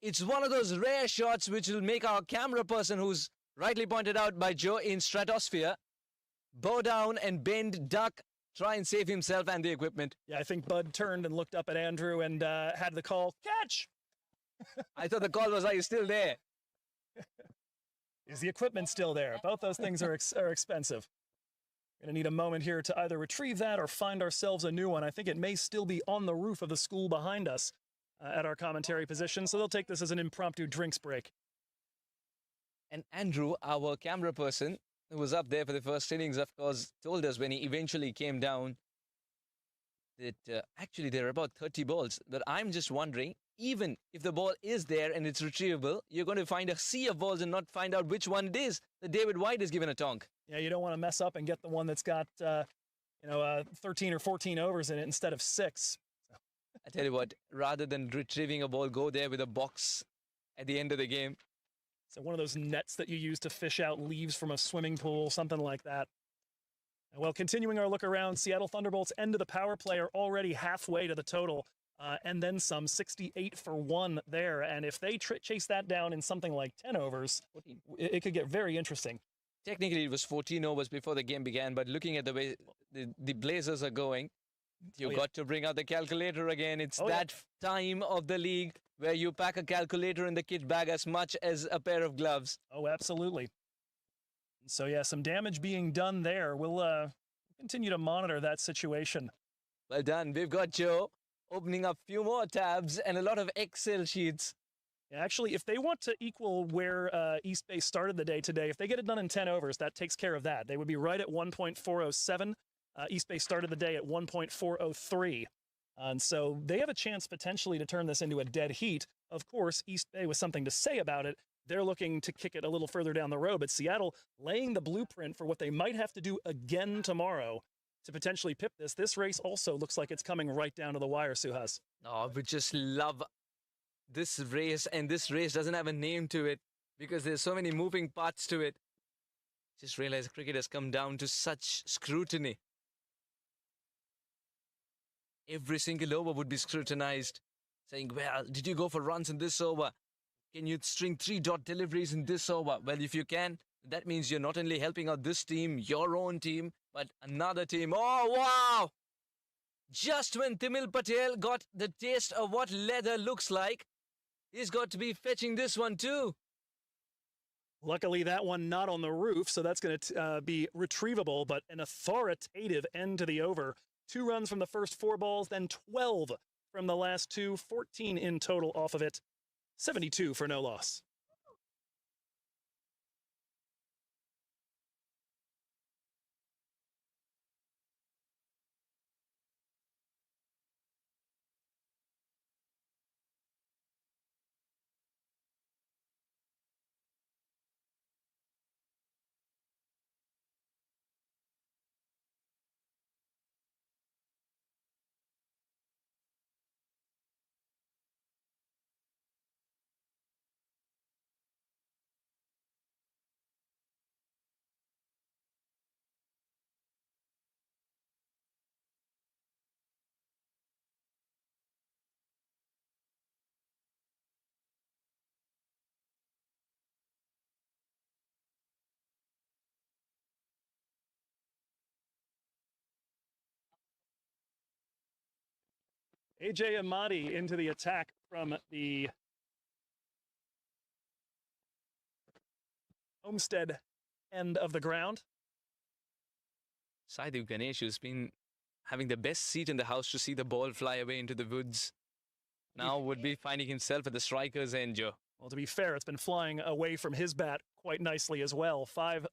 It's one of those rare shots which will make our camera person, who's rightly pointed out by Joe in Stratosphere, bow down and bend, duck, try and save himself and the equipment.
Yeah, I think Bud turned and looked up at Andrew and had the call, catch!
I thought the call was, are you still there?
Is the equipment still there? Both those things are expensive. Going to need a moment here to either retrieve that or find ourselves a new one. I think it may still be on the roof of the school behind us at our commentary position, so they'll take this as an impromptu drinks break.
And Andrew, our camera person, who was up there for the first innings, of course, told us when he eventually came down that actually there are about 30 balls. But I'm just wondering, even if the ball is there and it's retrievable, you're going to find a sea of balls and not find out which one it is that David White has given a tonk.
Yeah, you don't want to mess up and get the one that's got, 13 or 14 overs in it instead of 6.
I tell you what, rather than retrieving a ball, go there with a box at the end of the game.
So one of those nets that you use to fish out leaves from a swimming pool, something like that. Well, continuing our look around, Seattle Thunderbolts end of the power play are already halfway to the total, and then some, 68 for 1 there. And if they chase that down in something like 10 overs, it could get very interesting.
Technically, it was 14 overs before the game began, but looking at the way the Blazers are going, you got to bring out the calculator again. It's time of the league where you pack a calculator in the kit bag as much as a pair of gloves.
Oh, absolutely. So, yeah, some damage being done there. We'll continue to monitor that situation.
Well done. We've got Joe opening up a few more tabs and a lot of Excel sheets.
Yeah, actually, if they want to equal where East Bay started the day today, if they get it done in 10 overs, that takes care of that. They would be right at 1.407. East Bay started the day at 1.403. And so they have a chance potentially to turn this into a dead heat. Of course, East Bay with something to say about it. They're looking to kick it a little further down the road, but Seattle laying the blueprint for what they might have to do again tomorrow to potentially pip this. This race also looks like it's coming right down to the wire, Suhas.
Oh, we just love this race, and this race doesn't have a name to it because there's so many moving parts to it. Just realized cricket has come down to such scrutiny. Every single over would be scrutinized, saying, well, did you go for runs in this over? Can you string 3-dot deliveries in this over? Well, if you can, that means you're not only helping out this team, your own team, but another team. Oh, wow! Just when Timil Patel got the taste of what leather looks like, he's got to be fetching this one too.
Luckily, that one not on the roof, so that's going to be retrievable, but an authoritative end to the over. 2 runs from the first 4 balls, then 12 from the last 2, 14 in total off of it. 72 for no loss. AJ Amadi into the attack from the Homestead end of the ground.
Saideep Ganesh, who's been having the best seat in the house to see the ball fly away into the woods, now would be finding himself at the striker's end, Joe.
Well, to be fair, it's been flying away from his bat quite nicely as well. 5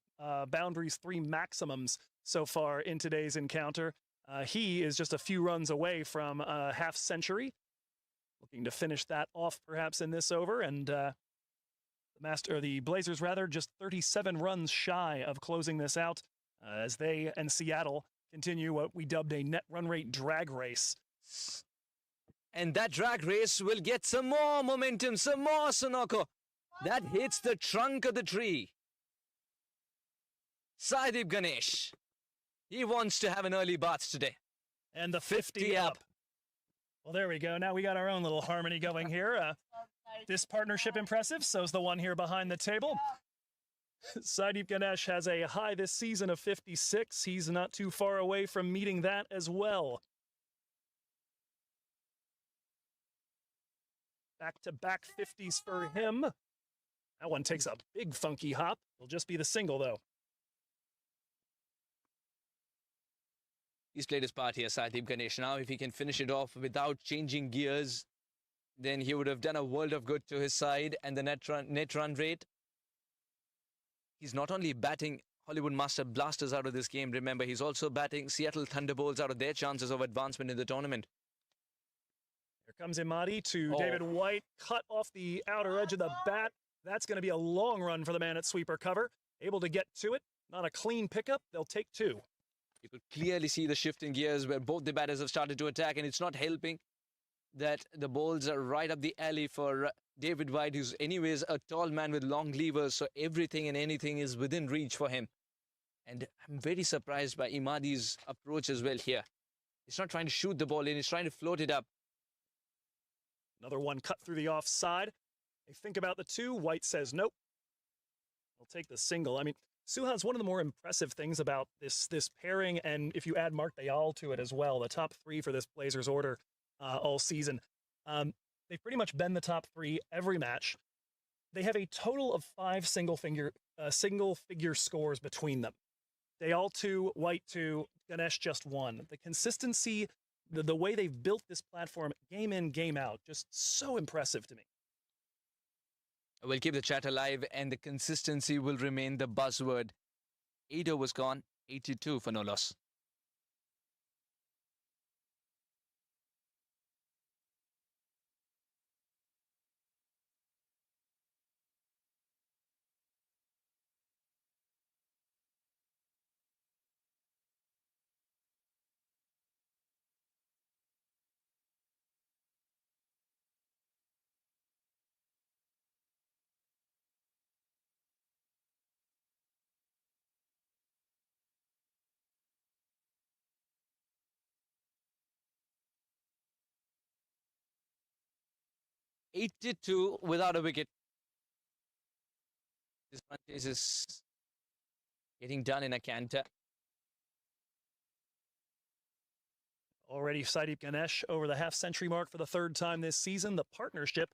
boundaries, 3 maximums so far in today's encounter. He is just a few runs away from a half century. Looking to finish that off perhaps in this over. And the Blazers rather just 37 runs shy of closing this out as they and Seattle continue what we dubbed a net run rate drag race.
And that drag race will get some more momentum, some more Sonoko. That hits the trunk of the tree. Saideep Ganesh. He wants to have an early bath today.
And the 50 up. Well, there we go. Now we got our own little harmony going here. This partnership impressive. So's the one here behind the table. Saideep Ganesh has a high this season of 56. He's not too far away from meeting that as well. Back-to-back 50s for him. That one takes a big funky hop. It'll just be the single, though.
He's played his part here, Saideep Ganesh. Now, if he can finish it off without changing gears, then he would have done a world of good to his side and the net run rate. He's not only batting Hollywood Master Blasters out of this game, remember, he's also batting Seattle Thunderbolts out of their chances of advancement in the tournament.
Here comes Imadi to David White, cut off the outer edge of the bat. That's going to be a long run for the man at sweeper cover. Able to get to it. Not a clean pickup. They'll take 2.
You could clearly see the shift in gears where both the batters have started to attack, and it's not helping that the balls are right up the alley for David White, who's anyways a tall man with long levers, so everything and anything is within reach for him. And I'm very surprised by Imadi's approach as well here. He's not trying to shoot the ball in, he's trying to float it up.
Another one cut through the offside. They think about the 2. White says nope. We'll take the single. I mean, Suhan's one of the more impressive things about this pairing, and if you add Mark Dayal to it as well, the top 3 for this Blazers order all season. They've pretty much been the top 3 every match. They have a total of 5 single-figure scores between them. Dayal 2, White 2, Ganesh just 1. The consistency, the way they've built this platform game in, game out, just so impressive to me.
We'll keep the chat alive, and the consistency will remain the buzzword. 80 was gone, 82 for no loss. .82 without a wicket. This one is getting done in a canter.
Already Saideep Ganesh over the half-century mark for the 3rd time this season. The partnership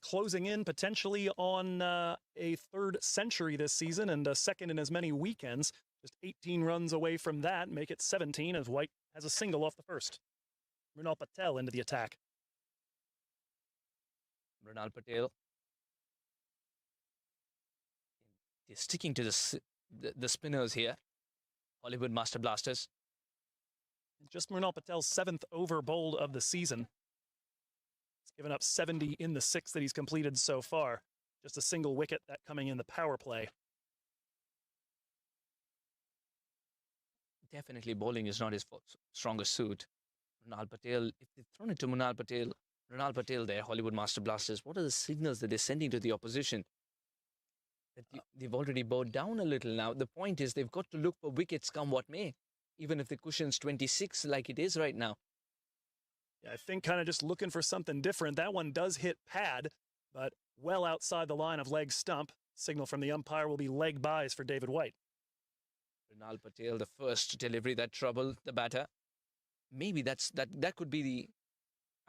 closing in potentially on a 3rd century this season and a 2nd in as many weekends. Just 18 runs away from that, make it 17 as White has a single off the first. Mrinal Patel into the attack.
Mrinal Patel. They're sticking to the spinners here. Hollywood Master Blasters.
Just Mrinal Patel's 7th over bowled of the season. He's given up 70 in the 6 that he's completed so far. Just a single wicket, that coming in the power play.
Definitely bowling is not his strongest suit. Mrinal Patel, if they've thrown it to Mrinal Patel there, Hollywood Master Blasters, what are the signals that they're sending to the opposition? That they've already bowed down a little now. The point is they've got to look for wickets come what may, even if the cushion's 26 like it is right now.
Yeah, I think kind of just looking for something different. That one does hit pad, but well outside the line of leg stump. Signal from the umpire will be leg byes for David White.
Mrinal Patel, the first delivery that troubled the batter. Maybe that could be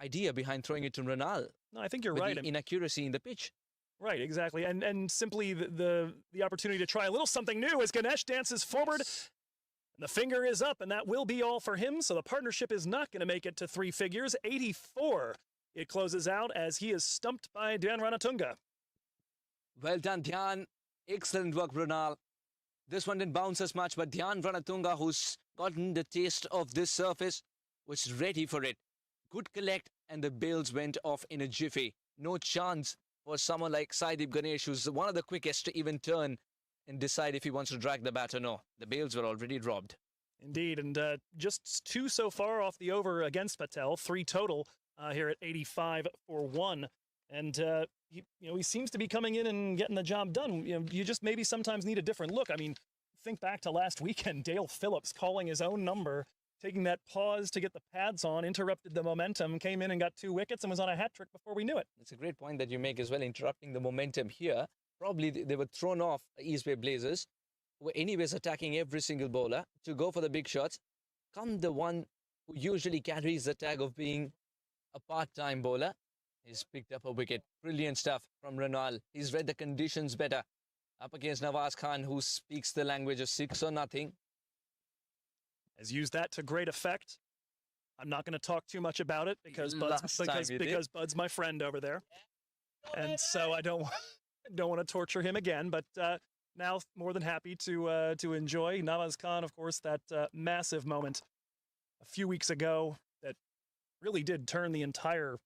idea behind throwing it to Ronald.
No, I think you're
with
right.
The inaccuracy in the pitch.
Right, exactly. And simply the opportunity to try a little something new as Ganesh dances forward. And the finger is up, and that will be all for him. So the partnership is not going to make it to 3 figures. 84. It closes out as he is stumped by Dhyan Ranatunga.
Well done, Dhyan. Excellent work, Ronald. This one didn't bounce as much, but Dhyan Ranatunga, who's gotten the taste of this surface, was ready for it. Good collect, and the bails went off in a jiffy. No chance for someone like Saideep Ganesh, who's one of the quickest to even turn and decide if he wants to drag the bat or no. The bails were already dropped.
Indeed, and just 2 so far off the over against Patel, 3 total here at 85 for 1. And he seems to be coming in and getting the job done. You just maybe sometimes need a different look. I mean, think back to last weekend, Dale Phillips calling his own number, taking that pause to get the pads on, interrupted the momentum, came in and got 2 wickets and was on a hat trick before we knew it.
It's a great point that you make as well, interrupting the momentum here. Probably they were thrown off East Bay Blazers, who were anyways attacking every single bowler to go for the big shots. Come the one who usually carries the tag of being a part-time bowler. He's picked up a wicket. Brilliant stuff from Ronald. He's read the conditions better. Up against Nawaz Khan, who speaks the language of 6 or nothing.
Has used that to great effect. I'm not going to talk too much about it because Bud's my friend over there. And so I don't want to torture him again, but now more than happy to enjoy Nawaz Khan, of course, that massive moment a few weeks ago that really did turn the entire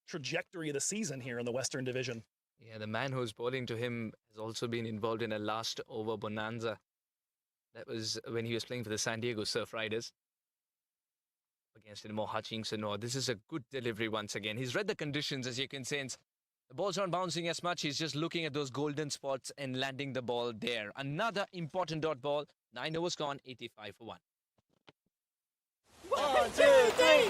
trajectory of the season here in the Western Division.
Yeah, the man who's bowling to him has also been involved in a last over bonanza. That was when he was playing for the San Diego Surf Riders against Ilmo Hutchinson. No, this is a good delivery once again. He's read the conditions, as you can sense. The ball's not bouncing as much. He's just looking at those golden spots and landing the ball there. Another important dot ball. 9 overs gone, 85 for 1.
1, 2, 3.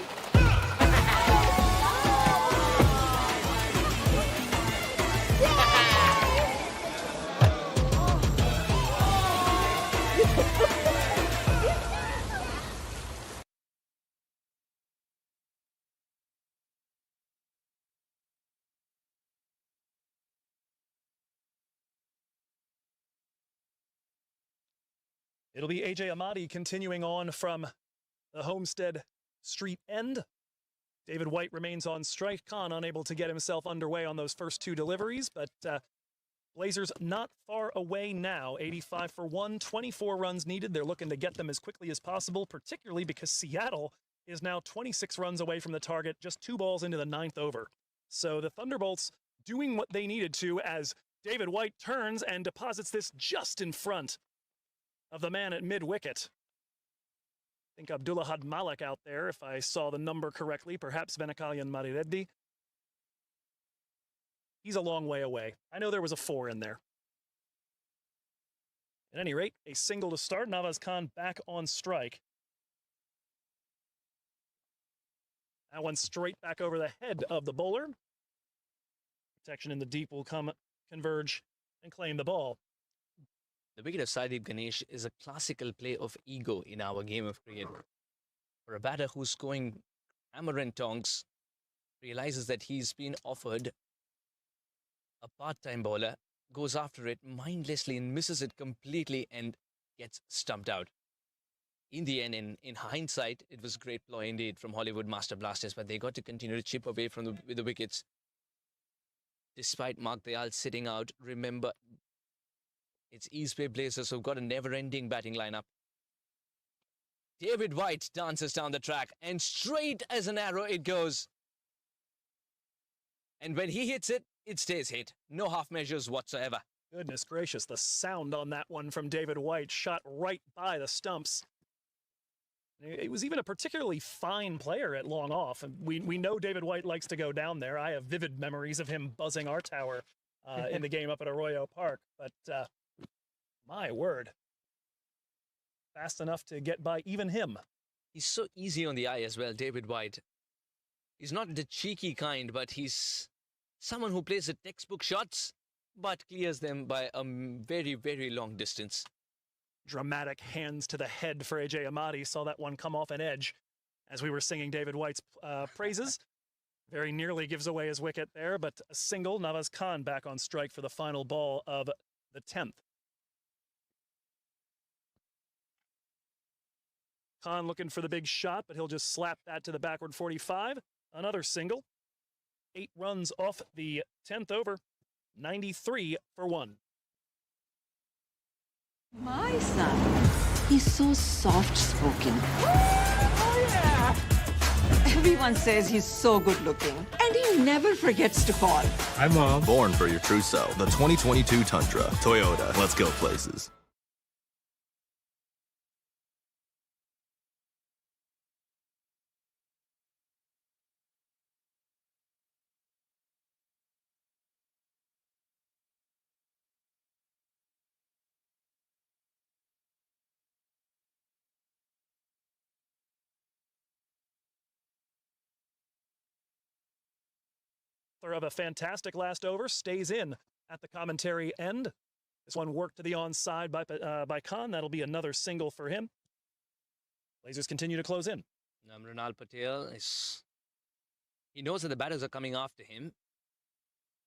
It'll be AJ Ahmadi continuing on from the Homestead Street end. David White remains on strike. Khan unable to get himself underway on those first 2 deliveries, but Blazers not far away now. 85 for 1, 24 runs needed. They're looking to get them as quickly as possible, particularly because Seattle is now 26 runs away from the target, just 2 balls into the 9th over. So the Thunderbolts doing what they needed to as David White turns and deposits this just in front of the man at mid-wicket. I think Abdullah Had Malik out there, if I saw the number correctly, perhaps Venakalian Marireddy. He's a long way away. I know there was a 4 in there. At any rate, a single to start. Nawaz Khan back on strike. That one straight back over the head of the bowler. Protection in the deep will converge and claim the ball.
The wicket of Saideep Ganesh is a classical play of ego in our game of cricket. For a batter who's going hammer and tongs, realizes that he's been offered a part-time bowler, goes after it mindlessly and misses it completely and gets stumped out. In the end, in hindsight, it was great ploy indeed from Hollywood Master Blasters, but they got to continue to chip away from the wickets. Despite Mark Dayal sitting out, remember, it's East Bay Blazers who've got a never-ending batting lineup. David White dances down the track, and straight as an arrow it goes. And when he hits it, it stays hit. No half measures whatsoever.
Goodness gracious, the sound on that one from David White shot right by the stumps. He was even a particularly fine player at long off. We know David White likes to go down there. I have vivid memories of him buzzing our tower in the game up at Arroyo Park. But my word, fast enough to get by even him.
He's so easy on the eye as well, David White. He's not the cheeky kind, but he's someone who plays the textbook shots, but clears them by a very, very long distance.
Dramatic hands to the head for AJ Ahmadi. Saw that one come off an edge as we were singing David White's praises. Very nearly gives away his wicket there, but a single. Nawaz Khan back on strike for the final ball of the 10th. Khan looking for the big shot, but he'll just slap that to the backward 45. Another single. 8 runs off the 10th over. 93 for 1.
My son, he's so soft-spoken. Oh, yeah! Everyone says he's so good-looking, and he never forgets to call.
Hi, Mom. Born for your true self. The 2022 Tundra. Toyota. Let's go places.
Of a fantastic last over, stays in at the commentary end. This one worked to the onside by Khan. That'll be another single for him. Blazers continue to close in.
Mrunal Patel he knows that the batters are coming after him,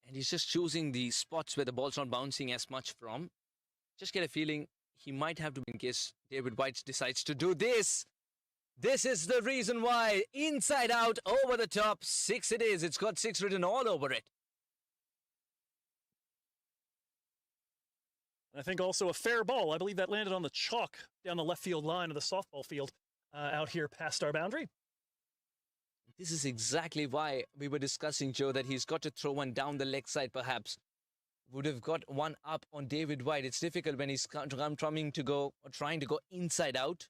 and he's just choosing the spots where the ball's not bouncing as much from. Just get a feeling he might have to, in case David White decides to do this. This is the reason why. Inside out, over the top, 6 it is. It's got 6 written all over it.
I think also a fair ball. I believe that landed on the chalk down the left field line of the softball field out here past our boundary.
This is exactly why we were discussing, Joe, that he's got to throw one down the leg side perhaps. Would have got one up on David White. It's difficult when he's trying to go inside out.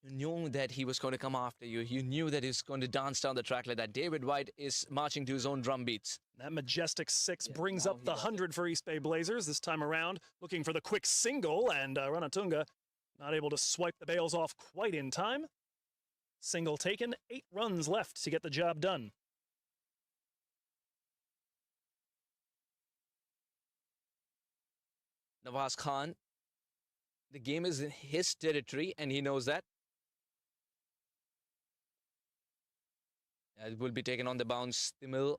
You knew that he was going to come after you. You knew that he was going to dance down the track like that. David White is marching to his own drum beats.
That majestic 6 brings up the 100 for East Bay Blazers this time around. Looking for the quick single, and Ranatunga not able to swipe the bails off quite in time. Single taken, 8 runs left to get the job done.
Nawaz Khan, the game is in his territory, and he knows that. It will be taken on the bounce. Timil,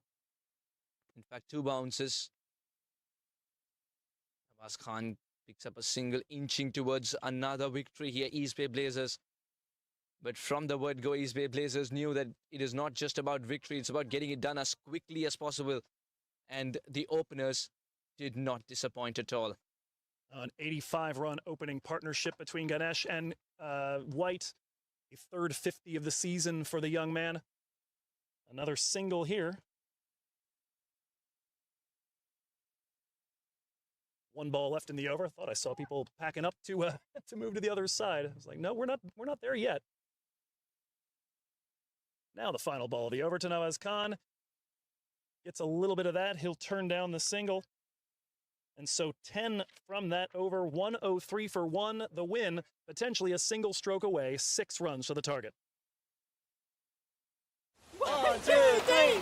in fact, 2 bounces. Nawaz Khan picks up a single, inching towards another victory here, East Bay Blazers. But from the word go, East Bay Blazers knew that it is not just about victory, it's about getting it done as quickly as possible. And the openers did not disappoint at all.
An 85-run opening partnership between Ganesh and White. A third 50 of the season for the young man. Another single here. 1 ball left in the over. Thought I saw people packing up to move to the other side. I was like, no, we're not there yet. Now the final ball of the over to Nawaz Khan. Gets a little bit of that. He'll turn down the single. And so 10 from that over, 103 for 1, the win, potentially a single stroke away, 6 runs for the target.
1, 2, 3.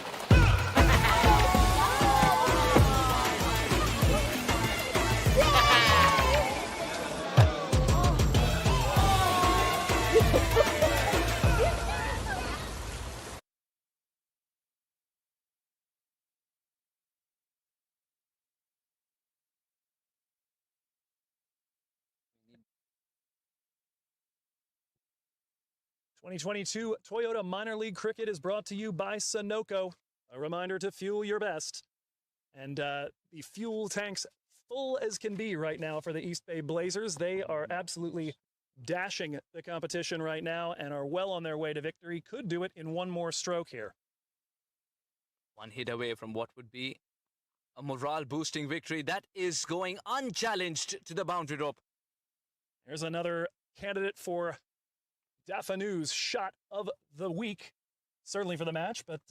'22 Toyota Minor League Cricket is brought to you by Sunoco. A reminder to fuel your best. And the fuel tanks full as can be right now for the East Bay Blazers. They are absolutely dashing the competition right now and are well on their way to victory. Could do it in 1 more stroke here.
1 hit away from what would be a morale-boosting victory. That is going unchallenged to the boundary rope.
There's another candidate for Dafanu's shot of the week. Certainly for the match, but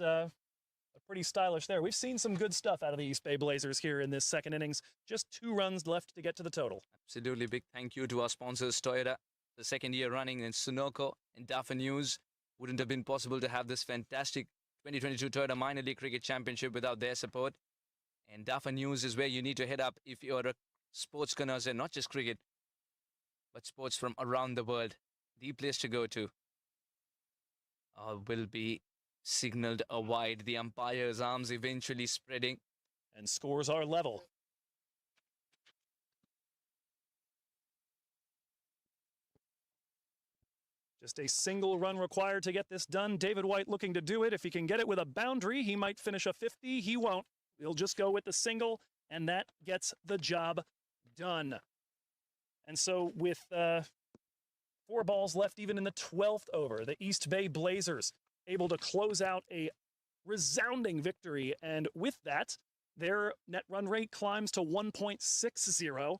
pretty stylish there. We've seen some good stuff out of the East Bay Blazers here in this second innings. Just 2 runs left to get to the total.
Absolutely. Big thank you to our sponsors, Toyota, the 2nd year running, and Sunoco and Dafanu's. Wouldn't have been possible to have this fantastic 2022 Toyota Minor League Cricket Championship without their support. And Dafanu's is where you need to head up if you're a sports connoisseur, not just cricket, but sports from around the world. The place to go to will be signaled a wide. The umpire's arms eventually spreading.
And scores are level. Just a single run required to get this done. David White looking to do it. If he can get it with a boundary, he might finish a 50. He won't. He'll just go with the single, and that gets the job done. And so with 4 balls left even in the 12th over, the East Bay Blazers able to close out a resounding victory. And with that, their net run rate climbs to 1.60,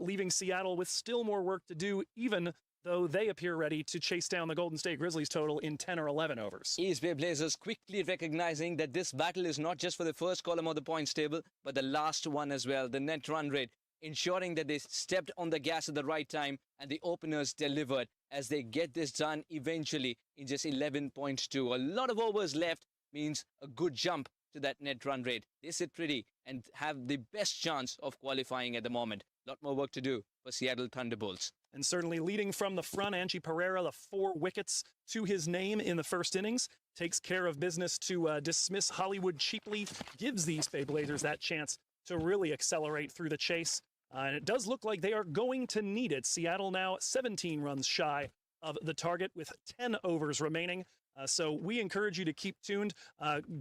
leaving Seattle with still more work to do, even though they appear ready to chase down the Golden State Grizzlies total in 10 or 11 overs.
East Bay Blazers quickly recognizing that this battle is not just for the first column of the points table, but the last one as well, the net run rate, ensuring that they stepped on the gas at the right time and the openers delivered as they get this done eventually in just 11.2. A lot of overs left means a good jump to that net run rate. They sit pretty and have the best chance of qualifying at the moment. A lot more work to do for Seattle Thunderbolts.
And certainly leading from the front, Angie Pereira, the 4 wickets to his name in the first innings, takes care of business to dismiss Hollywood cheaply, gives the East Bay Blazers that chance to really accelerate through the chase. And it does look like they are going to need it. Seattle now 17 runs shy of the target with 10 overs remaining. So we encourage you to keep tuned.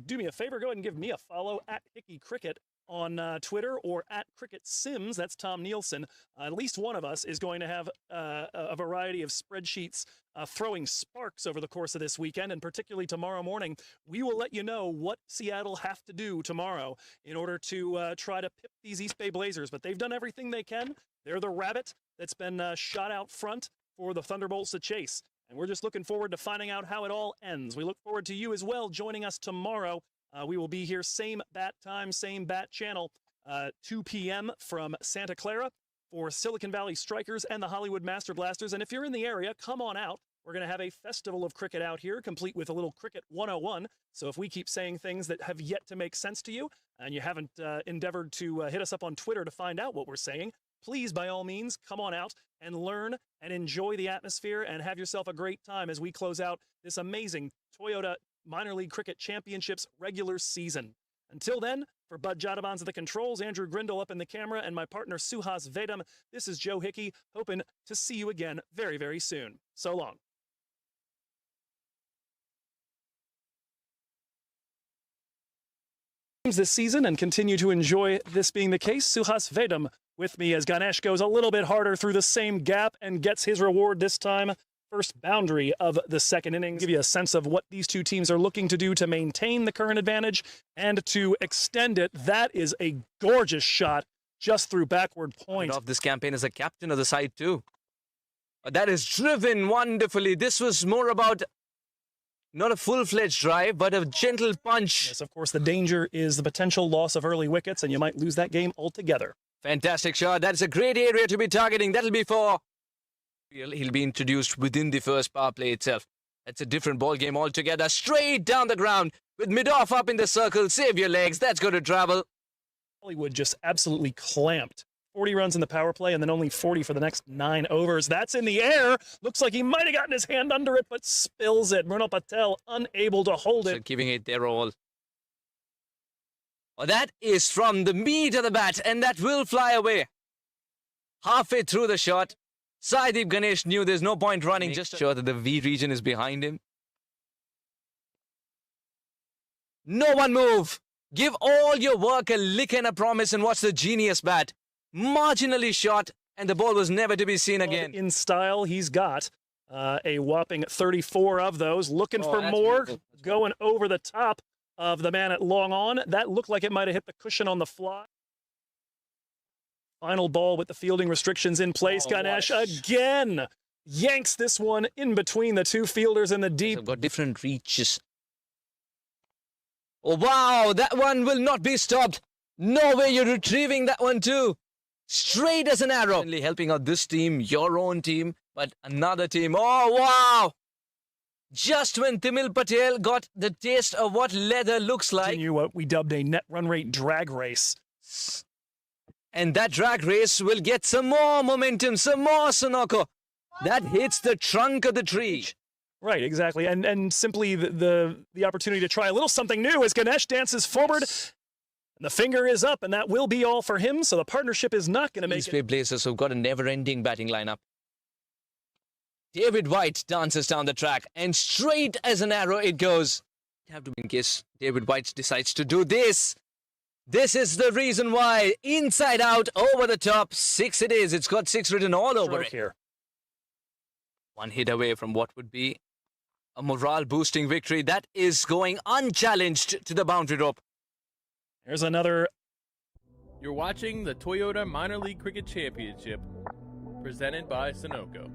Do me a favor, go ahead and give me a follow at Hickey Cricket on Twitter, or at Cricket Sims. That's Tom Nielsen. At least one of us is going to have a variety of spreadsheets throwing sparks over the course of this weekend, and particularly tomorrow morning. We will let you know what Seattle have to do tomorrow in order to try to pip these East Bay Blazers, but they've done everything they can. They're the rabbit that's been shot out front for the Thunderbolts to chase, and we're just looking forward to finding out how it all ends. We look forward to you as well joining us tomorrow. We will be here same bat time, same bat channel, 2 p.m. from Santa Clara for Silicon Valley Strikers and the Hollywood Master Blasters. And if you're in the area, come on out. We're going to have a festival of cricket out here, complete with a little Cricket 101. So if we keep saying things that have yet to make sense to you, and you haven't endeavored to hit us up on Twitter to find out what we're saying, please, by all means, come on out and learn and enjoy the atmosphere and have yourself a great time as we close out this amazing Toyota Minor League Cricket Championships regular season. Until then, for Bud Jadavans at the controls, Andrew Grindle up in the camera, and my partner Suhas Vedam, this is Joe Hickey, hoping to see you again very, very soon. So long. This season, and continue to enjoy this being the case. Suhas Vedam with me as Ganesh goes a little bit harder through the same gap and gets his reward this time. First boundary of the second inning. Give you a sense of what these two teams are looking to do to maintain the current advantage and to extend it. That is a gorgeous shot just through backward point.
Of this campaign as a captain of the side too. That is driven wonderfully. This was more about not a full-fledged drive, but a gentle punch.
Yes, of course, the danger is the potential loss of early wickets, and you might lose that game altogether.
Fantastic shot. That's a great area to be targeting. That'll be for... He'll be introduced within the first power play itself. That's a different ball game altogether. Straight down the ground with mid-off up in the circle. Save your legs. That's going to travel.
Hollywood just absolutely clamped. 40 runs in the power play and then only 40 for the next 9 overs. That's in the air. Looks like he might have gotten his hand under it, but spills it. Mrunal Patel unable to hold it.
So giving it their all. Well, that is from the meat of the bat, and that will fly away. Halfway through the shot, Saideep Ganesh knew there's no point running. Just sure that the V region is behind him. No one move. Give all your work a lick and a promise and watch the genius bat. Marginally shot, and the ball was never to be seen again.
In style, he's got a whopping 34 of those. Looking for more, going over the top of the man at long on. That looked like it might have hit the cushion on the fly. Final ball with the fielding restrictions in place. Ganesh again yanks this one in between the two fielders in the deep.
They've got different reaches. Oh, wow, that one will not be stopped. No way you're retrieving that one too. Straight as an arrow. Only helping out this team, your own team, but another team. Oh, wow. Just when Timil Patel got the taste of what leather looks like.
Continue what we dubbed a net run rate drag race.
And that drag race will get some more momentum, some more Sonoko. That hits the trunk of the tree.
Right, exactly. And simply the opportunity to try a little something new as Ganesh dances forward. The finger is up, and that will be all for him, so the partnership is not going to make
Eastway Blazers have got a never-ending batting lineup. David White dances down the track, and straight as an arrow it goes. You have to be in case David White decides to do this. This is the reason why. Inside out, over the top, 6 it is. It's got 6 written all over it.
Here.
One hit away from what would be a morale-boosting victory. That is going unchallenged to the boundary rope.
There's another.
You're watching the Toyota Minor League Cricket Championship, presented by Sunoco.